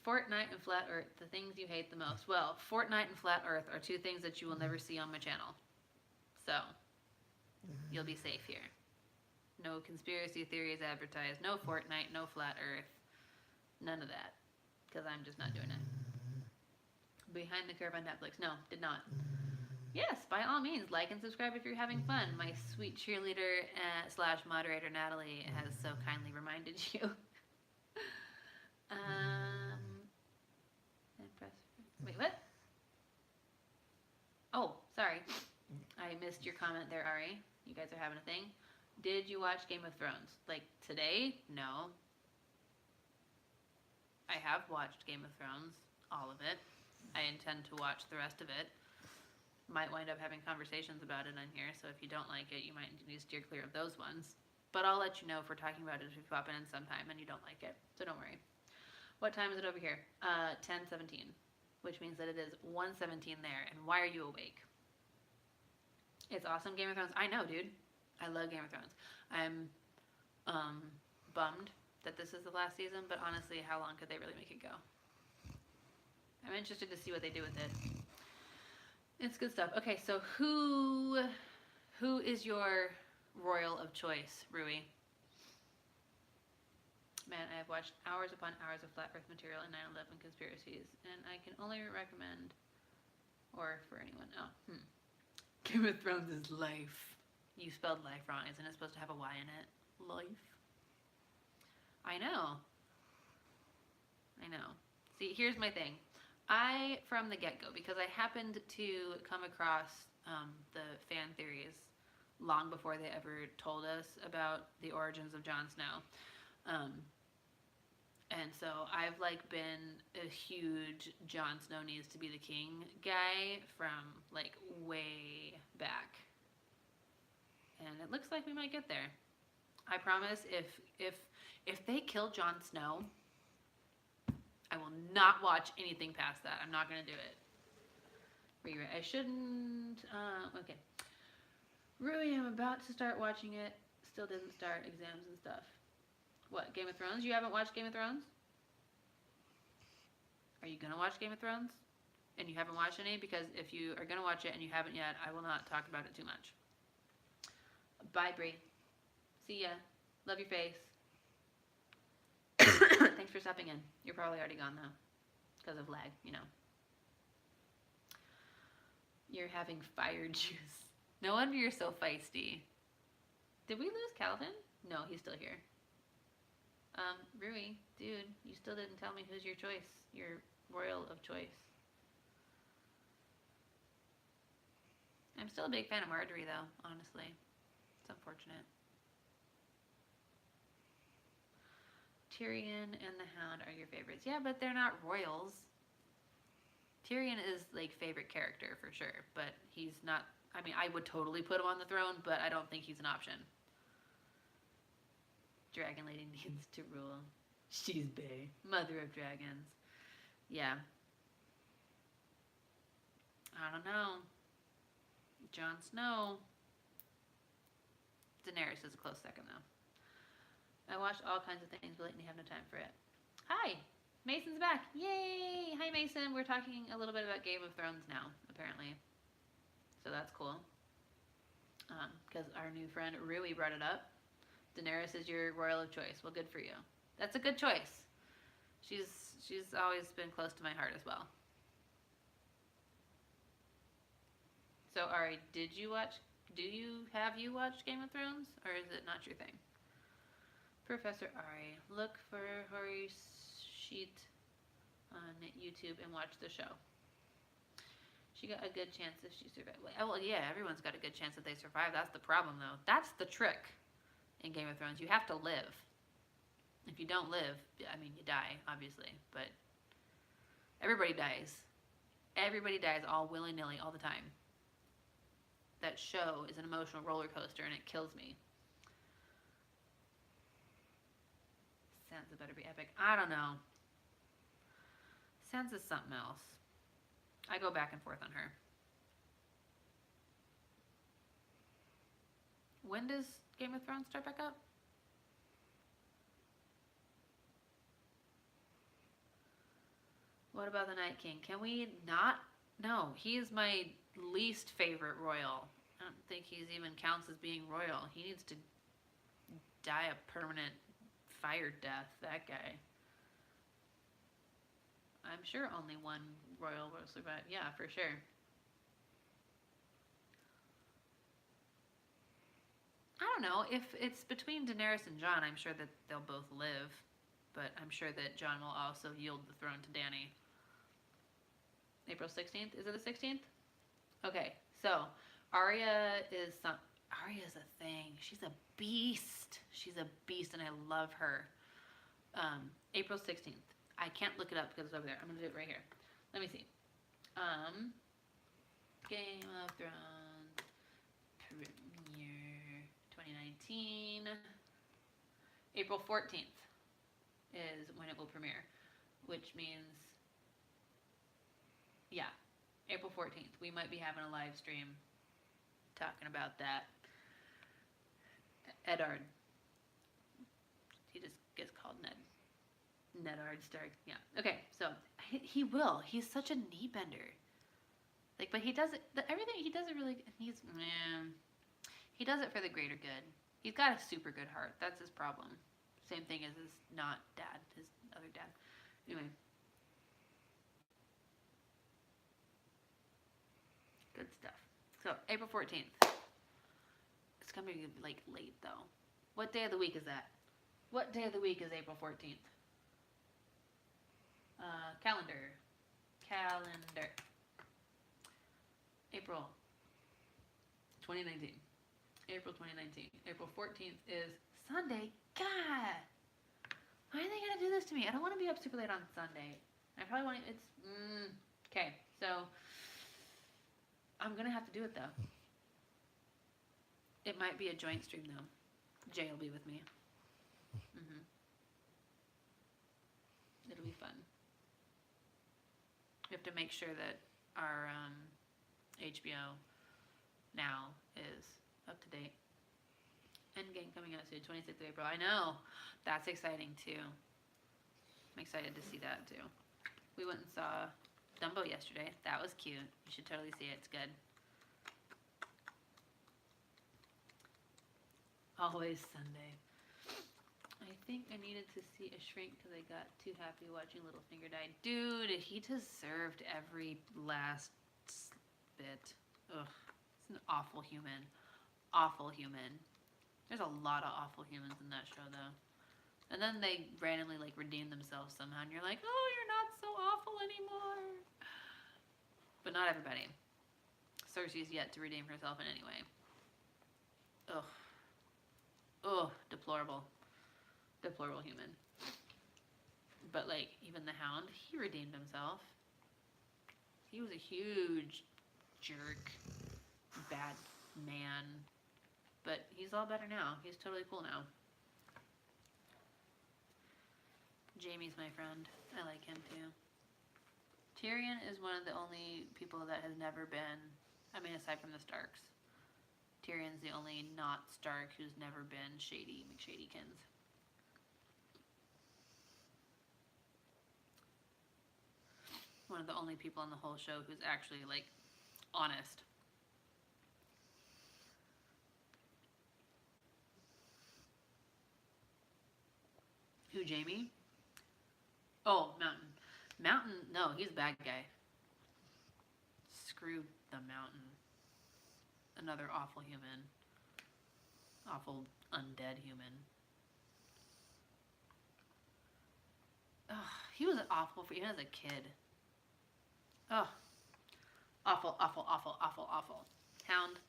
Fortnite and Flat Earth, the things you hate the most. Well, Fortnite and Flat Earth are two things that you will never see on my channel. So, you'll be safe here. No conspiracy theories advertised. No Fortnite, no Flat Earth. None of that. Because I'm just not doing it. Behind the Curve on Netflix. No, did not. Yes, by all means, like and subscribe if you're having fun. My sweet cheerleader / moderator Natalie has so kindly reminded you. Wait, what? Oh, sorry. I missed your comment there, Ari. You guys are having a thing. Did you watch Game of Thrones? Like today? No. I have watched Game of Thrones, all of it. I intend to watch the rest of it. Might wind up having conversations about it on here, so if you don't like it, you might need to steer clear of those ones. But I'll let you know if we're talking about it if you pop in sometime and you don't like it, so don't worry. What time is it over here? 10:17, which means that it is 1:17 there. And why are you awake? It's awesome, Game of Thrones. I know, dude. I love Game of Thrones. I'm bummed that this is the last season, but honestly, how long could they really make it go? I'm interested to see what they do with it. It's good stuff. Okay, so who is your royal of choice, Rui? Man, I have watched hours upon hours of flat earth material and 9/11 conspiracies, and I can only recommend, or for anyone, Game of Thrones is life. You spelled life wrong. Isn't it supposed to have a Y in it? Life. I know. See, here's my thing. I, from the get-go, because I happened to come across the fan theories long before they ever told us about the origins of Jon Snow. And so I've like been a huge Jon Snow needs to be the king guy from like way back. And it looks like we might get there. I promise if they kill Jon Snow, I will not watch anything past that. I'm not going to do it. Rewrite. I shouldn't. Okay. Rui, I'm about to start watching it. Still didn't start. Exams and stuff. What? Game of Thrones? You haven't watched Game of Thrones? Are you going to watch Game of Thrones? And you haven't watched any? Because if you are going to watch it and you haven't yet, I will not talk about it too much. Bye, Brie. See ya. Love your face. Thanks for stopping in. You're probably already gone though, because of lag, you know. You're having fire juice. No wonder you're so feisty. Did we lose Calvin? No, he's still here. Rui, dude, you still didn't tell me who's your choice. Your royal of choice. I'm still a big fan of Marjorie though, honestly. It's unfortunate. Tyrion and the Hound are your favorites. Yeah, but they're not royals. Tyrion is like favorite character for sure, but he's not. I mean, I would totally put him on the throne, but I don't think he's an option. Dragon Lady needs to rule. She's bae, mother of dragons. Yeah. I don't know. Jon Snow. Daenerys is a close second though. I watched all kinds of things, but lately have no time for it. Hi! Mason's back! Yay! Hi, Mason. We're talking a little bit about Game of Thrones now, apparently. So that's cool. Because our new friend Rui brought it up. Daenerys is your royal of choice. Well, good for you. That's a good choice. She's always been close to my heart as well. So, Ari, have you watched Game of Thrones? Or is it not your thing? Professor Ari, look for Hori's sheet on YouTube and watch the show. She got a good chance if she survived. Well, yeah, everyone's got a good chance that they survive. That's the problem, though. That's the trick in Game of Thrones. You have to live. If you don't live, I mean, you die, obviously. But everybody dies. Everybody dies all willy-nilly all the time. That show is an emotional roller coaster, and it kills me. Sansa better be epic. I don't know. Sansa's something else. I go back and forth on her. When does Game of Thrones start back up? What about the Night King? Can we not? No, he is my least favorite royal. I don't think he's even counts as being royal. He needs to die a permanent fire death, that guy. I'm sure only one royal will survive. Yeah, for sure. I don't know. If it's between Daenerys and Jon, I'm sure that they'll both live. But I'm sure that Jon will also yield the throne to Dany. April 16th? Is it the 16th? Okay, so Arya is a thing. She's a beast. She's a beast, and I love her. April 16th. I can't look it up because it's over there. I'm going to do it right here. Let me see. Game of Thrones premiere 2019. April 14th is when it will premiere, which means, yeah, April 14th. We might be having a live stream talking about that. Eddard. He just gets called Ned. Neddard Stark. Yeah. Okay, so he will. He's such a knee bender. Like, but he does it. Everything he does it really. He does it for the greater good. He's got a super good heart. That's his problem. Same thing as his not dad, his other dad. Anyway. Good stuff. So, April 14th. It's going to be, like, late, though. What day of the week is that? What day of the week is April 14th? Calendar. April 2019. April 2019. April 14th is Sunday. God! Why are they going to do this to me? I don't want to be up super late on Sunday. I probably want to, okay, so I'm going to have to do it, though. It might be a joint stream, though. Jay will be with me. It'll be fun. We have to make sure that our HBO Now is up to date. Endgame coming out soon, 26th of April. I know. That's exciting, too. I'm excited to see that, too. We went and saw Dumbo yesterday. That was cute. You should totally see it. It's good. Always Sunday. I think I needed to see a shrink because I got too happy watching Littlefinger die. Dude, he deserved every last bit. Ugh. He's an awful human. Awful human. There's a lot of awful humans in that show, though. And then they randomly, like, redeem themselves somehow, and you're like, oh, you're not so awful anymore. But not everybody. Cersei's yet to redeem herself in any way. Ugh. Ugh, deplorable. Deplorable human. But, like, even the Hound, he redeemed himself. He was a huge jerk, bad man. But he's all better now. He's totally cool now. Jaime's my friend. I like him, too. Tyrion is one of the only people that has never been, I mean, aside from the Starks. Tyrion's the only not Stark who's never been shady McShadykins. One of the only people on the whole show who's actually, like, honest. Who, Jaime? Oh, Mountain. Mountain, no, he's a bad guy. Screw the Mountain. Another awful human. Awful undead human. Ugh, he was awful for even as a kid. Ugh. Awful, awful, awful, awful, awful. Hound,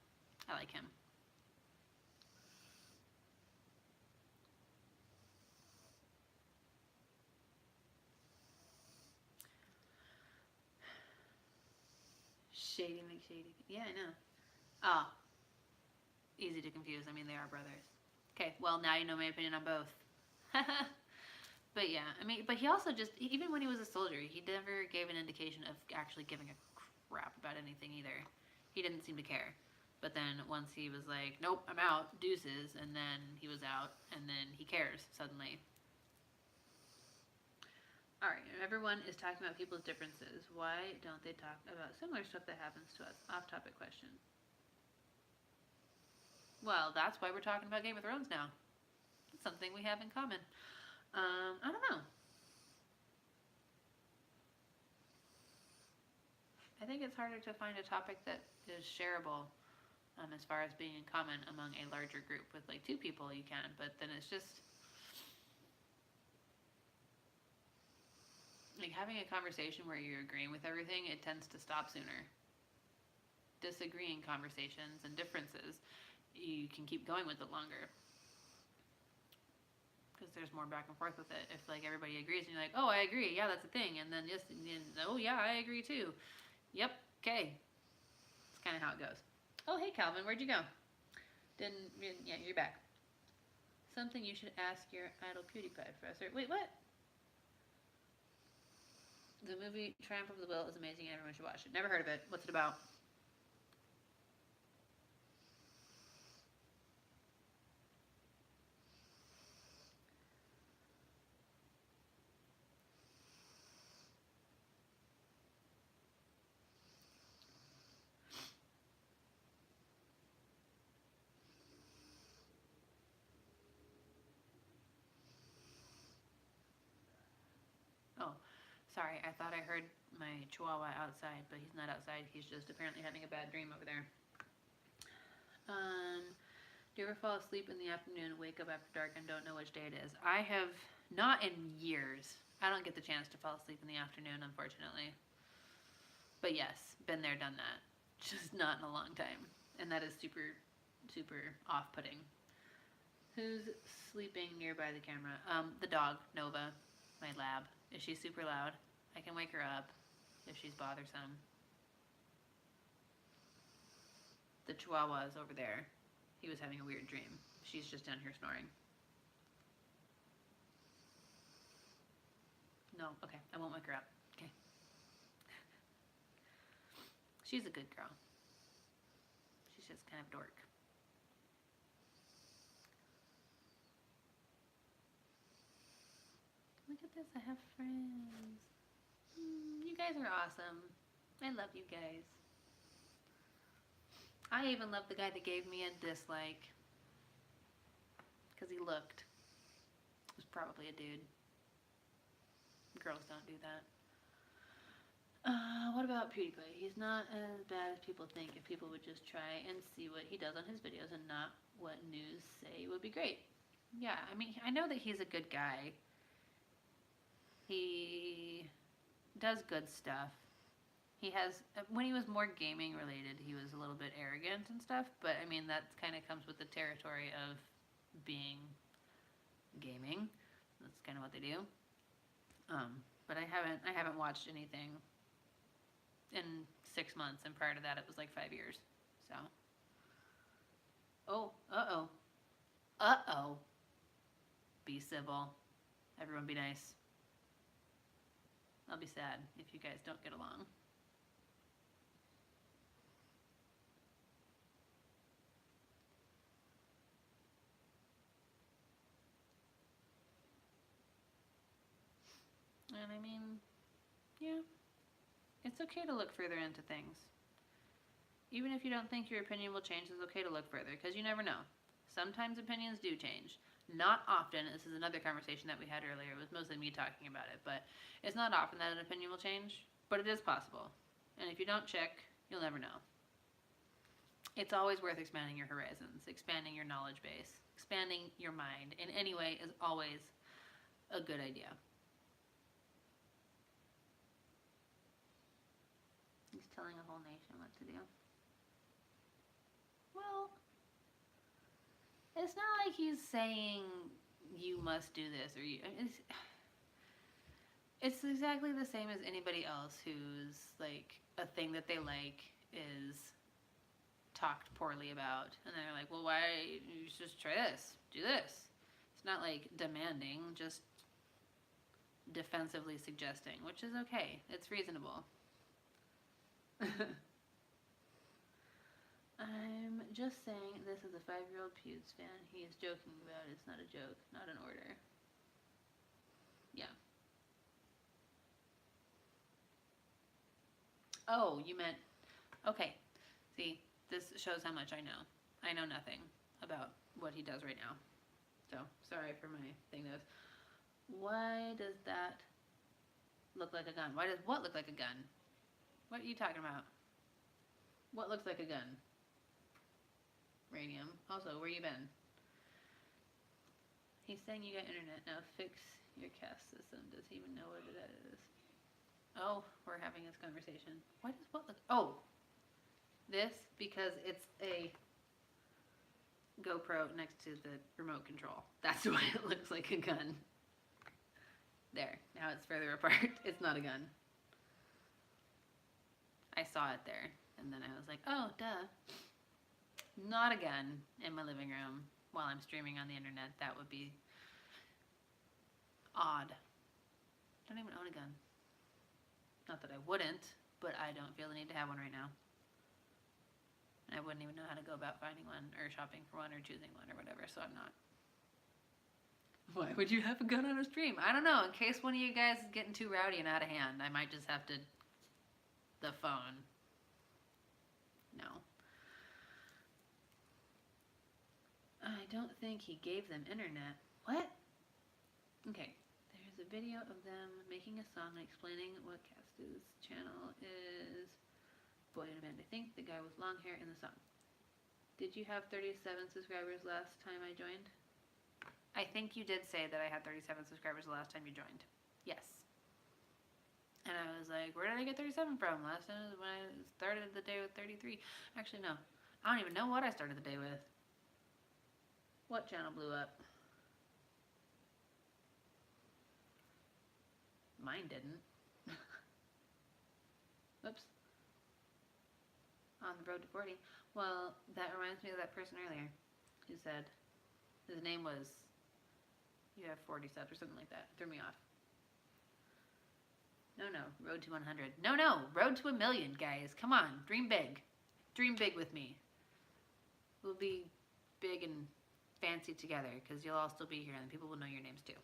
I like him. Shady McShady. Yeah, I know. Ah. Easy to confuse. I mean, they are brothers. Okay, well, now you know my opinion on both. But yeah, I mean, but he also just, even when he was a soldier, he never gave an indication of actually giving a crap about anything either. He didn't seem to care. But then once he was like, nope, I'm out, deuces, and then he was out, and then he cares suddenly. Alright, everyone is talking about people's differences. Why don't they talk about similar stuff that happens to us? Off-topic question. Well, that's why we're talking about Game of Thrones now. It's something we have in common. I don't know. I think it's harder to find a topic that is shareable as far as being in common among a larger group. With like 2 people you can, but then it's just like having a conversation where you're agreeing with everything, it tends to stop sooner. Disagreeing conversations and differences, you can keep going with it longer. Because there's more back and forth with it. If like everybody agrees and you're like, oh, I agree, yeah, that's a thing, and then yes, and oh yeah, I agree too. Yep, okay. That's kind of how it goes. Oh, hey Calvin, where'd you go? Yeah, you're back. Something you should ask your idol PewDiePie professor. Wait, what? The movie Triumph of the Will is amazing and everyone should watch it. Never heard of it. What's it about? Sorry, I thought I heard my chihuahua outside, but he's not outside. He's just apparently having a bad dream over there. Do you ever fall asleep in the afternoon, wake up after dark, and don't know which day it is? I have not in years. I don't get the chance to fall asleep in the afternoon, unfortunately. But yes, been there, done that. Just not in a long time. And that is super, super off-putting. Who's sleeping nearby the camera? The dog, Nova, my lab. Is she super loud? I can wake her up if she's bothersome. The chihuahua is over there. He was having a weird dream. She's just down here snoring. No, okay, I won't wake her up. Okay. She's a good girl. She's just kind of dork. Look at this, I have friends. You guys are awesome. I love you guys. I even love the guy that gave me a dislike. Because he looked. It was probably a dude. Girls don't do that. What about PewDiePie? He's not as bad as people think. If people would just try and see what he does on his videos and not what news say, would be great. Yeah, I mean, I know that he's a good guy. He does good stuff. He has, when he was more gaming related, he was a little bit arrogant and stuff, but I mean, that kind of comes with the territory of being gaming. That's kind of what they do. But I haven't watched anything in 6 months, and prior to that, it was like 5 years. So, uh-oh. Be civil. Everyone be nice. I'll be sad if you guys don't get along. And I mean, yeah, it's okay to look further into things. Even if you don't think your opinion will change, it's okay to look further, because you never know. Sometimes opinions do change. Not often. This is another conversation that we had earlier. It was mostly me talking about it, but it's not often that an opinion will change, but it is possible. And if you don't check, you'll never know. It's always worth expanding your horizons, expanding your knowledge base, expanding your mind in any way is always a good idea. He's telling a whole nation what to do. Well, it's not like he's saying you must do this or you. It's exactly the same as anybody else who's like a thing that they like is talked poorly about, and they're like, well, why you just try this, do this. It's not like demanding, just defensively suggesting, which is okay. It's reasonable. I'm just saying this is a 5-year-old Pewds fan. He is joking about it. It's not a joke, not an order. Yeah. Oh, you meant, okay. See, this shows how much I know. I know nothing about what he does right now. So, sorry for my thing. Why does that look like a gun? Why does what look like a gun? What are you talking about? What looks like a gun? Radium. Also, where you been? He's saying you got internet. Now fix your cast system. Does he even know what it is? Oh, we're having this conversation. Why does what look... Oh! This, because it's a GoPro next to the remote control. That's why it looks like a gun. There. Now it's further apart. It's not a gun. I saw it there. And then I was like, oh, duh. Not a gun in my living room while I'm streaming on the internet. That would be odd. Don't even own a gun. Not that I wouldn't, but I don't feel the need to have one right now. And I wouldn't even know how to go about finding one or shopping for one or choosing one or whatever, so I'm not. Why would you have a gun on a stream? I don't know. In case one of you guys is getting too rowdy and out of hand, I might just have to... the phone. No. I don't think he gave them internet. What? Okay. There's a video of them making a song and explaining what Cass's channel is. Boy in a band. I think the guy with long hair in the song. Did you have 37 subscribers last time I joined? I think you did say that I had 37 subscribers the last time you joined. Yes. And I was like, where did I get 37 from? Last time was when I started the day with 33. Actually, no. I don't even know what I started the day with. What channel blew up? Mine didn't. Whoops. On the road to 40. Well, that reminds me of that person earlier who said his name was, you have 40 subs or something like that. It threw me off. No, road to 100. No, road to 1 million, guys. Come on, dream big. Dream big with me. We'll be big and fancy together because you'll all still be here and people will know your names too.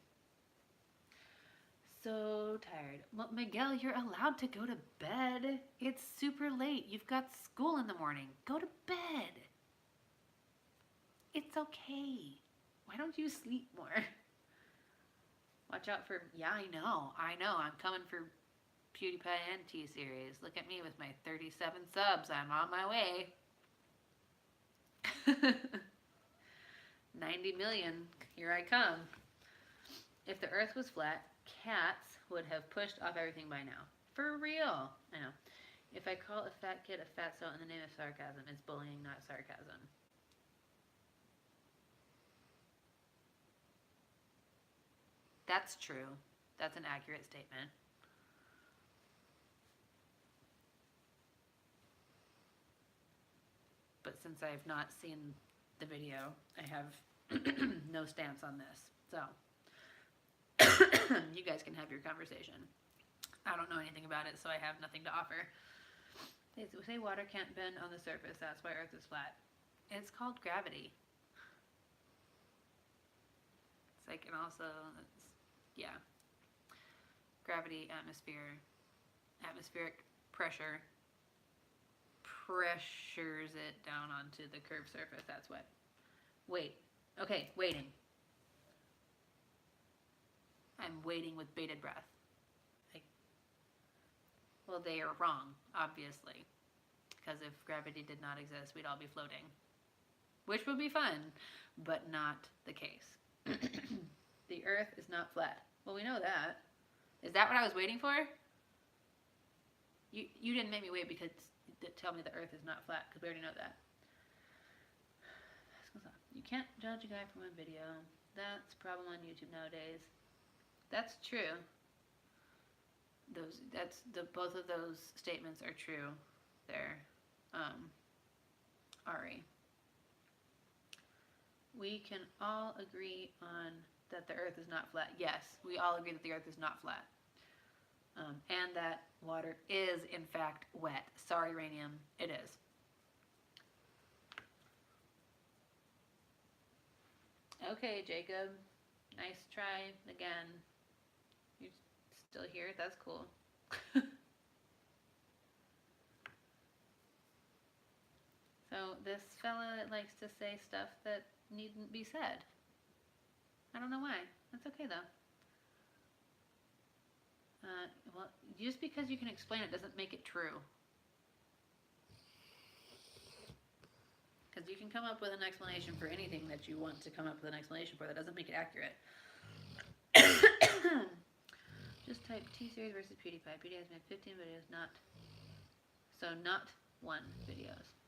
So tired. Well, Miguel, you're allowed to go to bed. It's super late. You've got school in the morning. Go to bed. It's okay. Why don't you sleep more? Watch out for, yeah, I know. I'm coming for PewDiePie and T-Series. Look at me with my 37 subs. I'm on my way. 90 million. Here I come. If the earth was flat, cats would have pushed off everything by now. For real. I know. If I call a fat kid a fatso in the name of sarcasm, it's bullying, not sarcasm. That's true. That's an accurate statement. But since I have not seen the video, I have no stance on this. So, you guys can have your conversation. I don't know anything about it, so I have nothing to offer. They say water can't bend on the surface, that's why Earth is flat. It's called gravity. It's like, and also, yeah. Gravity, atmospheric pressure pressures it down onto the curved surface. That's what. Wait. Okay, waiting. I'm waiting with bated breath. Well, they are wrong, obviously. Because if gravity did not exist, we'd all be floating. Which would be fun, but not the case. The Earth is not flat. Well, we know that. Is that what I was waiting for? You didn't make me wait because to tell me the Earth is not flat, because we already know that. You can't judge a guy from a video. That's a problem on YouTube nowadays. That's true. Both of those statements are true there. Ari. We can all agree on that the Earth is not flat. Yes, we all agree that the Earth is not flat. And that water is, in fact, wet. Sorry, Ranium, it is. Okay, Jacob. Nice try again. You're still here? That's cool. So this fella likes to say stuff that needn't be said. I don't know why. That's okay though. Well, just because you can explain it doesn't make it true. Because you can come up with an explanation for anything that you want to come up with an explanation for. That doesn't make it accurate. Just type T-Series versus PewDiePie. PewDiePie has made 15 videos, not 1 videos.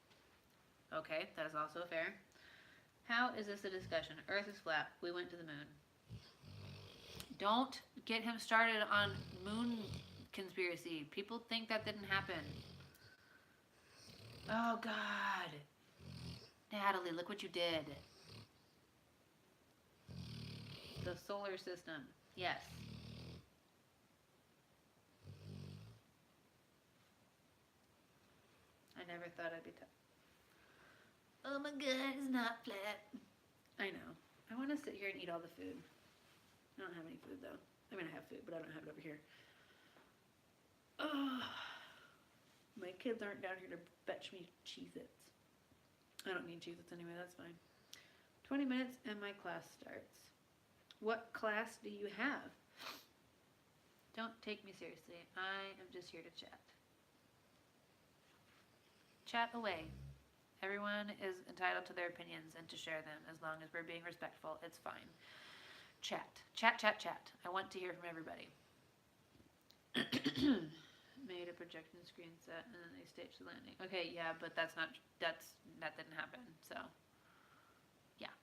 Okay, that is also fair. How is this a discussion? Earth is flat. We went to the moon. Don't get him started on moon conspiracy. People think that didn't happen. Oh, God. Natalie, look what you did. The solar system. Yes. I never thought I'd be oh my God, it's not flat. I know. I want to sit here and eat all the food. I don't have any food though. I mean, I have food, but I don't have it over here. Oh, my kids aren't down here to fetch me Cheez-Its. I don't need Cheez-Its anyway, that's fine. 20 minutes and my class starts. What class do you have? Don't take me seriously. I am just here to chat. Chat away. Everyone is entitled to their opinions and to share them as long as we're being respectful. It's fine. Chat. Chat, chat, chat. I want to hear from everybody. Made a projection screen set and then they staged the landing. Okay, yeah, but that didn't happen. So, yeah.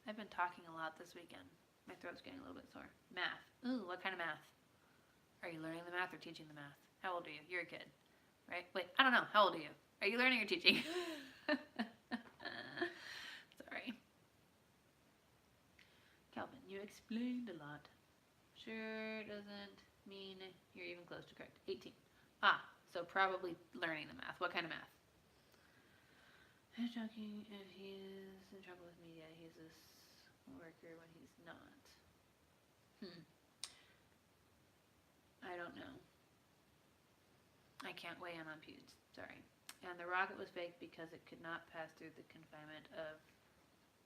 I've been talking a lot this weekend. My throat's getting a little bit sore. Math. Ooh, what kind of math? Are you learning the math or teaching the math? How old are you? You're a kid, right? Wait, I don't know. How old are you? Are you learning or teaching? Sorry. Calvin, you explained a lot. Sure doesn't mean you're even close to correct. 18. Ah, so probably learning the math. What kind of math? Who's talking if he's in trouble with media? He's a worker when he's not. I don't know. I can't weigh in on Pewds. Sorry. And the rocket was fake because it could not pass through the confinement of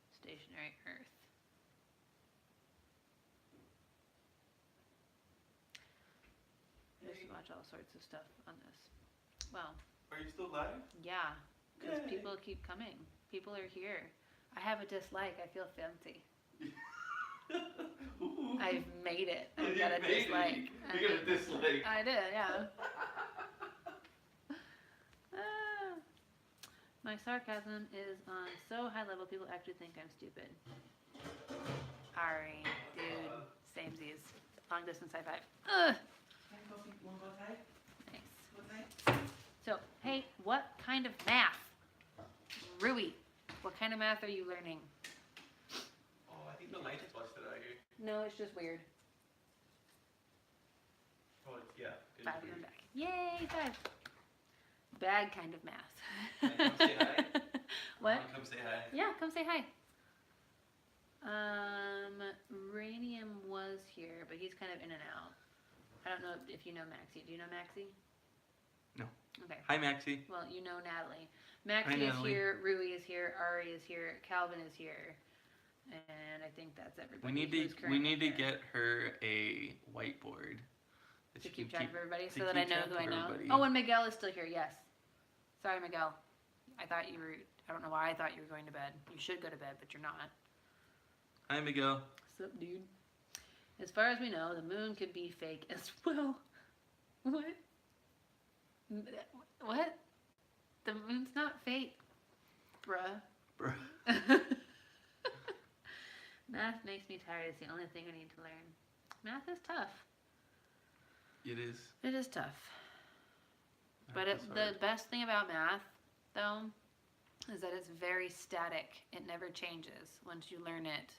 stationary Earth. I used to watch all sorts of stuff on this. Well. Are you still live? Yeah. Because Yay. people keep coming. People are here. I have a dislike. I feel fancy. I've made it. I've got a dislike. You got a dislike. I did, yeah. My sarcasm is on so high level, people actually think I'm stupid. Ari, dude, samesies. Long distance high five. Nice. So, hey, what kind of math? Rui, what kind of math are you learning? Oh, I think the light is busted out here. No, it's just weird. Oh, it's, yeah. It's 5 of weird. them back. Yay, 5. Bad kind of math. Can I come say hi? What? Come say hi. Yeah, come say hi. Ranium was here, but he's kind of in and out. I don't know if you know Maxie. Do you know Maxie? No. Okay. Hi, Maxie. Well, you know Natalie. Maxie is Natalie. here, Rui is here, Ari is here, Calvin is here, and I think that's everybody. We who's need to currently here. get her a whiteboard that To she keep can track of everybody, to so that I keep know track who of I know. everybody. Oh, and Miguel is still here. Yes. Sorry, Miguel. I thought you were. I don't know why I thought you were going to bed. You should go to bed, but you're not. Hi, Miguel. What's up, dude? As far as we know, the moon could be fake as well. What? What? The moon's not fake, bruh. Bruh. Math makes me tired. It's the only thing I need to learn. Math is tough. It is. It is tough. But Math is the hard. best thing about math, though, is that it's very static. It never changes. Once you learn it,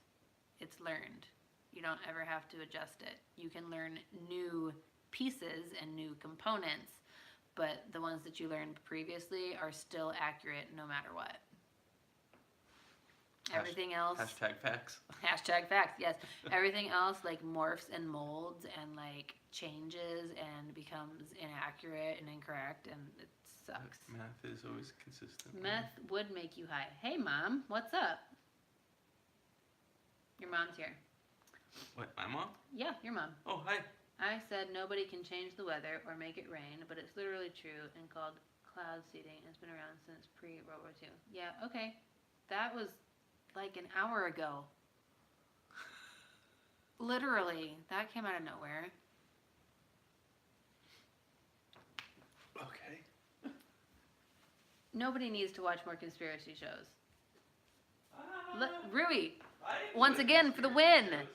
it's learned. You don't ever have to adjust it. You can learn new pieces and new components, but the ones that you learned previously are still accurate no matter what. Everything else. Hashtag facts. Hashtag facts, yes. Everything else like morphs and molds and like changes and becomes inaccurate and incorrect, and it sucks. Math is always consistent. Meth would make you high. Hey mom, what's up? Your mom's here. What, my mom? Yeah, your mom. Oh, hi. I said nobody can change the weather or make it rain, but it's literally true and called cloud seeding. It's been around since pre-World War II. Yeah, okay. That was like an hour ago. Literally, that came out of nowhere. Okay. Nobody needs to watch more conspiracy shows. Ah, Rui, I enjoy once again for the win. conspiracy shows.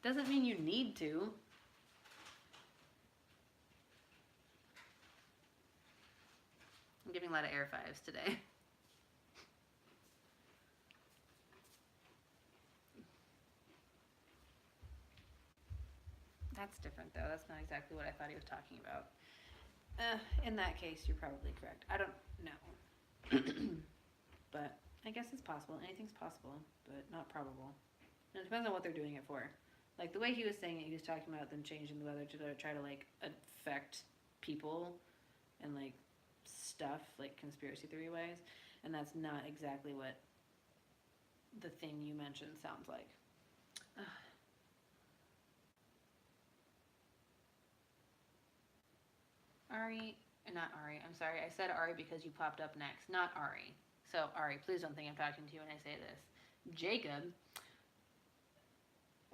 Doesn't mean you need to. I'm giving a lot of air fives today. That's different though. That's not exactly what I thought he was talking about. In that case, you're probably correct. I don't know. But I guess it's possible. Anything's possible, but not probable. And it depends on what they're doing it for. Like the way he was saying it, he was talking about them changing the weather to try to like affect people and like stuff, like conspiracy theory wise. And that's not exactly what the thing you mentioned sounds like. Ugh. Ari, not Ari, I'm sorry. I said Ari because you popped up next, not Ari. So, Ari, please don't think I'm talking to you when I say this. Jacob,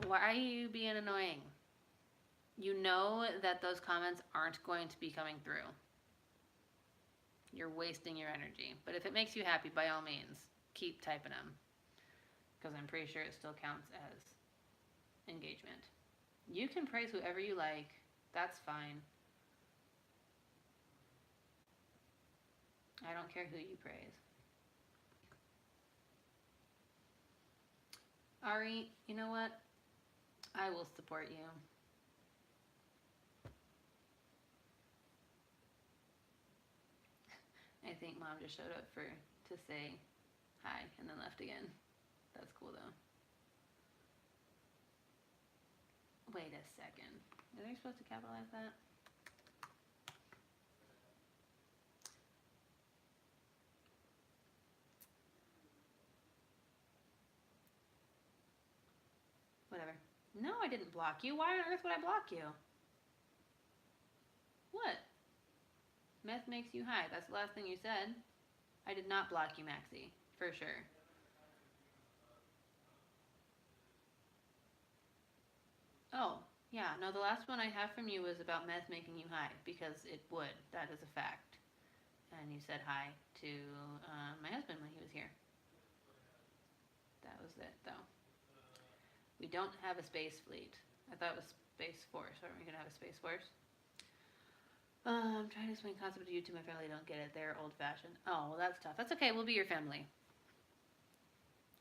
why are you being annoying? You know that those comments aren't going to be coming through. You're wasting your energy. But if it makes you happy, by all means, keep typing them. Because I'm pretty sure it still counts as engagement. You can praise whoever you like. That's fine. I don't care who you praise. Ari, you know what? I will support you. I think Mom just showed up to say hi and then left again. That's cool though. Wait a second. Are they supposed to capitalize that? Whatever. No, I didn't block you. Why on earth would I block you? What? Meth makes you high. That's the last thing you said. I did not block you, Maxie. For sure. Oh, yeah. No, the last one I have from you was about meth making you high. Because it would. That is a fact. And you said hi to my husband when he was here. That was it, though. We don't have a space fleet. I thought it was Space Force. Aren't we going to have a Space Force? I'm trying to explain concept to you to my family. Don't get it. They're old fashioned. Oh, well, that's tough. That's okay. We'll be your family.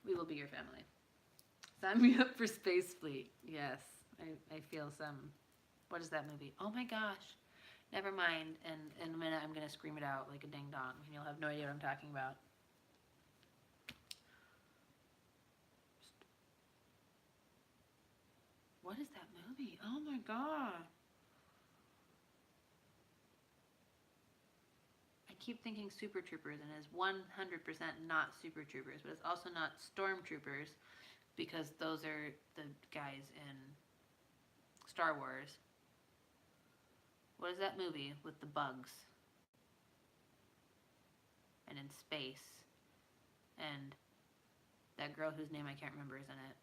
We will be your family. Sign me up for Space Fleet. Yes. I feel some. What is that movie? Oh my gosh. Never mind. And in a minute, I'm going to scream it out like a ding dong. And you'll have no idea what I'm talking about. What is that movie? Oh my god. I keep thinking Super Troopers, and it's 100% not Super Troopers, but it's also not Stormtroopers because those are the guys in Star Wars. What is that movie with the bugs? And in space. And that girl whose name I can't remember is in it.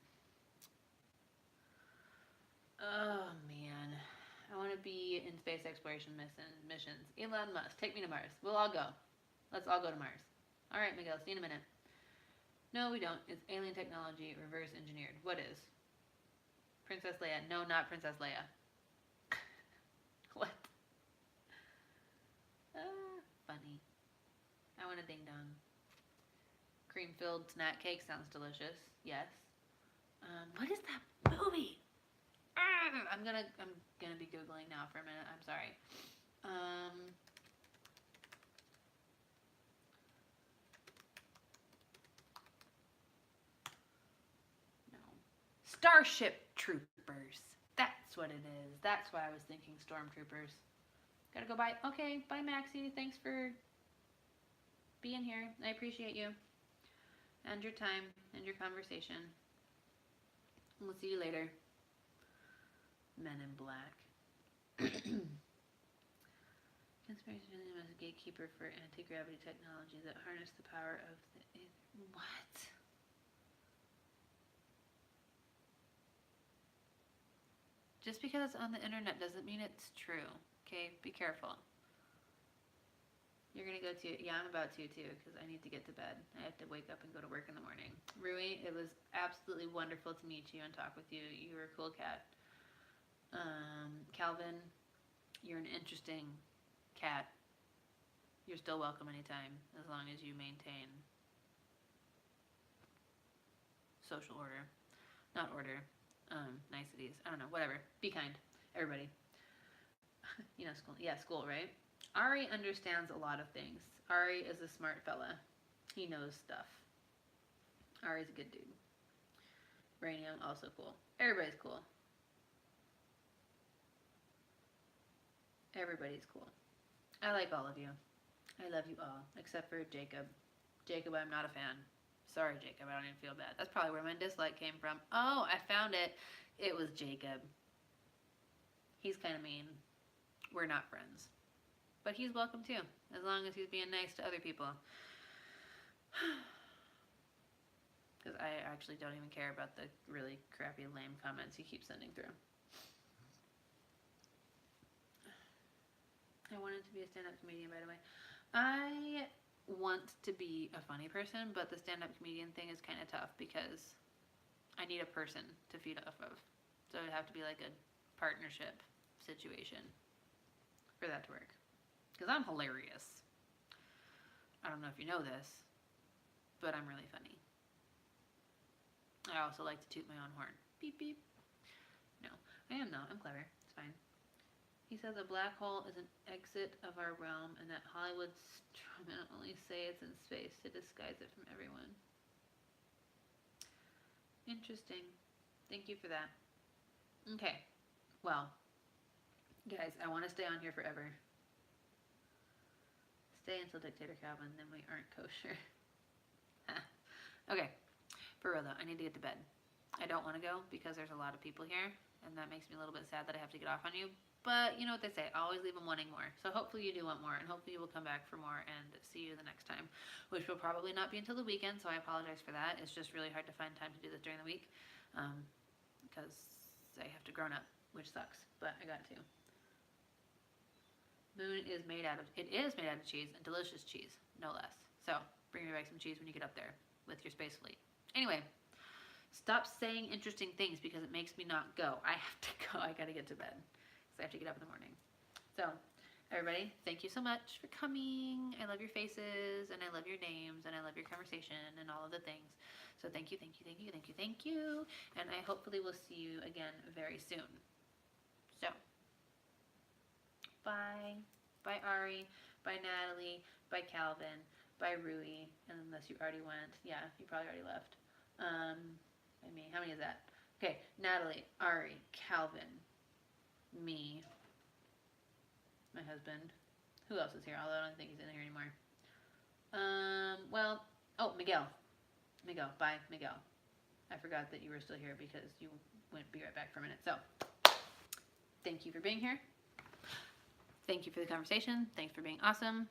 Oh man, I want to be in space exploration missions. Elon Musk, take me to Mars. We'll all go. Let's all go to Mars. All right, Miguel, see you in a minute. No, we don't. It's alien technology, reverse engineered. What is? Princess Leia. No, not Princess Leia. What? Funny. I want a ding dong. Cream-filled snack cake sounds delicious. Yes. What is that movie? I'm gonna be googling now for a minute. I'm sorry. No. Starship Troopers. That's what it is. That's why I was thinking Stormtroopers. Gotta go bye. Okay, bye Maxie. Thanks for being here. I appreciate you and your time and your conversation. We'll see you later. Men in Black. Conspiracy as a gatekeeper for anti-gravity technology that harness the power of the... What? Just because it's on the internet doesn't mean it's true. Okay? Be careful. You're going to go to... Yeah, I'm about to too because I need to get to bed. I have to wake up and go to work in the morning. Rui, it was absolutely wonderful to meet you and talk with you. You were a cool cat. Calvin, you're an interesting cat. You're still welcome anytime, as long as you maintain social order. Not order. Niceties. I don't know, whatever. Be kind. Everybody. You know, school. Yeah, school, right? Ari understands a lot of things. Ari is a smart fella. He knows stuff. Ari's a good dude. Brainium, also cool. Everybody's cool. Everybody's cool. I like all of you. I love you all, except for Jacob. Jacob, I'm not a fan. Sorry, Jacob. I don't even feel bad. That's probably where my dislike came from. Oh, I found it. It was Jacob. He's kind of mean. We're not friends. But he's welcome too, as long as he's being nice to other people. Because I actually don't even care about the really crappy, lame comments he keeps sending through. I wanted to be a stand-up comedian, by the way. I want to be a funny person, but the stand-up comedian thing is kind of tough because I need a person to feed off of. So it would have to be like a partnership situation for that to work. Because I'm hilarious. I don't know if you know this, but I'm really funny. I also like to toot my own horn. Beep, beep. No, I am not. I'm clever. It's fine. He says a black hole is an exit of our realm and that Hollywood only say it's in space to disguise it from everyone. Interesting. Thank you for that. Okay. Well, guys, I want to stay on here forever. Stay until Dictator Calvin, then we aren't kosher. Okay. For real though, I need to get to bed. I don't want to go because there's a lot of people here, and that makes me a little bit sad that I have to get off on you. But you know what they say, always leave them wanting more. So hopefully you do want more, and hopefully you will come back for more and see you the next time, which will probably not be until the weekend, so I apologize for that. It's just really hard to find time to do this during the week because I have to grown up, which sucks, but I got to. Moon is made out of, it is made out of cheese, and delicious cheese, no less. So bring me back some cheese when you get up there with your space fleet. Anyway, stop saying interesting things because it makes me not go. I have to go. I got to get to bed. I have to get up in the morning. So, everybody, thank you so much for coming. I love your faces, and I love your names, and I love your conversation, and all of the things. So thank you, thank you, thank you, thank you, thank you. And I hopefully will see you again very soon. So, bye. Bye, Ari. Bye, Natalie. Bye, Calvin. Bye, Rui. And unless you already went. Yeah, you probably already left. By me. How many is that? Okay, Natalie, Ari, Calvin, me, my husband. Who else is here? Although I don't think he's in here anymore. Well, oh, Miguel. Miguel, bye, Miguel. I forgot that you were still here because you went be right back for a minute. So, thank you for being here. Thank you for the conversation. Thanks for being awesome.